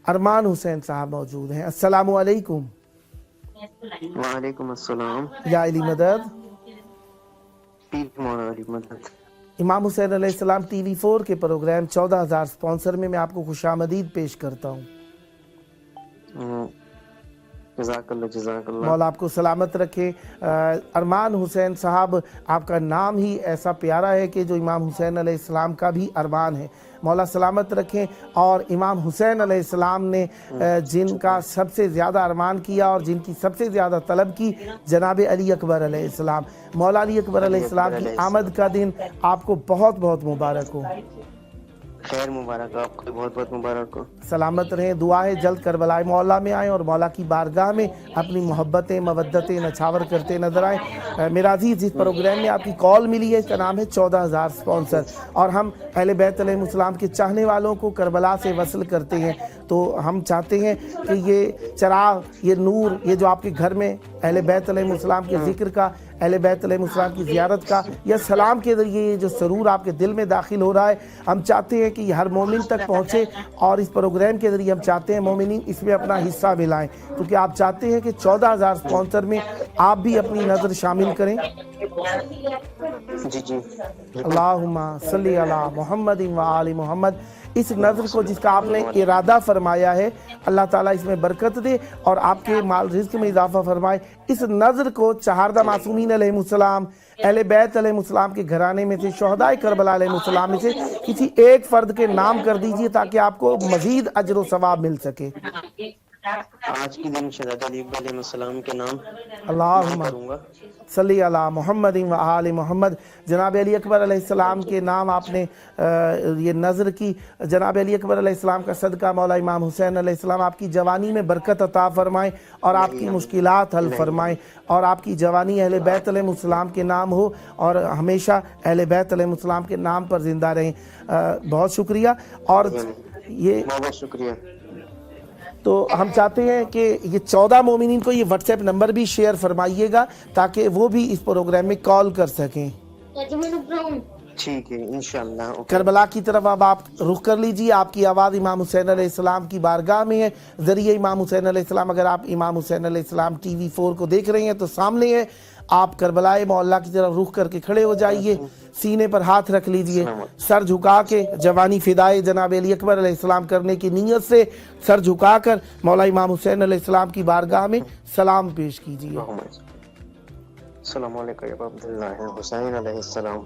अरमान हुसैन साहब मौजूद हैं। अस्सलामु अलैकुम। वालेकुम अस्सलाम। या अली मदद। मौला अली मदद। इमाम हुसैन अलैहिस्सलाम TV4 के प्रोग्राम 14,000 स्पॉन्सर में मैं आपको खुशामदीद पेश करता हूँ। मौला आपको सलामत रखे। अरमान हुसैन साहब, आपका नाम ही ऐसा प्यारा है कि जो इमाम हुसैन अलैहिस्सलाम का भी अरमान है। मौला सलामत रखें। और इमाम हुसैन अलैहिस्सलाम ने जिनका सबसे ज़्यादा अरमान किया और जिनकी सबसे ज़्यादा तलब की, जनाब अली अकबर अलैहिस्सलाम। मौला अली अकबर अलैहिस्सलाम की आमद का दिन आपको बहुत बहुत मुबारक हो। खैर मुबारक, आपको बहुत बहुत मुबारक हो। सलामत रहें। दुआ है जल्द करबलाए मौला में आएँ और मौला की बारगाह में अपनी मोहब्बतें मवद्दतें नछावर करते नजर आएँ। मेरा अजीज़, जिस प्रोग्राम में आपकी कॉल मिली है इसका नाम है 14,000 स्पॉन्सर, और हम अहले बैत अलैहिस्सलाम के चाहने वालों को करबला से वसल करते हैं। तो हम चाहते हैं कि ये चराग, ये नूर, ये जो आपके घर में अहले बैत अलैहिस्सलाम के ज़िक्र का, अहले बैत अलैहिस्सलाम की ज़ियारत का या सलाम के ज़रिए जो सरूर आपके दिल में दाखिल हो रहा है, हम चाहते हैं कि हर मोमिन तक पहुँचे। और इस प्रोग्राम के ज़रिए हम चाहते हैं मोमिनीन इसमें अपना हिस्सा मिलाएं, क्योंकि आप चाहते हैं कि 14,000 स्पॉन्सर में आप भी अपनी नज़र शामिल करें। जी जी अल्लाहुम्मा सल्ली अला मोहम्मद व आलि मोहम्मद। इस नज़र को जिसका आपने इरादा फरमाया है, अल्लाह ताला इसमें बरकत दे और आपके माल रिज़्क़ में इजाफा फरमाए। इस नज़र को चहारदा मासूमीन अलैहिमुस्सलाम, अहले बैत अलैहिमुस्सलाम के घराने में से, शुहदाए करबला अलैहिमुस्सलाम में से किसी एक फ़र्द के नाम कर दीजिए ताकि आपको मज़ीद अजर व सवाब मिल सके। आज के दिन शहदाद अली अलैहिस्सलाम के नाम अल्लाहुम्मा करूंगा। सल्ली अला मोहम्मद व आलि मोहम्मद। जनाब अली अकबर अलैहिस्सलाम के नाम आपने ये नज़र की। जनाब अली अकबर अलैहिस्सलाम का सदका मौला इमाम हुसैन अलैहिस्सलाम आपकी जवानी में बरकत अता फरमाएं और आपकी मुश्किलात हल फरमाएं और आपकी जवानी अहले बैत अलैहिमुस्सलाम के नाम हो और हमेशा अहले बैत अलैहिमुस्सलाम के नाम पर ज़िंदा रहें। बहुत शुक्रिया। और ये बहुत शुक्रिया। तो हम चाहते हैं कि ये 14 मोमिनीन को ये व्हाट्सएप नंबर भी शेयर फरमाइएगा ताकि वो भी इस प्रोग्राम में कॉल कर सकें। ठीक है इंशाल्लाह। करबला की तरफ अब आप रुख कर लीजिए। आपकी आवाज़ इमाम हुसैन अलैहिस्सलाम की बारगाह में है, ज़रिए इमाम हुसैन अलैहिस्सलाम। अगर आप इमाम हुसैन अलैहिस्सलाम TV 4 को देख रहे हैं तो सामने है, आप करबलाए मौला की तरफ रुख करके खड़े हो जाइए, सीने पर हाथ रख लीजिए, सर झुका के जवानी फिदाए जनाब अली अकबर अलैहिस्सलाम करने की नीयत से सर झुकाकर मौला इमाम हुसैन अलैहिस्सलाम की बारगाह में सलाम पेश कीजिए। अस्सलाम वालेकुम या अब्दुल्लाह हुसैन अलैहिस्सलाम।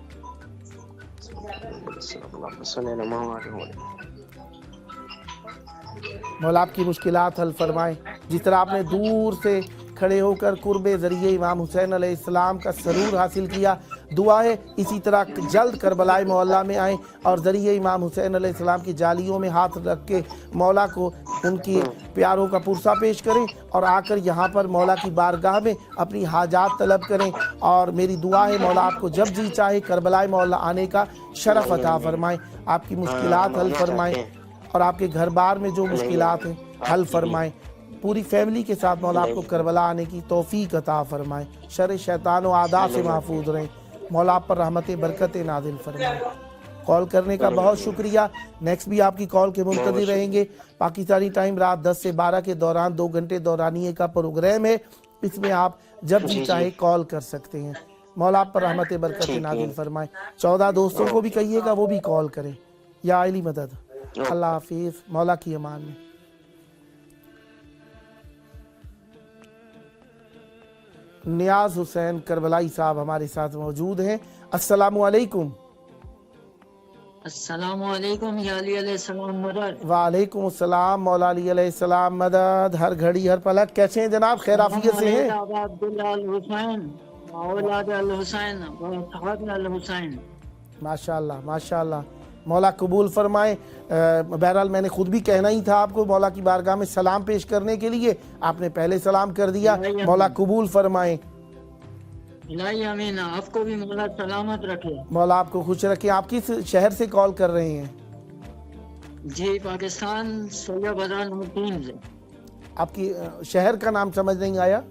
मौला आपकी मुश्किलात हल फरमाएं। जिस तरह आपने दूर से खड़े होकर कुर्बे ज़रिए इमाम हुसैन अलैहिस्सलाम का सरूर हासिल किया, दुआ है इसी तरह जल्द करबलाए मौला में आएँ और ज़रिए इमाम हुसैन अलैहिस्सलाम की जालियों में हाथ रख के मौला को उनकी प्यारों का पुरसा पेश करें और आकर यहाँ पर मौला की बारगाह में अपनी हाजात तलब करें। और मेरी दुआ है मौला आपको जब जी चाहे करबलाए मौला आने का शरफ अता फरमाएँ, आपकी मुश्किलात हल फरमाएँ और आपके घर बार में जो मुश्किलात हैं हल फरमाएँ। पूरी फैमिली के साथ मौला आपको करबला आने की तौफीक अता फरमाएँ। शर शैतान व आदा से महफूज रहें। मौला आप पर रहमतें बरकतें नाज़िल फरमाएँ। कॉल करने का बहुत शुक्रिया। नेक्स्ट भी आपकी कॉल के मुंतज़िर रहेंगे। पाकिस्तानी टाइम रात 10 से 12 के दौरान 2 घंटे दौरानिए का प्रोग्राम है, इसमें आप जब जी चाहे कॉल कर सकते हैं। मौला आप पर रहमतें बरकतें नाज़िल फरमाएँ। 14 दोस्तों को भी कहिएगा वो भी कॉल करें। या अली मदद। अल्लाह हाफिज़। मौला की अमान में। नियाज हुसैन करबलाई साहब हमारे साथ मौजूद हैं। अस्सलामु अलैकुम। अस्सलामु अलैकुम या अली अलैहिस्सलाम मदद। वालेकुम अस्सलाम मौला अली अलैहिस्सलाम मदद। हर घड़ी हर पलक कैसे हैं जनाब? खैर आफियत से हैं? माशाअल्लाह माशाअल्लाह। मौला कबूल फरमाएं। बहरहाल मैंने खुद भी कहना ही था आपको मौला की बारगाह में सलाम पेश करने के लिए, आपने पहले सलाम कर दिया। मौला कबूल फरमाएं। आमीन। आपको भी मौला सलामत रखे। मौला आपको खुश रखे। आप किस शहर से कॉल कर रहे हैं? जी पाकिस्तान, सोलजर बाजार नंबर 3 से। आपकी शहर का नाम समझ नहीं आया।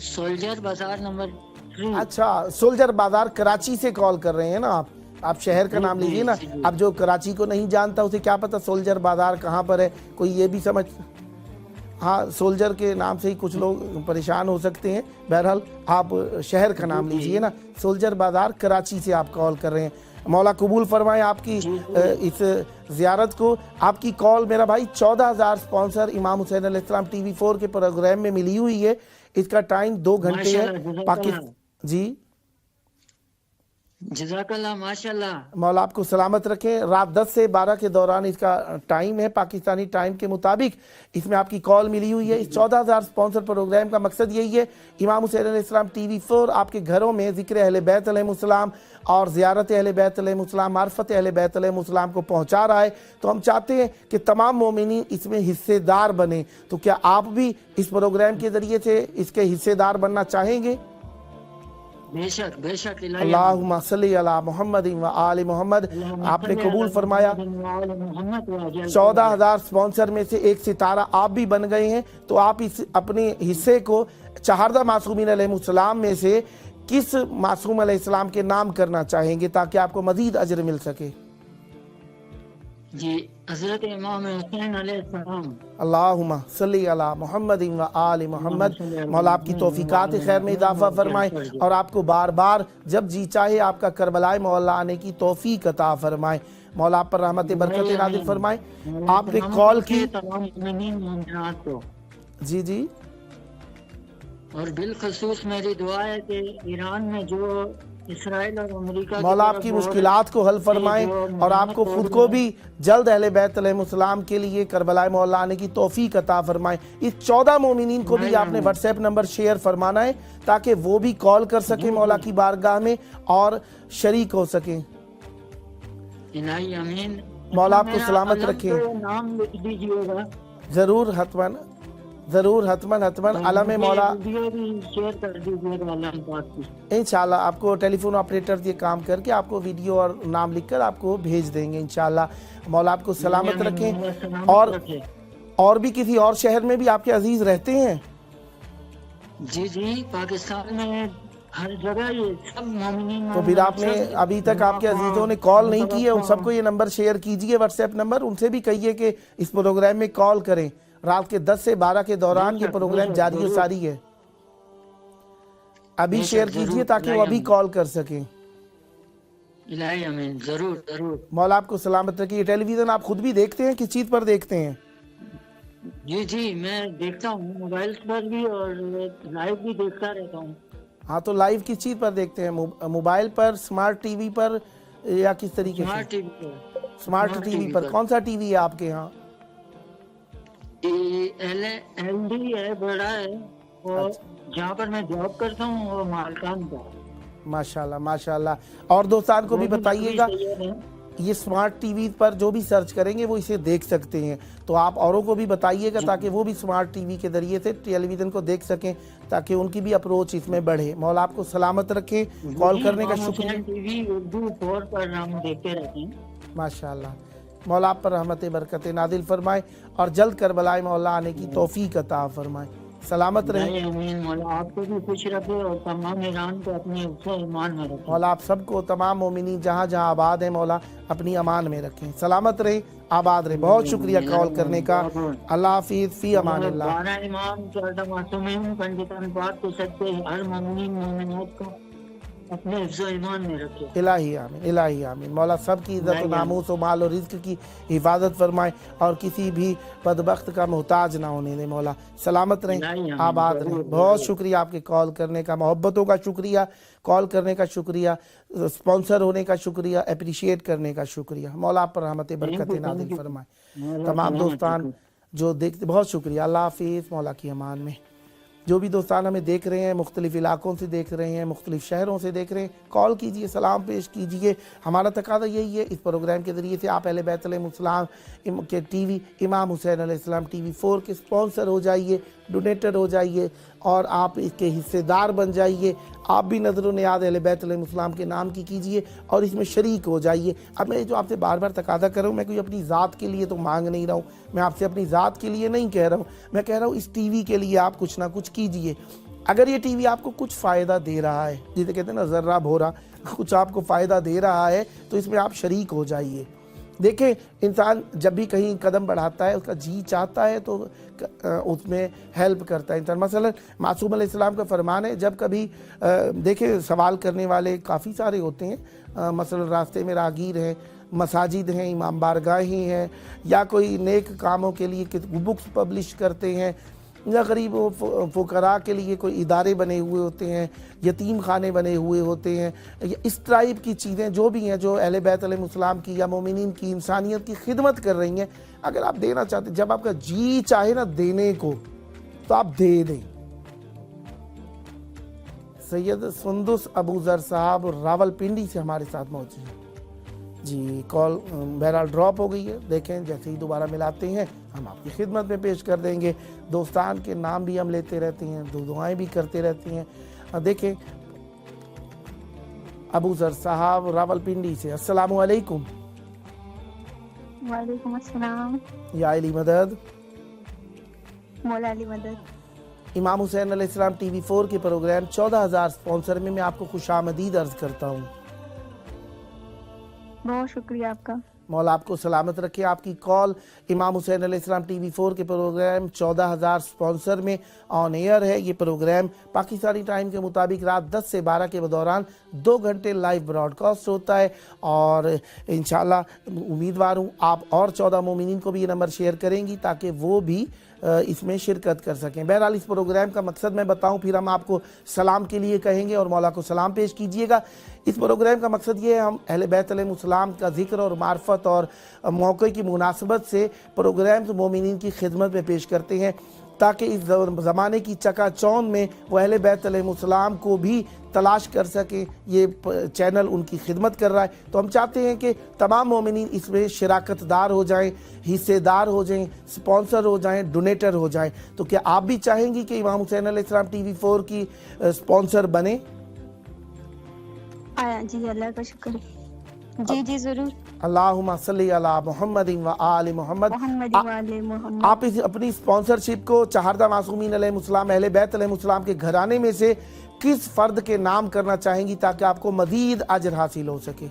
सोल्जर बाजार नंबर 3। अच्छा, सोल्जर बाजार कराची से कॉल कर रहे हैं ना आप शहर का नाम लीजिए ना। अब जो कराची को नहीं जानता उसे क्या पता सोल्जर बाजार कहाँ पर है, कोई ये भी समझ। हाँ, सोल्जर के नाम से ही कुछ लोग परेशान हो सकते हैं। बहरहाल आप शहर का नाम लीजिए ना। सोल्जर बाजार कराची से आप कॉल कर रहे हैं। मौला कबूल फरमाए आपकी इस ज़ियारत को। आपकी कॉल मेरा भाई 14,000 स्पॉन्सर इमाम हुसैन अलैहिस्सलाम TV 4 के प्रोग्राम में मिली हुई है। इसका टाइम 2 घंटे है। पाकिस्तान जी जज़ाकल्लाह माशाल्लाह। मौला आपको सलामत रखें। रात 10 से 12 के दौरान इसका टाइम है पाकिस्तानी टाइम के मुताबिक। इसमें आपकी कॉल मिली हुई है। इस 14,000 स्पॉन्सर प्रोग्राम का मकसद यही है इमाम हुसैन अलैहिस्सलाम TV 4 आपके घरों में ज़िक्र अहले बैत अलैहिमुस्सलाम और ज़ियारत अहले बैत अलैहिमुस्सलाम, मार्फत अहले बैत अलैहिमुस्सलाम को पहुँचा रहा है। तो हम चाहते हैं कि तमाम मोमिनीन इसमें हिस्सेदार बने। तो क्या आप भी इस प्रोग्राम के ज़रिए से इसके हिस्सेदार बनना चाहेंगे? बेशक बेशक। अल्लाहुम्मा सल्ली अला मोहम्मद व आलि मोहम्मद। आपने कबूल फरमाया। 14,000 स्पॉन्सर में से एक सितारा आप भी बन गए हैं। तो आप इस अपने हिस्से को चहारदा मासूमीन अलैहिमुस्सलाम में से किस मासूम अलैहिस्सलाम के नाम करना चाहेंगे ताकि आपको मजीद अजर मिल सके? जी हजरत इमाम हुसैन अलैहिस्सलाम अल्लाहुम्मा सल्ली अला मुहम्मद व आल मोहम्मद। मौला आपकी तौफीकात खैर में इजाफा फरमाए और आपको बार बार जब जी चाहे आपका करबलाए मौला आने की तौफीक अता फरमाए। मौला आप पर रहमत बरकत नाज़िल फरमाए। आपने कॉल की जी जी, और बिलखसूस मेरी दुआ है कि ईरान में जो इसराइल और अमेरिका मौला आपकी मुश्किलात को हल फरमाए और आपको खुद को भी जल्द अहले बैत अलैहिस्सलाम के लिए करबलाए मौला आने की तौफीक अता फरमाए। इस 14 मोमिनीन को भी आपने व्हाट्सएप नंबर शेयर फरमाना है ताकि वो भी कॉल कर सकें मौला की बारगाह में और शरीक हो सकें। आमीन। मौला आपको सलामत रखे। नाम लिख दीजिएगा जरूर हतमन, जरूर हतमन हतमन। अलम मौला शेयर कर दीजिएगा इंशाल्लाह। आपको टेलीफोन ऑपरेटर ये काम करके आपको वीडियो और नाम लिखकर आपको भेज देंगे इंशाल्लाह। मौला आपको सलामत रखें। और भी किसी और शहर में भी आपके अजीज रहते हैं? जी जी, पाकिस्तान में हर जगह ये सब मोमिनीन। तो फिर आपने अभी तक आपके अजीजों ने कॉल नहीं की है, उन सबको ये नंबर शेयर कीजिए व्हाट्सएप नंबर। उनसे भी कहिए कि इस प्रोग्राम में कॉल करें। रात के 10 से 12 के दौरान ये प्रोग्राम जारी और सारी है। अभी शेयर कीजिए ताकि वो अभी कॉल कर सकें। जरूर जरूर। मौला आपको सलामत रखिए। टेलीविजन आप खुद भी देखते हैं, किस चीज पर देखते हैं? जी जी, मैं देखता हूँ मोबाइल पर भी और लाइव भी देखता रहता हूँ। हाँ, तो लाइव किस चीज पर देखते हैं? मोबाइल पर, स्मार्ट टीवी पर या किस तरीके से? स्मार्ट टीवी पर। स्मार्ट टीवी पर। कौन सा टीवी है आपके यहाँ? LD है, बड़ा है, और जहाँ पर मैं जॉब करता हूँ वो मालकान का। माशाल्लाह माशाल्लाह। और दोस्तान को भी बताइएगा ये स्मार्ट टीवी पर जो भी सर्च करेंगे वो इसे देख सकते हैं। तो आप औरों को भी बताइएगा ताकि वो भी स्मार्ट टीवी के जरिए से टेलीविज़न को देख सकें ताकि उनकी भी अप्रोच इसमें बढ़े। मौला आपको सलामत रखे। कॉल करने का शुक्रिया। टीवी उर्दू 4 पर हम देखते रहते हैं। माशाल्लाह। मौला आप पर रहमत बरकत नादिल फरमाए और जल्द करबलाए मौला आने की तौफीक अता फरमाए। सलामत रहे। आपको भी खुश रखे और तमाम ईरान को अपने ईमान में रखे। मौला आप सबको तमाम मोमिनीन जहाँ जहाँ आबाद है मौला अपनी अमान में रखें। सलामत रहे, आबाद रहे। बहुत शुक्रिया कॉल करने का। अल्लाह हाफिज़, फी अमान अल्लाह। हर मोमिन मोमिनात को अपने ईमान में रखे। इलाही आमीन, इलाही आमीन। मौला सब की इज्जत व नामूस व माल और रिज़्क की हिफाजत फरमाए और किसी भी बदबख्त का मोहताज ना होने दे। मौला सलामत रहें, आबाद रहें। बहुत शुक्रिया आपके कॉल करने का, मोहब्बतों का शुक्रिया, कॉल करने का शुक्रिया, स्पॉन्सर होने का शुक्रिया, अप्रिशिएट करने का शुक्रिया। मौला आप पर रहमत बरकत नाज़िल फरमाए। तमाम दोस्तान जो देखते, बहुत शुक्रिया। अल्लाह हाफिज़। मौला की अमान में। जो भी दोस्तान हमें देख रहे हैं, मुख्तलिफ इलाकों से देख रहे हैं, मुख्तलिफ शहरों से देख रहे हैं, कॉल कीजिए, सलाम पेश कीजिए। हमारा तकादा यही है, इस प्रोग्राम के ज़रिए से आप अहले बैत अलैहिस्सलाम के टीवी इमाम हुसैन अलैहिस्सलाम TV 4 के स्पॉन्सर हो जाइए, डोनेटर हो जाइए और आप इसके हिस्सेदार बन जाइए। आप भी नज़र नियाज़ अहले बैत अलैहिस्सलाम के नाम की कीजिए और इसमें शरीक हो जाइए। अब मैं जो आपसे बार बार तकादा कर रहा हूँ, मैं कोई अपनी ज़ात के लिए तो मांग नहीं रहा हूँ, मैं आपसे अपनी ज़ात के लिए नहीं कह रहा हूँ, मैं कह रहा हूँ इस TV के लिए आप कुछ ना कुछ कीजिए। अगर ये TV आपको कुछ फ़ायदा दे रहा है, जिसे कहते हैं ना ज़र्रा भोरा, कुछ आपको फ़ायदा दे रहा है तो इसमें आप शरीक हो जाइए। देखें, इंसान जब भी कहीं कदम बढ़ाता है उसका जी चाहता है तो उसमें हेल्प करता है इंसान। मसलन मासूम अलैहिस्सलाम का फरमान है, जब कभी देखें सवाल करने वाले काफ़ी सारे होते हैं, मसलन रास्ते में रागीर हैं, मसाजिद हैं, इमाम बारगाहें हैं, या कोई नेक कामों के लिए बुक्स पब्लिश करते हैं, या गरीब फ़ुकरा के लिए कोई इदारे बने हुए होते हैं, यतीम खाने बने हुए होते हैं, या इस टाइप की चीज़ें जो भी हैं जो अहले बैत अलैहिस्सलाम की या मोमिनीन की इंसानियत की खिदमत कर रही हैं, अगर आप देना चाहते, जब आपका जी चाहे ना देने को तो आप दे दें। सैयद सुंदुस अबू ज़र साहब रावलपिंडी से हमारे साथ मौजूद हैं जी। कॉल बहरहाल ड्रॉप हो गई है, देखें जैसे ही दोबारा मिलाते हैं हम आपकी खिदमत में पेश कर देंगे। दोस्तान के नाम भी हम लेते रहते हैं, दुआएं भी करते रहते हैं। देखें अबू ज़र साहब रावलपिंडी से, अस्सलामु अलैकुम। वालेकुम अस्सलाम। या अली मदद, मौला अली मदद। इमाम हुसैन अलैहिस्सलाम TV 4 के प्रोग्राम 14,000 स्पॉन्सर में मैं आपको खुशामदीद अर्ज़ करता हूँ। बहुत शुक्रिया आपका। मौला आपको सलामत रखे। आपकी कॉल इमाम हुसैन अलैहिस्सलाम TV4 के प्रोग्राम 14,000 स्पॉन्सर में ऑन एयर है। ये प्रोग्राम पाकिस्तानी टाइम के मुताबिक रात 10 से 12 के दौरान 2 घंटे लाइव ब्रॉडकास्ट होता है और इंशाल्लाह उम्मीदवार हूँ आप और 14 मोमिनीन को भी ये नंबर शेयर करेंगी ताकि वो भी इसमें शिरकत कर सकें। बहरहाल इस प्रोग्राम का मकसद मैं बताऊं, फिर हम आपको सलाम के लिए कहेंगे और मौला को सलाम पेश कीजिएगा। इस प्रोग्राम का मकसद ये है, हम अहले बैत अलैहिमुस्सलाम का जिक्र और मार्फत और मौके की मुनासबत से प्रोग्राम मोमिनीन की खिदमत में पेश करते हैं ताकि इस ज़माने की चकाचौंध में वो अहले बैत अलैहिमुस्सलाम को भी तलाश कर सकें। ये चैनल उनकी खिदमत कर रहा है, तो हम चाहते हैं कि तमाम मोमिनीन इसमें शिराकतदार हो जाएं, हिस्सेदार हो जाएं, स्पॉन्सर हो जाएं, डोनेटर हो जाएं। तो क्या आप भी चाहेंगी कि इमाम हुसैन अलैहिस्सलाम TV4 की स्पॉन्सर बने? जी अल्लाह का शुक्र। जी जी जरूर। अल्लाहुम्मा सल्ली अला मुहम्मदिन व आले मुहम्मद। आप इस अपनी स्पॉन्सरशिप को चहारदा मासूमीन अलैहिमुस्सलाम अहले बैत अलैहिमुस्सलाम के घराने में से किस फर्द के नाम करना चाहेंगी ताकि आपको मजीद अजर हासिल हो सके?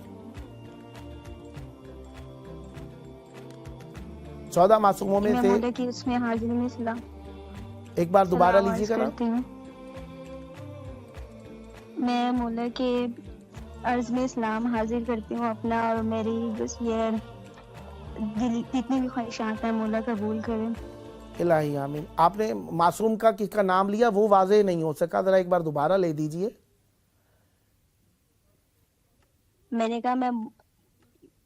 14 मासूमों में से कि उसमें हाजिर में सलाम एक बार दोबारा लीजिएगा ना। मैं मौला के अर्ज में सलाम हाजिर करती हूँ अपना, और मेरी बस ये दिल जितनी भी ख्वाहिशात हैं मौला कबूल करें। इलाही आमीन। आपने मासूम का किसका नाम लिया वो वाज़ेह नहीं हो सका, जरा एक बार दोबारा ले दीजिए। मैंने कहा मैं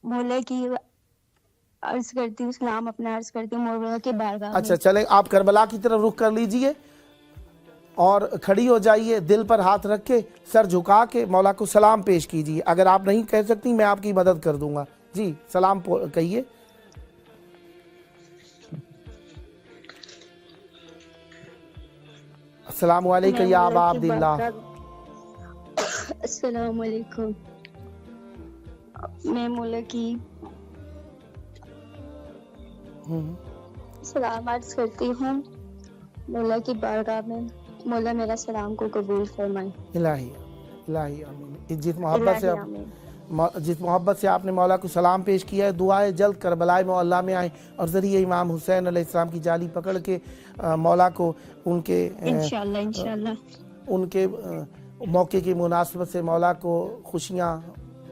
मौला की अर्ज करती हूँ, सलाम अपना अर्ज करती हूँ मौला के बारगाह में। अच्छा चले, आप करबला की तरफ रुख कर लीजिए और खड़ी हो जाइए, दिल पर हाथ रख के सर झुका के मौला को सलाम पेश कीजिए। अगर आप नहीं कह सकती मैं आपकी मदद कर दूंगा। जी सलाम कहिए। अस्सलामु अलैकुम या अबा अब्दिल्लाह। अस्सलामु अलैकुम। मैं मौला की सलाम अर्ज करती हूँ मौला की बारगाह में। मौला मेरा सलाम को कबूल फरमाए। इलाही इलाही आमीन। जिस मोहब्बत से आपने मौला को सलाम पेश किया है, दुआ है जल्द करबला मौला में आए और ज़रिए इमाम हुसैन अलैहिस्सलाम की जाली पकड़ के मौला को उनके इंशाअल्लाह उनके मौके की मुनासबत से मौला को खुशियाँ,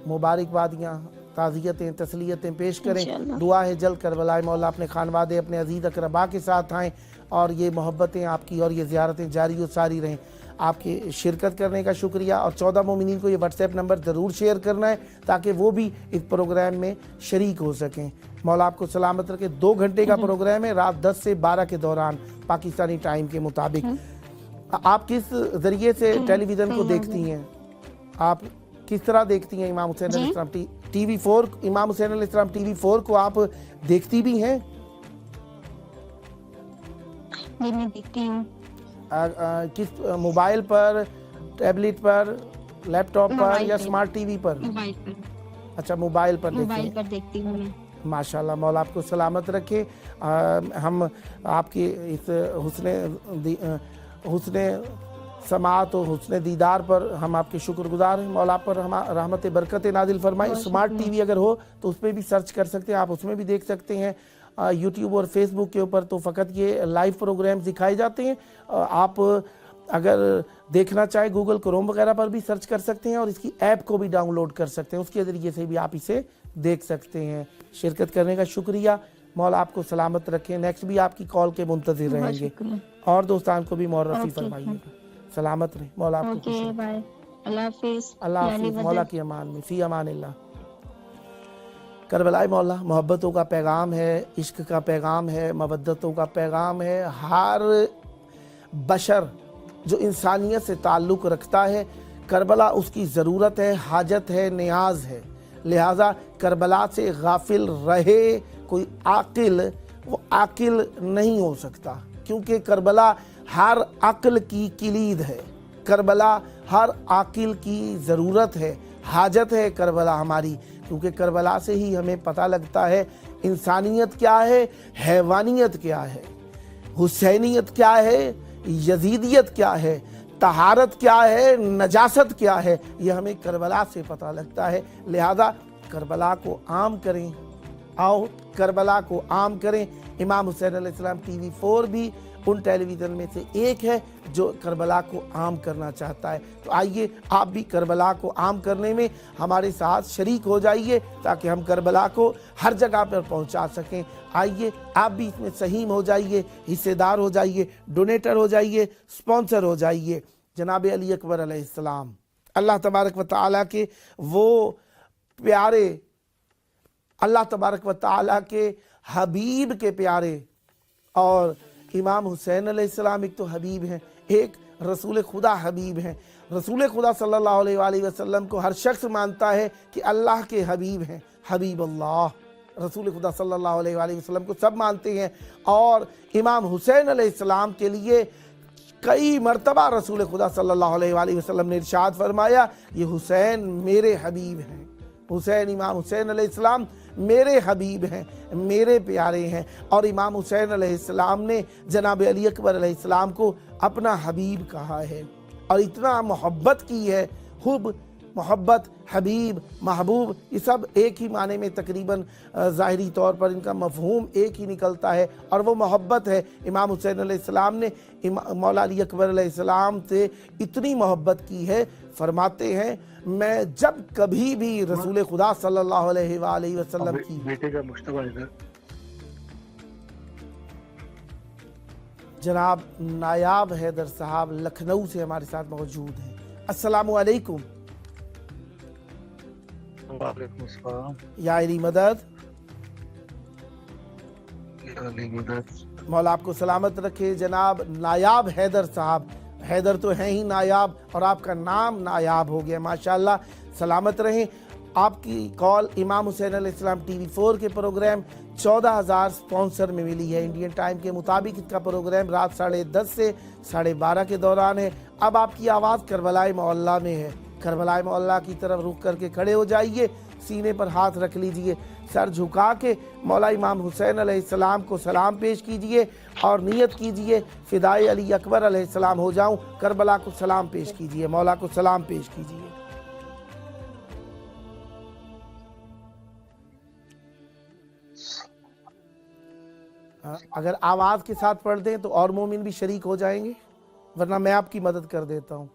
मुबारकबादियाँ, ताज़ियतें, तसलियतें पेश करें। दुआ है जल्द करबला मौला अपने खानवादे, अपने अजीज़ अकरबा के साथ आएँ और ये मोहब्बतें आपकी और ये ज़ियारतें जारी और सारी रहें। आपके शिरकत करने का शुक्रिया और 14 मोमिनीन को ये व्हाट्सएप नंबर ज़रूर शेयर करना है ताकि वो भी इस प्रोग्राम में शरीक हो सकें। मौला आपको सलामत रखे। 2 घंटे का प्रोग्राम है रात 10 से 12 के दौरान पाकिस्तानी टाइम के मुताबिक। आप किस ज़रिए से टेलीविज़न को देखती हैं? आप किस तरह देखती हैं इमाम हुसैन अलैहिस्सलाम TV4? इमाम हुसैन अलैहिस्सलाम TV4 को आप देखती भी हैं? जी मैं देखती हूँ। किस मोबाइल पर, टैबलेट पर, लैपटॉप पर या स्मार्ट टीवी पर? मोबाइल पर। अच्छा मोबाइल पर देखती हूँ मैं। माशाल्लाह, मौला आपको सलामत रखे। हम आपकी इस हुस्ने समात और हुस्ने दीदार पर हम आपके शुक्रगुजार हैं। मौला पर हम रहमत बरकत नाजिल फरमाए। स्मार्ट टीवी अगर हो तो उस पर भी सर्च कर सकते हैं, आप उसमें भी देख सकते हैं। यूट्यूब और फेसबुक के ऊपर तो फ़कत ये लाइव प्रोग्राम दिखाए जाते हैं। आप अगर देखना चाहें गूगल क्रोम वगैरह पर भी सर्च कर सकते हैं और इसकी ऐप को भी डाउनलोड कर सकते हैं, उसके ज़रिए से भी आप इसे देख सकते हैं। शिरकत करने का शुक्रिया। मौला आपको सलामत रखें। नेक्स्ट भी आपकी कॉल के मुंतज़िर रहेंगे और दोस्तान को भी मौरफ़ी फरमाइएगा। सलामत रहे। मौला आपको अल्लाह हाफ़िज़। मौला की अमान में फ़ी अमानिल्लाह। करबला मौला मोहब्बतों का पैगाम है, इश्क का पैगाम है, मवद्दतों का पैगाम है। हर बशर जो इंसानियत से ताल्लुक़ रखता है, करबला उसकी ज़रूरत है, हाजत है, नियाज है। लिहाजा करबला से गाफिल रहे कोई आकिल, वो आकिल नहीं हो सकता, क्योंकि करबला हर अक्ल की किलीद है। करबला हर आकिल की ज़रूरत है, हाजत है करबला हमारी, क्योंकि करबला से ही हमें पता लगता है इंसानियत क्या है, हैवानियत क्या है, हुसैनियत क्या है, यजीदियत क्या है, तहारत क्या है, नजासत क्या है, ये हमें करबला से पता लगता है। लिहाजा करबला को आम करें, आओ करबला को आम करें। इमाम हुसैन अलैहिस्सलाम टीवी 4 भी उन टेलीविज़न में से एक है जो करबला को आम करना चाहता है। तो आइए आप भी करबला को आम करने में हमारे साथ शरीक हो जाइए ताकि हम करबला को हर जगह पर पहुंचा सकें। आइए आप भी इसमें सहीम हो जाइए, हिस्सेदार हो जाइए, डोनेटर हो जाइए, स्पॉन्सर हो जाइए। जनाब अली अकबर अलैहिस्सलाम अल्लाह तबारक व तआला के वो प्यारे, अल्लाह तबारक व तआला के हबीब के प्यारे, और इमाम हुसैन अलैहिस्सलाम एक तो हबीब हैं, एक रसूल खुदा हबीब हैं। रसूल खुदा सल्लल्लाहु अलैहि वसल्लम को हर शख्स मानता है कि अल्लाह के हबीब हैं, हबीब अल्लाह। रसूल खुदा सल्लल्लाहु अलैहि वसल्लम को सब मानते हैं, और इमाम हुसैन अलैहिस्सलाम के लिए कई मरतबा रसूल खुदा सल्लल्लाहु अलैहि वसल्लम ने इरशाद फरमाया, ये हुसैन मेरे हबीब हैं, हुसैन इमाम हुसैन अलैहिस्सलाम मेरे हबीब हैं, मेरे प्यारे हैं। और इमाम हुसैन अलैहिस्सलाम ने जनाब अली अकबर अलैहिस्सलाम को अपना हबीब कहा है और इतना मोहब्बत की है। हुब, मोहब्बत, हबीब, महबूब, ये सब एक ही माने में तकरीबन ज़ाहिरी तौर पर इनका मफ़हूम एक ही निकलता है, और वो मोहब्बत है। इमाम हुसैन अलैहिस्सलाम ने मौला अली अकबर अलैहिस्सलाम से इतनी मोहब्बत की है, फरमाते हैं मैं जब कभी भी रसूल खुदा सल्लल्लाहु अलैहि वसल्लम की बेटे का मुश्तबा इधर जनाब नायाब हैदर साहब लखनऊ से हमारे साथ मौजूद हैं। अस्सलामु अलैकुम। वालेकुम अस्सलाम। या अली मदद, मौला आपको सलामत रखे। जनाब नायाब हैदर साहब, हैदर तो हैं ही नायाब, और आपका नाम नायाब हो गया, माशाल्लाह, सलामत रहें। आपकी कॉल इमाम हुसैन अलैहिस्सलाम टीवी 4 के प्रोग्राम 14,000 स्पॉन्सर में मिली है। इंडियन टाइम के मुताबिक इसका प्रोग्राम रात 10:30 से 12:30 के दौरान है। अब आपकी आवाज़ करबलाए मोहल्ला में है। करबलाए मोहल्ला की तरफ रुख करके खड़े हो जाइए, सीने पर हाथ रख लीजिए, सर झुका के मौला इमाम हुसैन अलैहिस्सलाम को सलाम पेश कीजिए और नियत कीजिए फिदाई अली अकबर अलैहिस्सलाम हो जाऊं। करबला को सलाम पेश कीजिए, मौला को सलाम पेश कीजिए। अगर आवाज़ के साथ पढ़ दें तो और मोमिन भी शरीक हो जाएंगे, वरना मैं आपकी मदद कर देता हूँ।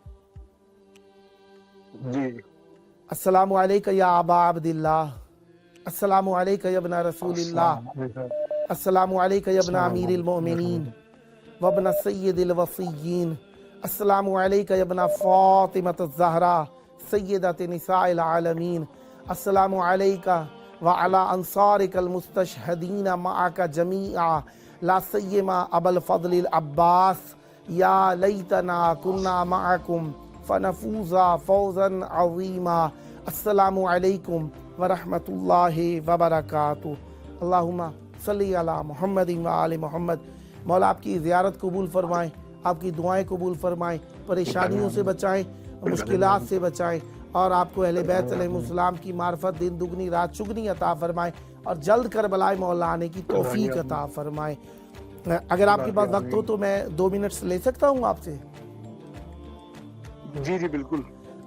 जी। अस्सलामु अलैका या अबा अब्दिल्लाह, अस्सलामु अलैका या इब्न रसूलिल्लाह, अस्सलामु अलैका या इब्न अमीरिल मोमिनीन व इब्न सय्यदिल वसिय्यीन, अस्सलामु अलैका या इब्न फातिमतुज़ ज़हरा सय्यदत निसाइल आलमीन, अस्सलामु अलैका व अला अंसारिकल मुस्तशहदीन माअका जमीआ ला सय्यमा अबल फज़लिल अब्बास या लैतना कुन्ना माअकुम फनफूज़ा फौज़न अज़ीमा। अस्सलामु अलैकुम व रहमतुल्लाहि व बरकातुहू। अल्लाहुम्मा सल्ली अला मुहम्मदिन व आले मुहम्मद। मौला आपकी ज़ियारत कबूल फरमाएं, आपकी दुआएं कबूल फरमाएं, परेशानियों से बचाएं, मुश्किलात से बचाएं, और आपको अहले बैत अलैहिमुस्सलाम की मार्फत दिन दुगनी रात चुगनी अता फरमाएं, और जल्द करबलाए मौला आने की तौफीक अता फरमाएं। अगर आपके पास वक्त हो तो मैं 2 मिनट ले सकता हूँ आपसे? जी जी बिल्कुल।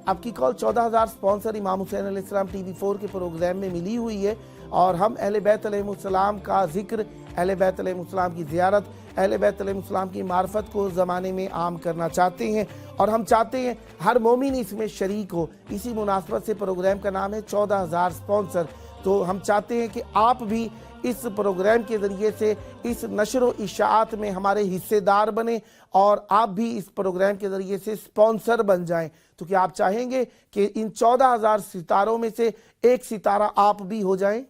आपकी कॉल 14,000 स्पॉन्सर इमाम हुसैन अलैहिस्सलाम टीवी 4 के प्रोग्राम में मिली हुई है, और हम अहले बैत अलैहिमुस्सलाम का जिक्र, अहले बैत अलैहिमुस्सलाम की ज़ियारत, अहले बैत अलैहिमुस्सलाम की मार्फत को ज़माने में आम करना चाहते हैं, और हम चाहते हैं हर मोमिन इसमें शरीक हो। इसी मुनासबत से प्रोग्राम का नाम है 14,000 स्पॉन्सर। तो हम चाहते हैं कि आप भी इस प्रोग्राम के ज़रिए से इस नशर व इशाअत में हमारे हिस्सेदार बने, और आप भी इस प्रोग्राम के ज़रिए से स्पॉन्सर बन जाएं। तो क्या आप चाहेंगे कि इन 14,000 सितारों में से एक सितारा आप भी हो जाएं?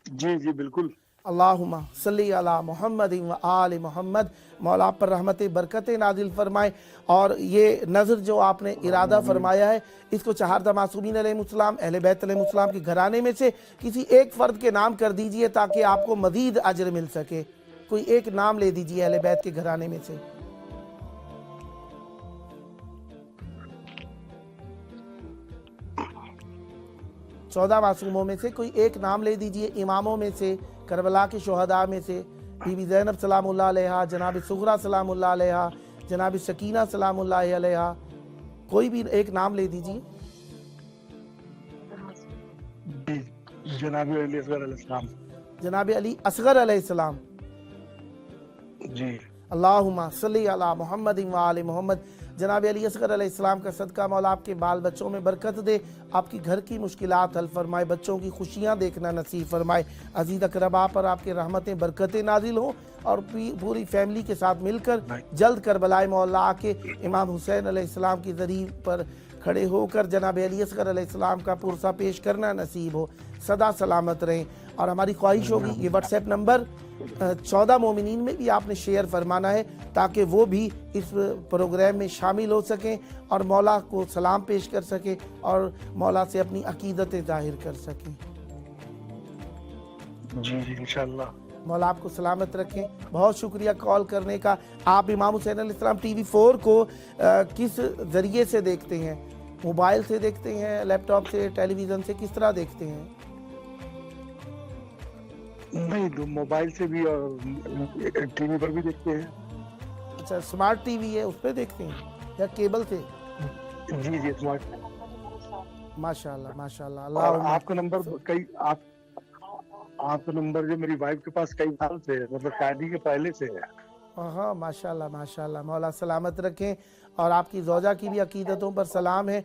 जी जी बिल्कुल। अल्लाहुम्मा सल्ली अला मुहम्मद व आले मोहम्मद। मौला पर रहमत बरकत नाजिल फरमाए, और ये नज़र जो आपने इरादा फरमाया है इसको चहारदा मासूमीन अलैहिमुस्सलाम अहले बैत अलैहिमुस्सलाम के घराने में से किसी एक फ़र्द के नाम कर दीजिए ताकि आपको मज़ीद अजर मिल सके। कोई एक नाम ले दीजिए अहले बैत के घराने में से। चौदह मासूमों में से कोई एक नाम ले दीजिए, इमामों में से, करबला के शुहदा में से, बीबी ज़ैनब सलामुल्लाह अलैहा, जनाब सुगरा सलामुल्लाह अलैहा, जनाब सकीना सलामुल्लाह अलैहा, कोई भी एक नाम ले दीजिए। जनाब अली असगर अलैहिस्सलाम। जनाब अली असगर अलैहिस्सलाम। जी। अल्लाहुम्मा सल्ली अला मोहम्मद व आले मोहम्मद। जनाब अली असगर अलैहिस्सलाम का सदका मौला आपके बाल बच्चों में बरकत दे, आपकी घर की मुश्किलात हल फरमाए, बच्चों की खुशियाँ देखना नसीब फरमाए, अजीज़ अकरबा पर आपके रहमतें बरकतें नाजिल हों और पूरी फैमिली के साथ मिलकर जल्द करबलाए मौला आके इमाम हुसैन अलैहिस्सलाम की ज़रीर पर खड़े होकर जनाब अली असगर अलैहिस्सलाम का पुरसा पेश करना नसीब हो, सदा सलामत रहें। और हमारी ख्वाहिश होगी ये व्हाट्सएप नंबर 14 मोमिनीन में भी आपने शेयर फरमाना है ताकि वो भी इस प्रोग्राम में शामिल हो सकें और मौला को सलाम पेश कर सकें और मौला से अपनी अकीदतें जाहिर कर सकें। जी जी इंशाअल्लाह। मौला आपको सलामत रखें। बहुत शुक्रिया कॉल करने का। आप इमाम हुसैन अलैहिस्सलाम टीवी 4 को किस ज़रिए से देखते हैं? मोबाइल से देखते हैं, लैपटॉप से, टेलीविज़न से, किस तरह देखते हैं? नहीं, मोबाइल से भी और टीवी पर भी देखते हैं। अच्छा, स्मार्ट टीवी है उस पर देखते हैं या केबल से? जी जी स्मार्ट। माशाल्लाह माशाल्लाह। और आपका नंबर आपका नंबर जो मेरी वाइफ के पास कई साल से है, मतलब शादी के पहले से है। हाँ माशाल्लाह माशाल्लाह। मौला सलामत रखें और आपकी ज़ौजा की भी अकीदतों पर सलाम है।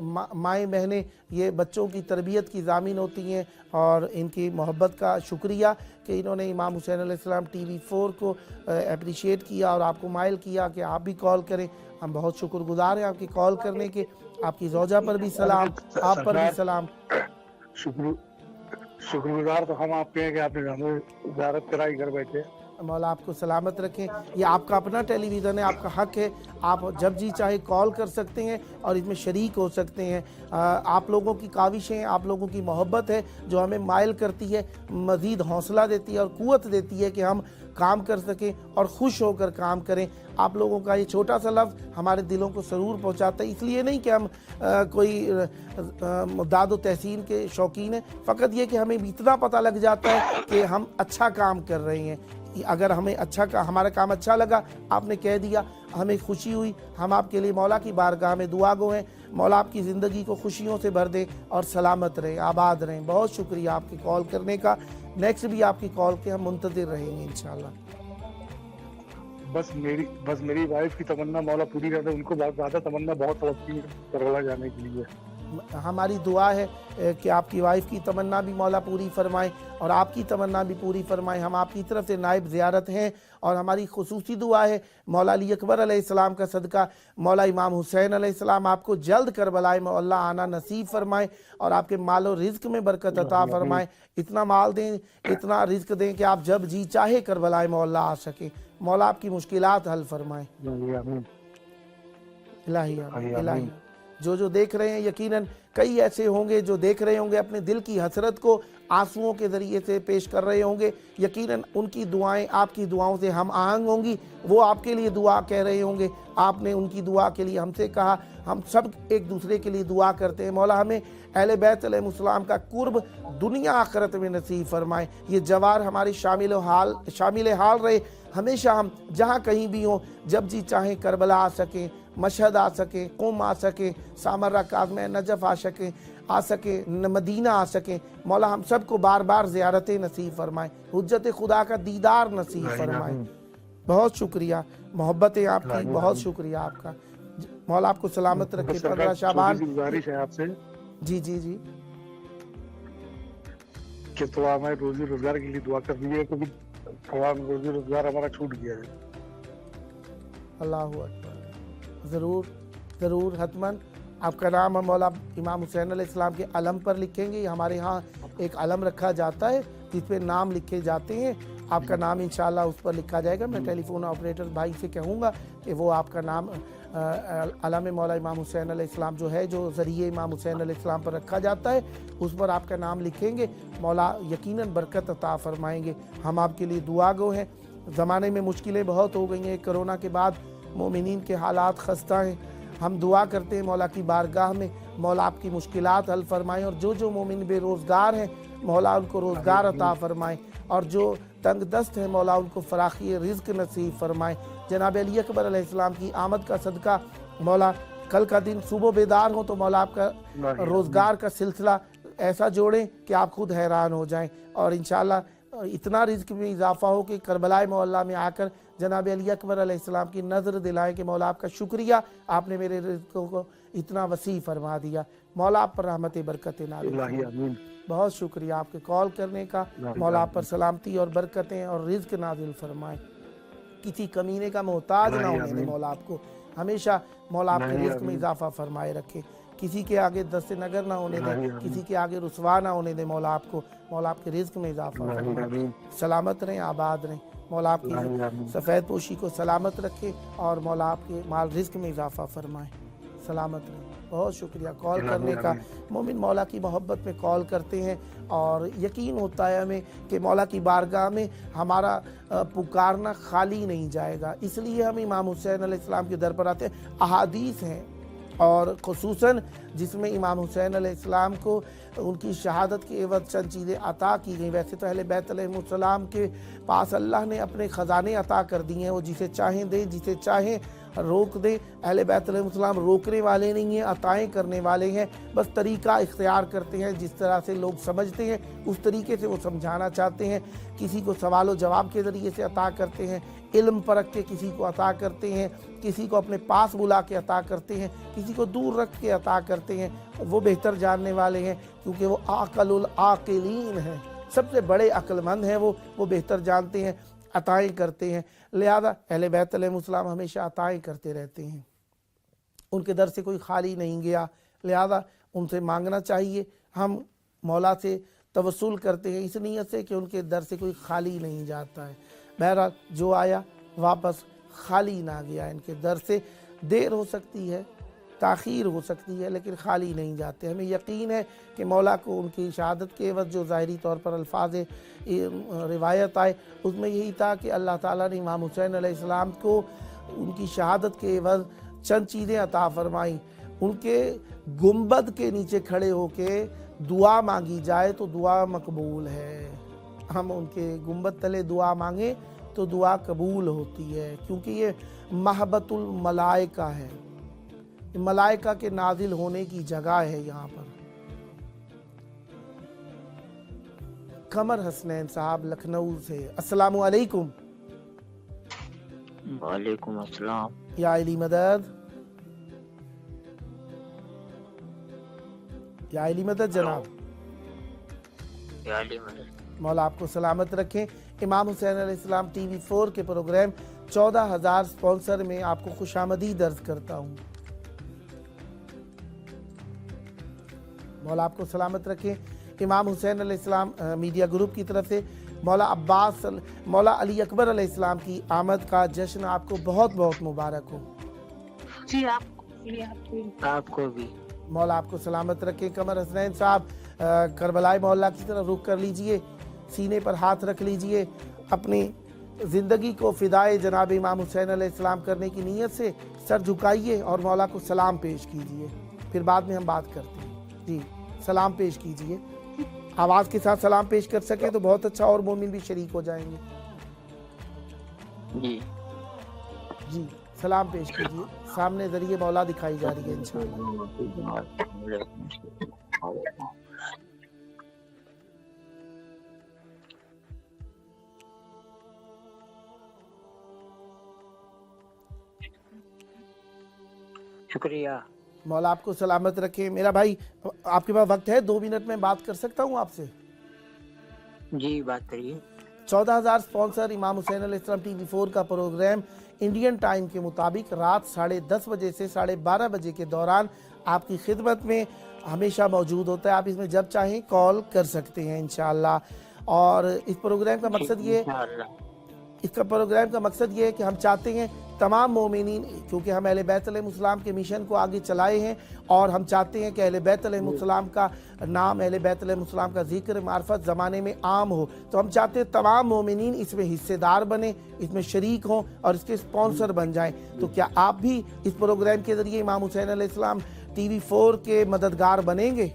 माएँ बहनें ये बच्चों की तरबियत की ज़ामिन होती हैं और इनकी मोहब्बत का शुक्रिया कि इन्होंने इमाम हुसैन अलैहिस्सलाम टीवी 4 को अप्रिशिएट किया और आपको माइल किया कि आप भी कॉल करें। हम बहुत शुक्रगुजार हैं आपकी कॉल करने के। आपकी ज़ौजा पर भी सलाम, आप पर भी सलाम। शुक्रगुजार तो हम आपके हैं कि आपने हमें ज़ियारत कराई घर बैठे। मौला आपको सलामत रखें। ये आपका अपना टेलीविज़न है, आपका हक है, आप जब जी चाहे कॉल कर सकते हैं और इसमें शरीक हो सकते हैं। आप लोगों की काविशें, आप लोगों की मोहब्बत है जो हमें माइल करती है, मज़ीद हौसला देती है और क़ुव्वत देती है कि हम काम कर सकें और खुश होकर काम करें। आप लोगों का ये छोटा सा लफ्ज़ हमारे दिलों को सरूर पहुंचाता है। इसलिए नहीं कि हम कोई दाद व तहसीन के शौकीन हैं, फ़कत ये कि हमें इतना पता लग जाता है कि हम अच्छा काम कर रहे हैं। अगर हमें हमारा काम अच्छा लगा, आपने कह दिया, हमें खुशी हुई, हम आपके लिए मौला की बारगाह में दुआ गो हैं। मौला आपकी ज़िंदगी को खुशियों से भर दे और सलामत रहें, आबाद रहें। बहुत शुक्रिया आपकी कॉल करने का। नेक्स्ट भी आपकी कॉल के हम मुंतज़िर रहेंगे इंशाल्लाह। बस मेरी वाइफ की तमन्ना मौला पूरी कर दे। उनको बहुत ज़्यादा तमन्ना बहुत तड़पती है करबला जाने के लिए। हमारी दुआ है कि आपकी वाइफ की तमन्ना भी मौला पूरी फरमाए और आपकी तमन्ना भी पूरी फरमाए। हम आपकी तरफ से नायब ज़ियारत हैं और हमारी खुसूसी दुआ है मौला अली अकबर अलैहिस्सलाम का सदका मौला इमाम हुसैन अलैहिस्सलाम आपको जल्द करबलाए में अल्लाह आना नसीब फरमाए और आपके माल और रिज़्क़ में बरकत अता फरमाए। इतना माल दें, इतना रिज़्क़ दें कि आप जब जी चाहे करबलाए में अल्लाह आ सके। मौला आपकी मुश्किलात हल फरमाए। इलाही जो देख रहे हैं, यकीनन कई ऐसे होंगे जो देख रहे होंगे, अपने दिल की हसरत को आंसुओं के ज़रिए से पेश कर रहे होंगे। यकीनन उनकी दुआएं आपकी दुआओं से हम आहंग होंगी। वो आपके लिए दुआ कह रहे होंगे, आपने उनकी दुआ के लिए हमसे कहा। हम सब एक दूसरे के लिए दुआ करते हैं। मौला हमें अहले बैत अलैहिस्सलाम का कुर्ब दुनिया आखिरत में नसीब फरमाए। ये जवार हमारी शामिल हाल रहे। हमेशा हम जहाँ कहीं भी हों, जब जी चाहें करबला आ सकें, मशहद आ सके, क़ुम आ सके, सामरा काज़म नजफ़ आ सके, मदीना आ सके। मौला हम सबको बार बार ज़ियारतें नसीब फरमाए, हुज्जत खुदा का दीदार नसीब फरमाए। बहुत शुक्रिया, मोहब्बतें आपकी, बहुत शुक्रिया आपका। मौला आपको सलामत रखे। 15 शाबान गुजारिश है आपसे। जी जी जी कि तो हमारे रोजी रोजगार के लिए दुआ कर दीजिए, क्योंकि रोजी रोजगार हमारा छूट गया है। अल्लाह अकबर। ज़रूर हतमन आपका नाम हम मौला इमाम हुसैन अलैहिस्सलाम के अलम पर लिखेंगे। हमारे यहाँ एक अलम रखा जाता है जिस पे नाम लिखे जाते हैं। आपका नाम इंशाल्लाह उस पर लिखा जाएगा। मैं टेलीफोन ऑपरेटर भाई से कहूँगा कि वो आपका नाम अलम मौला इमाम हुसैन अलैहिस्सलाम जो है, जो ज़रिए इमाम हुसैन अलैहिस्सलाम पर रखा जाता है, उस पर आपका नाम लिखेंगे। मौला यकीनन बरकत अता फरमाएंगे। हम आपके लिए दुआ गो हैं। ज़माने में मुश्किलें बहुत हो गई हैं। कोरोना के बाद मोमिनीन के हालात खस्ता हैं। हम दुआ करते हैं मौला की बारगाह में, मौला आपकी मुश्किलात हल फरमाएं और जो मोमिन बेरोज़गार हैं मौला उनको रोज़गार अता फरमाएं और जो तंग दस्त है मौला उनको फराखी रिज़्क़ नसीब फरमाएं। जनाब अली अकबर अलैहिस्सलाम की आमद का सदका मौला कल का दिन सुबह बेदार हो तो मौला आपका रोज़गार का सिलसिला ऐसा जोड़ें कि आप खुद हैरान हो जाएं, और इंशाअल्लाह इतना रिज़्क में इजाफ़ा हो कि करबलाए मोहल्ला में आकर जनाब अली अकबर अलैहिस्सलाम की नज़र दिलाएं कि मौला आपका शुक्रिया, आपने मेरे रिज़्क को इतना वसी फरमा दिया, मौला आप पर रहमत बरकत नाज़िल। बहुत शुक्रिया आपके कॉल करने का, मौला आप पर सलामती और बरकतें और रिज़्क नाज़िल फरमाएं, किसी कमीने का मोहताज ना होने दे मौला आपको, हमेशा मौला आपके रिज़्क में इजाफ़ा फरमाए रखे, किसी के आगे दस्ते नगर ना होने दे, किसी के आगे रुसवा ना होने दे मौला आपको, मौला आपके रिज़्क में इजाफ़ा फरमाए, सलामत रहें, आबाद रहें, मौला आपकी सफ़ेद पोशी को सलामत रखे और मौला आपके माल रिज़्क में इजाफ़ा फरमाए, सलामत रहें। बहुत शुक्रिया कॉल करने का। मोमिन मौला की मोहब्बत में कॉल करते हैं और यकीन होता है हमें कि मौला की बारगाह में हमारा पुकारना खाली नहीं जाएगा, इसलिए हम इमाम हुसैन अलैहिस्सलाम के दर पर आते हैं। अहादीस हैं और ख़ुसूसन जिसमें इमाम हुसैन अलैहिस्सलाम को उनकी शहादत के एवज चंद चीज़ें अता की गई। वैसे तो अहले बैत अलैहिमुस्सलाम के पास अल्लाह ने अपने ख़जाने अता कर दिए हैं, वो जिसे चाहें दे, जिसे चाहें रोक दे। अहले बैत अलैहिमुस्सलाम रोकने वाले नहीं हैं, अताएँ करने वाले हैं, बस तरीक़ा इख्तियार करते हैं, जिस तरह से लोग समझते हैं उस तरीके से वो समझाना चाहते हैं। किसी को सवाल जवाब के ज़रिए से अता करते हैं, इल्म परख के किसी को अता करते हैं, किसी को अपने पास बुला के अता करते हैं, किसी को दूर रख के अता करते हैं। वो बेहतर जानने वाले हैं क्योंकि वो आकलुल आकिलीन हैं, सबसे बड़े अक्लमंद हैं, वो बेहतर जानते हैं, अताएँ करते हैं। लिहाजा अहले बैत अलैहिमुस्सलाम हमेशा अताएँ करते रहते हैं, उनके दर से कोई खाली नहीं गया, लिहाजा उनसे मांगना चाहिए। हम मौला से तवस्सुल करते हैं इस नीयत से कि उनके दर से कोई खाली नहीं जाता है। बहरहाल जो आया वापस खाली ना गया, इनके दर से देर हो सकती है, ताख़ीर हो सकती है, लेकिन खाली नहीं जाते। हमें यकीन है कि मौला को उनकी शहादत के एवज जो ज़ाहिरी तौर पर अल्फाज रिवायत आए उसमें यही था कि अल्लाह ताला ने इमाम हुसैन अलैहिस्सलाम को उनकी शहादत के एवज चंद चीज़ें अता फरमाई। उनके गुंबद के नीचे खड़े होके दुआ मांगी जाए तो दुआ मकबूल है, हम उनके गुंबद तले दुआ मांगे तो दुआ कबूल होती है, क्योंकि ये महबतुल मलाइका है, मलाइका के नाजिल होने की जगह है। यहाँ पर कमर हसनैन साहब लखनऊ से, अस्सलामु अलैकुम। वालेकुम अस्सलाम। या अली मदद, या अली मदद जनाब, या अली मदद। मौला आपको सलामत रखें। इमाम हुसैन अलैहिस्सलाम टीवी 4 के प्रोग्राम 14,000 स्पॉन्सर में आपको खुशामदीद दर्ज करता हूँ। मौला आपको सलामत रखें। इमाम हुसैन अलैहिस्सलाम मीडिया ग्रुप की तरफ से मौला अली अकबर अलैहिस्सलाम की आमद का जश्न आपको बहुत बहुत मुबारक हो। जी आपको भी। मौला आपको सलामत रखें। कमर हसनैन साहब करबलाए मोहल्ला की तरफ रुख कर लीजिए, सीने पर हाथ रख लीजिए, अपनी ज़िंदगी को फ़िदाए जनाब इमाम हुसैन अलैहिस्सलाम करने की नीयत से सर झुकाइए और मौला को सलाम पेश कीजिए, फिर बाद में हम बात करते हैं। जी सलाम पेश कीजिए, आवाज़ के साथ सलाम पेश कर सके तो बहुत अच्छा, और मोमिन भी शरीक हो जाएंगे। जी सलाम पेश कीजिए, सामने ज़रिए मौला दिखाई जा रही है इंशाअल्लाह। शुक्रिया। मौला आपको सलामत रखे। मेरा भाई आपके पास वक्त है, 2 मिनट में बात कर सकता हूँ आपसे? जी बात करिए। 14,000 स्पॉन्सर इमाम हुसैन अलैहिस्सलाम टीवी 4 का प्रोग्राम इंडियन टाइम के मुताबिक रात 10:30 बजे से 12:30 बजे के दौरान आपकी खिदमत में हमेशा मौजूद होता है। आप इसमें जब चाहें कॉल कर सकते हैं इंशाअल्लाह। और इस प्रोग्राम का मकसद ये है कि हम चाहते हैं तमाम मोमिनीन, क्योंकि हम अहले बैत अलैहिमुस्सलाम के मिशन को आगे चलाए हैं और हम चाहते हैं कि अहले बैत अलैहिमुस्सलाम का नाम, अहले बैत अलैहिमुस्सलाम का जिक्र मार्फत ज़माने में आम हो। तो हम चाहते हैं तमाम मोमिनीन इसमें हिस्सेदार बने, इसमें शरीक हों और इसके स्पॉन्सर बन जाएं। तो क्या आप भी इस प्रोग्राम के ज़रिए इमाम हुसैन अलैहिस्सलाम टीवी 4 के मददगार बनेंगे?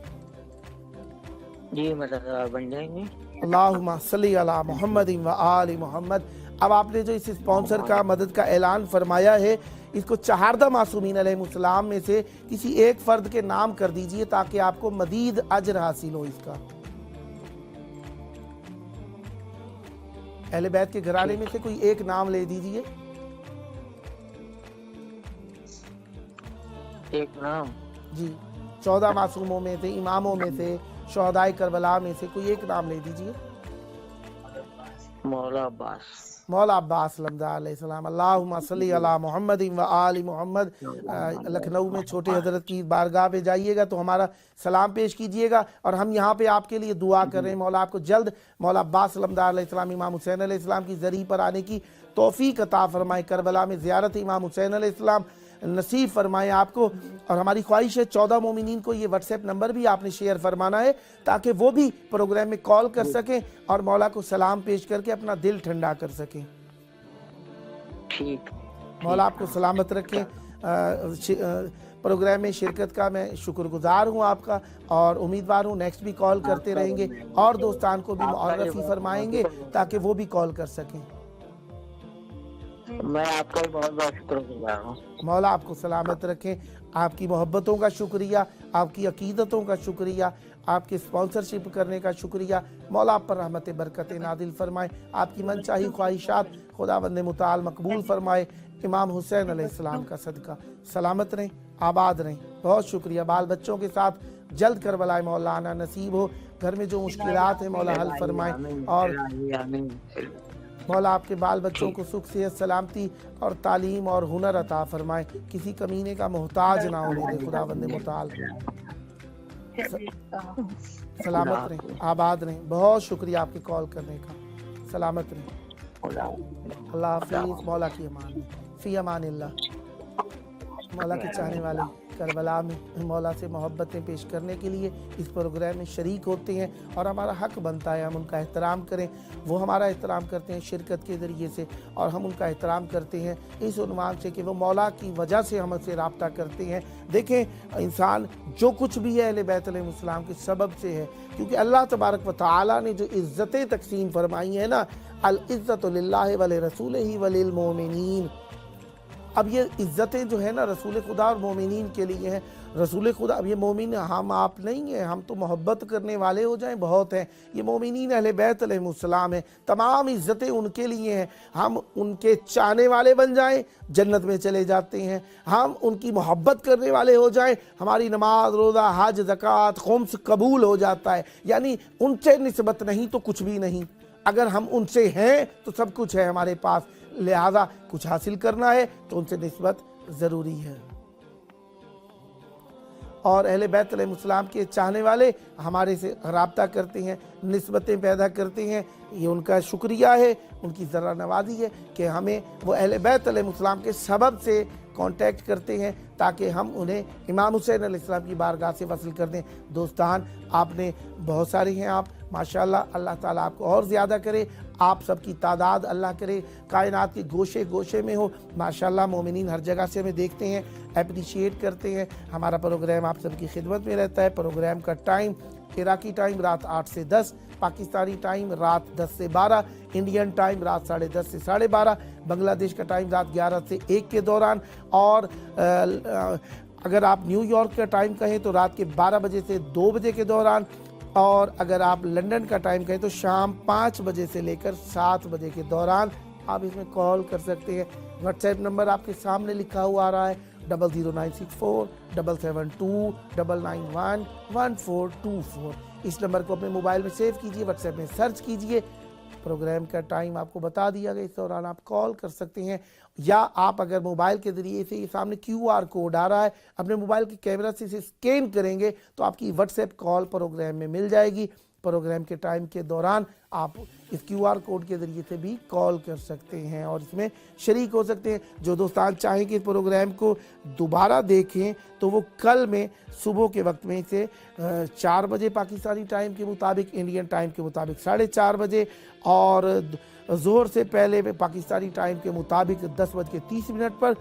जी मददगार बन जाएंगे। अल्लाहुम्मा सल्ली अला मुहम्मद व आलि मुहम्मद। अब आपने जो इस स्पॉन्सर का मदद का ऐलान फरमाया है, इसको चहारदा मासूमीन अलैहिमुस्सलाम में से किसी एक फर्द के नाम कर दीजिए ताकि आपको मजीद अजर हासिल हो इसका। अहले बैत के घराने में से कोई एक नाम ले दीजिए। एक नाम जी, 14 मासूमों में से, इमामों में से, शहदाए करबला में से कोई एक नाम ले दीजिए। मौला अब्बास। मौला अब्बास लमदार अलैहिस्सलाम। अल्लाहुम्मा सल्ली अला मुहम्मदिन व आलि मोहम्मद। लखनऊ में छोटे हजरत की बारगाह पे जाइएगा तो हमारा सलाम पेश कीजिएगा और हम यहाँ पे आपके लिए दुआ कर रहे हैं। मौला आपको जल्द मौला अब्बास लमदार अलैहिस्सलाम इमाम हुसैन अलैहिस्सलाम की ज़री पर आने की तौफीक अता फरमाए। करबला में ज़ियारत इमाम हुसैन अलैहिस्सलाम नसीब फरमाए आपको। और हमारी ख्वाहिश है 14 मोमिनीन को ये व्हाट्सएप नंबर भी आपने शेयर फरमाना है ताकि वो भी प्रोग्राम में कॉल कर सकें और मौला को सलाम पेश करके अपना दिल ठंडा कर सकें। ठीक। मौला आपको सलामत रखें। प्रोग्राम में शिरकत का मैं शुक्रगुजार हूँ आपका और उम्मीदवार हूँ नेक्स्ट भी कॉल करते रहेंगे और दोस्तान को भी मुअर्रफी फरमाएंगे ताकि वो भी कॉल कर सकें। मैं आपका भी बहुत बहुत शुक्रगुजार हूँ। मौला आपको सलामत रखें। आपकी मोहब्बतों का शुक्रिया, आपकी अकीदतों का शुक्रिया, आपके स्पॉन्सरशिप करने का शुक्रिया। मौला आप पर रहमत बरकत नादिल फरमाए। आपकी मनचाही ख्वाहिशात खुदावंद मुताल मकबूल फरमाए। इमाम हुसैन अलैहिस्सलाम का सदका। सलामत रहें, आबाद रहें। बहुत शुक्रिया। बाल बच्चों के साथ जल्द करबला मौला आना नसीब हो। घर में जो मुश्किलात हैं मौला हल फरमाए और मौला आपके बाल बच्चों को सुख सेहत सलामती और तालीम और हुनर अता फरमाए। किसी कमीने का मोहताज ना होने दे खुदावंद मुताल। सलामत रहें, आबाद रहें। बहुत शुक्रिया आपके कॉल करने का। सलामत रहें। अल्लाह हाफिज़। मौला की अमान में फ़ी अमानिल्लाह। मौला के चाहने वाले करबला में मौला से मोहब्बतें पेश करने के लिए इस प्रोग्राम में शरीक होते हैं और हमारा हक बनता है हम उनका एहतराम करें। वो हमारा एहतराम करते हैं शिरकत के ज़रिए से और हम उनका एहतराम करते हैं इस उन्वान से कि वो मौला की वजह से हमसे रब्ता करते हैं। देखें, इंसान जो कुछ भी है अहले बैत अलैहिस्सलाम के सबब से है, क्योंकि अल्लाह तबारक व तआला ने जो इज़्ज़तें तकसीम फरमाई है ना, अल इज़्ज़तु लिल्लाहि व लिरसूलिही व लिल मोमिनीन। अब ये इज़्ज़तें जो है ना रसूल खुदा और मोमिनीन के लिए हैं। रसूल खुदा, अब ये मोमिन हम आप नहीं हैं, हम तो मोहब्बत करने वाले हो जाएं बहुत हैं। ये मोमिनीन अहले बैत अलैहिस्सलाम हैं, तमाम इज़्ज़तें उनके लिए हैं। हम उनके चाहने वाले बन जाएं, जन्नत में चले जाते हैं। हम उनकी मोहब्बत करने वाले हो जाएं, हमारी नमाज रोज़ा हज ज़कात खुम्स कबूल हो जाता है। यानी उनसे निस्बत नहीं तो कुछ भी नहीं। अगर हम उनसे हैं तो सब कुछ है हमारे पास, लिहाजा कुछ हासिल करना है तो उनसे निस्बत ज़रूरी है। और अहले बैत अलैहिस्सलाम के चाहने वाले हमारे से राब्ता करते हैं, निस्बतें पैदा करते हैं। ये उनका शुक्रिया है, उनकी ज़रा नवाजी है कि हमें वो अहले बैत अलैहिस्सलाम के सबब से कांटेक्ट करते हैं ताकि हम उन्हें इमाम हुसैन अलैहिस्सलाम की बारगाह से वसल कर दें। दोस्तान, आपने बहुत सारे हैं आप माशाल्लाह, अल्लाह ताला आपको और ज़्यादा करे। आप सबकी तादाद अल्लाह करे कायनात के गोशे गोशे में हो। माशाल्लाह मोमिनीन हर जगह से हमें देखते हैं, अप्रिशिएट करते हैं। हमारा प्रोग्राम आप सबकी खिदमत में रहता है। प्रोग्राम का टाइम इराकी टाइम रात 8 से 10, पाकिस्तानी टाइम रात 10 से 12, इंडियन टाइम रात 10:30 से 12:30, बांग्लादेश का टाइम रात 11 से 1 के दौरान। और अगर आप न्यूयॉर्क का टाइम कहें तो रात के 12 बजे से 2 बजे के दौरान। और अगर आप लंदन का टाइम कहें तो शाम 5 बजे से लेकर 7 बजे के दौरान आप इसमें कॉल कर सकते हैं। व्हाट्सएप नंबर आपके सामने लिखा हुआ आ रहा है 00964 772 991 1424। इस नंबर को अपने मोबाइल में सेव कीजिए, व्हाट्सएप में सर्च कीजिए। प्रोग्राम का टाइम आपको बता दिया गया, इस दौरान आप कॉल कर सकते हैं। या आप अगर मोबाइल के ज़रिए से ये सामने QR कोड आ रहा है, अपने मोबाइल के कैमरा से इसे स्कैन करेंगे तो आपकी व्हाट्सएप कॉल प्रोग्राम में मिल जाएगी। प्रोग्राम के टाइम के दौरान आप इस QR कोड के ज़रिए से भी कॉल कर सकते हैं और इसमें शरीक हो सकते हैं। जो दोस्तान चाहें कि प्रोग्राम को दोबारा देखें तो वो कल में सुबह के वक्त में से 4 बजे पाकिस्तानी टाइम के मुताबिक, इंडियन टाइम के मुताबिक 4:30 बजे और ज़ोहर से पहले पाकिस्तानी टाइम के मुताबिक 10:30 पर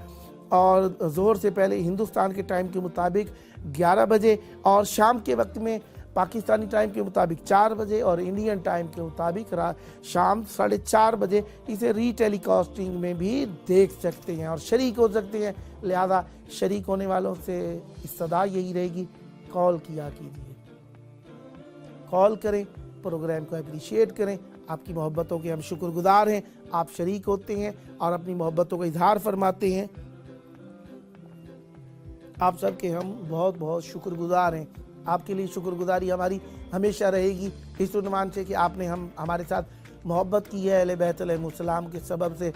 और ज़ोहर से पहले हिंदुस्तान के टाइम के मुताबिक 11 बजे और शाम के वक्त में पाकिस्तानी टाइम के मुताबिक 4 बजे और इंडियन टाइम के मुताबिक शाम 4:30 बजे इसे रीटेलीकास्टिंग में भी देख सकते हैं और शरीक हो सकते हैं। लिहाजा शरीक होने वालों से इस्तदा यही रहेगी, कॉल किया कीजिए, कॉल करें, प्रोग्राम को अप्रिशिएट करें। आपकी मोहब्बतों के हम शुक्रगुजार हैं, आप शरीक होते हैं और अपनी मोहब्बतों का इजहार फरमाते हैं। आप सबके हम बहुत बहुत शुक्रगुजार हैं। आपके लिए शुक्रगुजारी हमारी हमेशा रहेगी इस उन्वान से कि आपने हमारे साथ मोहब्बत की है अहले बैत अलैहिस्सलाम के सबब से।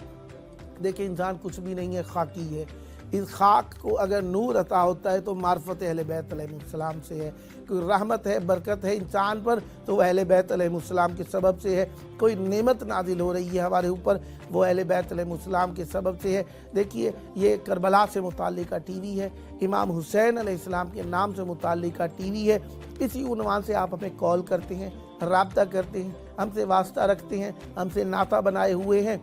देखिए, इंसान कुछ भी नहीं है, खाकी है। इस खाक को अगर नूर अता होता है तो मार्फत अहले बैत अलैहिस्सलाम से है। कोई रहमत है, बरकत है इंसान पर तो वह अहले बैत अलैहिस्सलाम के सबब से है। कोई नेमत नाजिल हो रही है हमारे ऊपर, वो अहले बैत अलैहिस्सलाम के सबब से है। देखिए, ये करबला से मुताल्लिका टीवी है, इमाम हुसैन अलैहिस्सलाम के नाम से मुताल्लिका टीवी है। इसी उन्वान से आप हमें कॉल करते हैं, राब्ता करते हैं, हमसे वास्ता रखते हैं, हमसे नाता बनाए हुए हैं,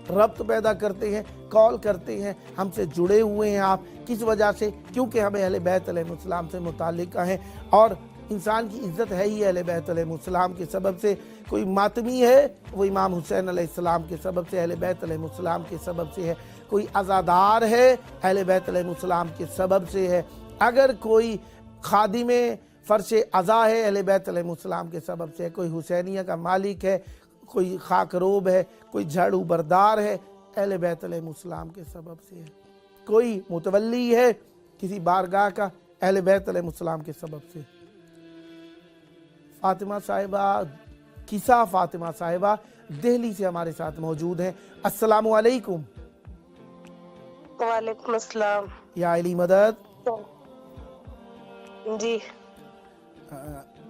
रब्त पैदा करते हैं, कॉल करते हैं, हमसे जुड़े हुए हैं। आप किस वजह से? क्योंकि हमें अहले बैत अलैहिस्सलाम से मुताल्लिका हैं और इंसान की इज्जत है ही अहले बैत अलैहिस्सलाम के सबब से। कोई मातमी है वो इमाम हुसैन अलैहिस्सलाम के सबब से, अहले बैत अलैहिस्सलाम के सबब से है। कोई अज़ादार है अहले बैत अलैहिस्सलाम के सबब से है। अगर कोई खादिमे फर्श अज़ा है अहले बैत अलैहिस्सलाम के सबब से है। कोई हुसैनिया का मालिक है, कोई खाकरोब है, कोई झाड़ू बरदार है, अहले बैत अलैहिस्सलाम के सबब से है। कोई मुतवल्ली है किसी बारगाह का, अहले बैत अलैहिस्सलाम के सबब से। फातिमा साहिबा, किसा फातिमा साहिबा दिल्ली से हमारे साथ मौजूद हैं। अस्सलामु अलैकुम। वालेकुम अस्सलाम। या अली मदद। जी,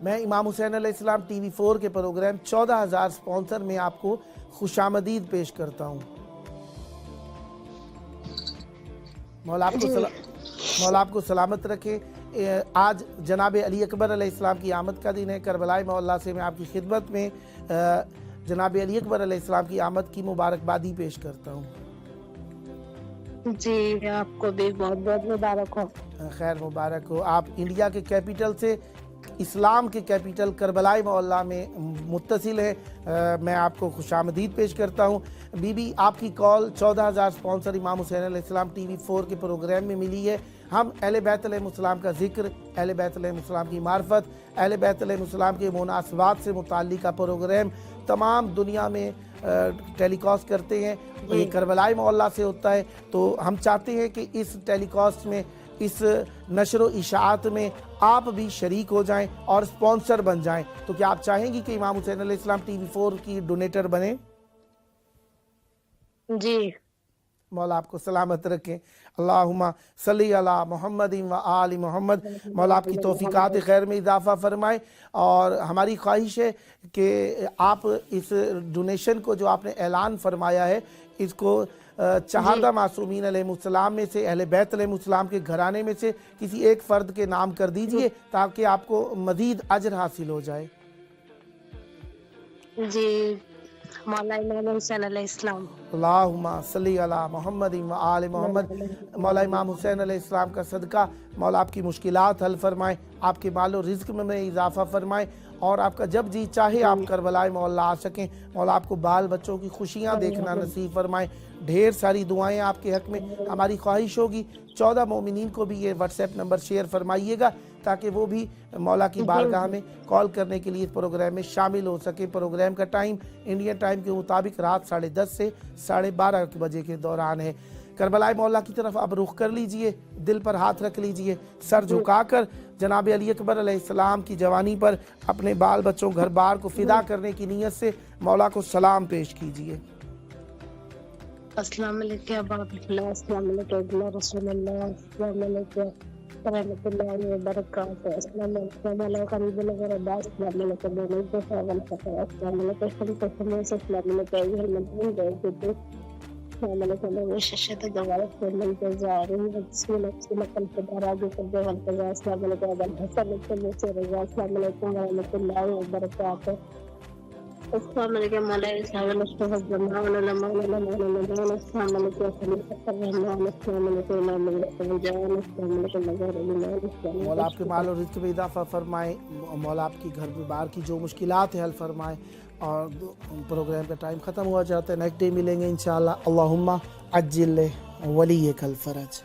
मैं इमाम हुसैन अलैहिस्सलाम टीवी 4 के प्रोग्राम 14,000 स्पॉन्सर में आपको खुशामदीद पेश करता हूँ। मौला आपको सलामत रखे। आज जनाब अली अकबर अलैहिस्सलाम की आमद का दिन है। करबलाई मोहल्ला से मैं आपकी खिदमत में जनाब अली अकबर अलैहिस्सलाम की आमद की मुबारकबादी पेश करता हूँ। जी, आपको भी बहुत बहुत मुबारक हो। खैर मुबारक हो। आप इंडिया के कैपिटल से इस्लाम के कैपिटल करबलाई मोहल्ला में मुत्तसिल है। मैं आपको खुशामदीद पेश करता हूँ। बीबी, आपकी कॉल 14,000 स्पॉन्सर इमाम हुसैन अलैहिस्सलाम टीवी 4 के प्रोग्राम में मिली है। हम अहले बैत अलैहिस्सलाम का जिक्र, अहले बैत अलैहिस्सलाम की मार्फत, अहले बैत अलैहिस्सलाम के मुनासबात से मुताल्लिका प्रोग्राम तमाम दुनिया में टेलीकास्ट करते हैं। ये करबलाई मोहल्ला से होता है, तो हम चाहते हैं कि इस टेलीकास्ट में, इस नशर इशाअत में आप भी शरीक हो जाएं और स्पॉन्सर बन जाएं। तो क्या आप चाहेंगी कि इमाम हुसैन अलैहिस्सलाम टीवी 4 की डोनेटर बने? जी। मौला आपको सलामत रखें। अल्लाहुम्मा सल्ली अला मुहम्मद व आलि मोहम्मद। मौला आपकी तौफीकात खैर में इजाफा फरमाए और हमारी ख्वाहिश है कि आप इस डोनेशन को जो आपने ऐलान फरमाया है, इसको चहादा मासूमीन अलैहिस्सलाम में से, अहले बैत अलैहिस्सलाम के घराने में से किसी एक फ़र्द के नाम कर दीजिए ताकि आपको मज़ीद अजर हासिल हो जाए। जी, मौला इमाम हुसैन अलैहिस्सलाम। अल्लाहुम्मा सल्ली अला मुहम्मद व आले मोहम्मद। मौला इमाम हुसैन अलैहिस्सलाम का सदका मौला आपकी मुश्किलात हल फरमाए, आपके मालो रिज़्क़ में इजाफ़ा फरमाए और आपका जब जी चाहे आप करबलाई मोहल्ला आ सकें। मौला आपको बाल बच्चों की खुशियाँ देखना नसीब फरमाए। ढेर सारी दुआएं आपके हक़ में। हमारी ख्वाहिश होगी 14 मोमिनीन को भी ये व्हाट्सएप नंबर शेयर फरमाइएगा ताकि वो भी मौला की बारगाह में कॉल करने के लिए प्रोग्राम में शामिल हो सके। प्रोग्राम का टाइम इंडियन टाइम के मुताबिक रात 10:30 से 12:30 बजे के दौरान है। करबलाई मोहल्ला की तरफ अब रुख कर लीजिए, दिल पर हाथ रख लीजिए, सर झुकाकर जनाब अली अकबर अलैहिस्सलाम की जवानी पर अपने बाल बच्चों घर बार को फिदा करने की नीयत से मौला को सलाम पेश कीजिए। अस्सलाम वालेकुम रहमतुल्लाह, अस्सलाम वालेकुम रसूलुल्लाह, अस्सलाम वालेकुम रहमतुल्लाहि व बरकातहू, अस्सलाम वालेकुम वाला करीबुल गरबा, अस्सलाम वालेकुम वालेकुम फवल फता, अस्सलाम वालेकुम फतह, अस्सलाम वालेकुम रहमतुल्लाहि व बरकातहू, अस्सलाम वालेकुम शशद दवाल फल जजारी वस्सलाम अलैकुम फदराज फदवल फजा, अस्सलाम वालेकुम अबल हसन से रजा, अस्सलाम वालेकुम रहमतुल्लाहि व बरकातहू, السلام علیکم مولانا صاحب الشفاء الجمال السلام علیکم خلیفۃ الرحمن السلام علیکم مولا آپ کے مال اور رزق میں اضافہ فرمائے، مولا آپ کی گھر میں باہر کی جو مشکلات ہیں حل فرمائے، اور پروگرام کا ٹائم ختم ہوا جاتا ہے، نیکسٹ ڈے ملیں گے انشاءاللہ۔ اللہم عجل ولیک الفرج۔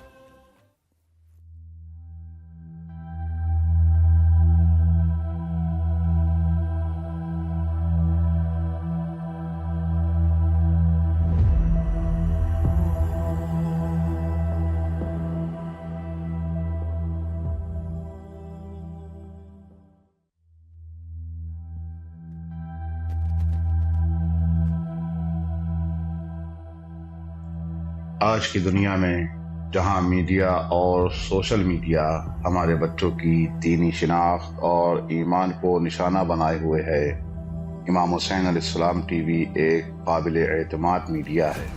آج کی دنیا میں جہاں میڈیا اور سوشل میڈیا ہمارے بچوں کی دینی شناخت اور ایمان کو نشانہ بنائے ہوئے ہے، امام حسین علیہ السلام ٹی وی ایک قابل اعتماد میڈیا ہے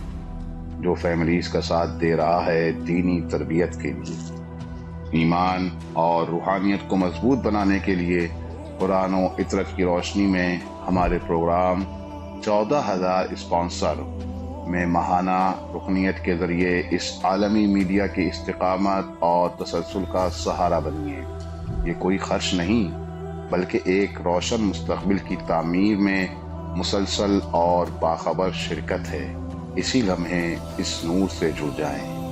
جو فیملیز کا ساتھ دے رہا ہے دینی تربیت کے لیے۔ ایمان اور روحانیت کو مضبوط بنانے کے لیے قرآن و عطرت کی روشنی میں ہمارے پروگرام 14,000 اسپانسر میں ماہانہ رکنیت کے ذریعے اس عالمی میڈیا کی استقامت اور تسلسل کا سہارا بنیے۔ یہ کوئی خرچ نہیں بلکہ ایک روشن مستقبل کی تعمیر میں مسلسل اور باخبر شرکت ہے۔ اسی لمحے اس نور سے جڑ جائیں۔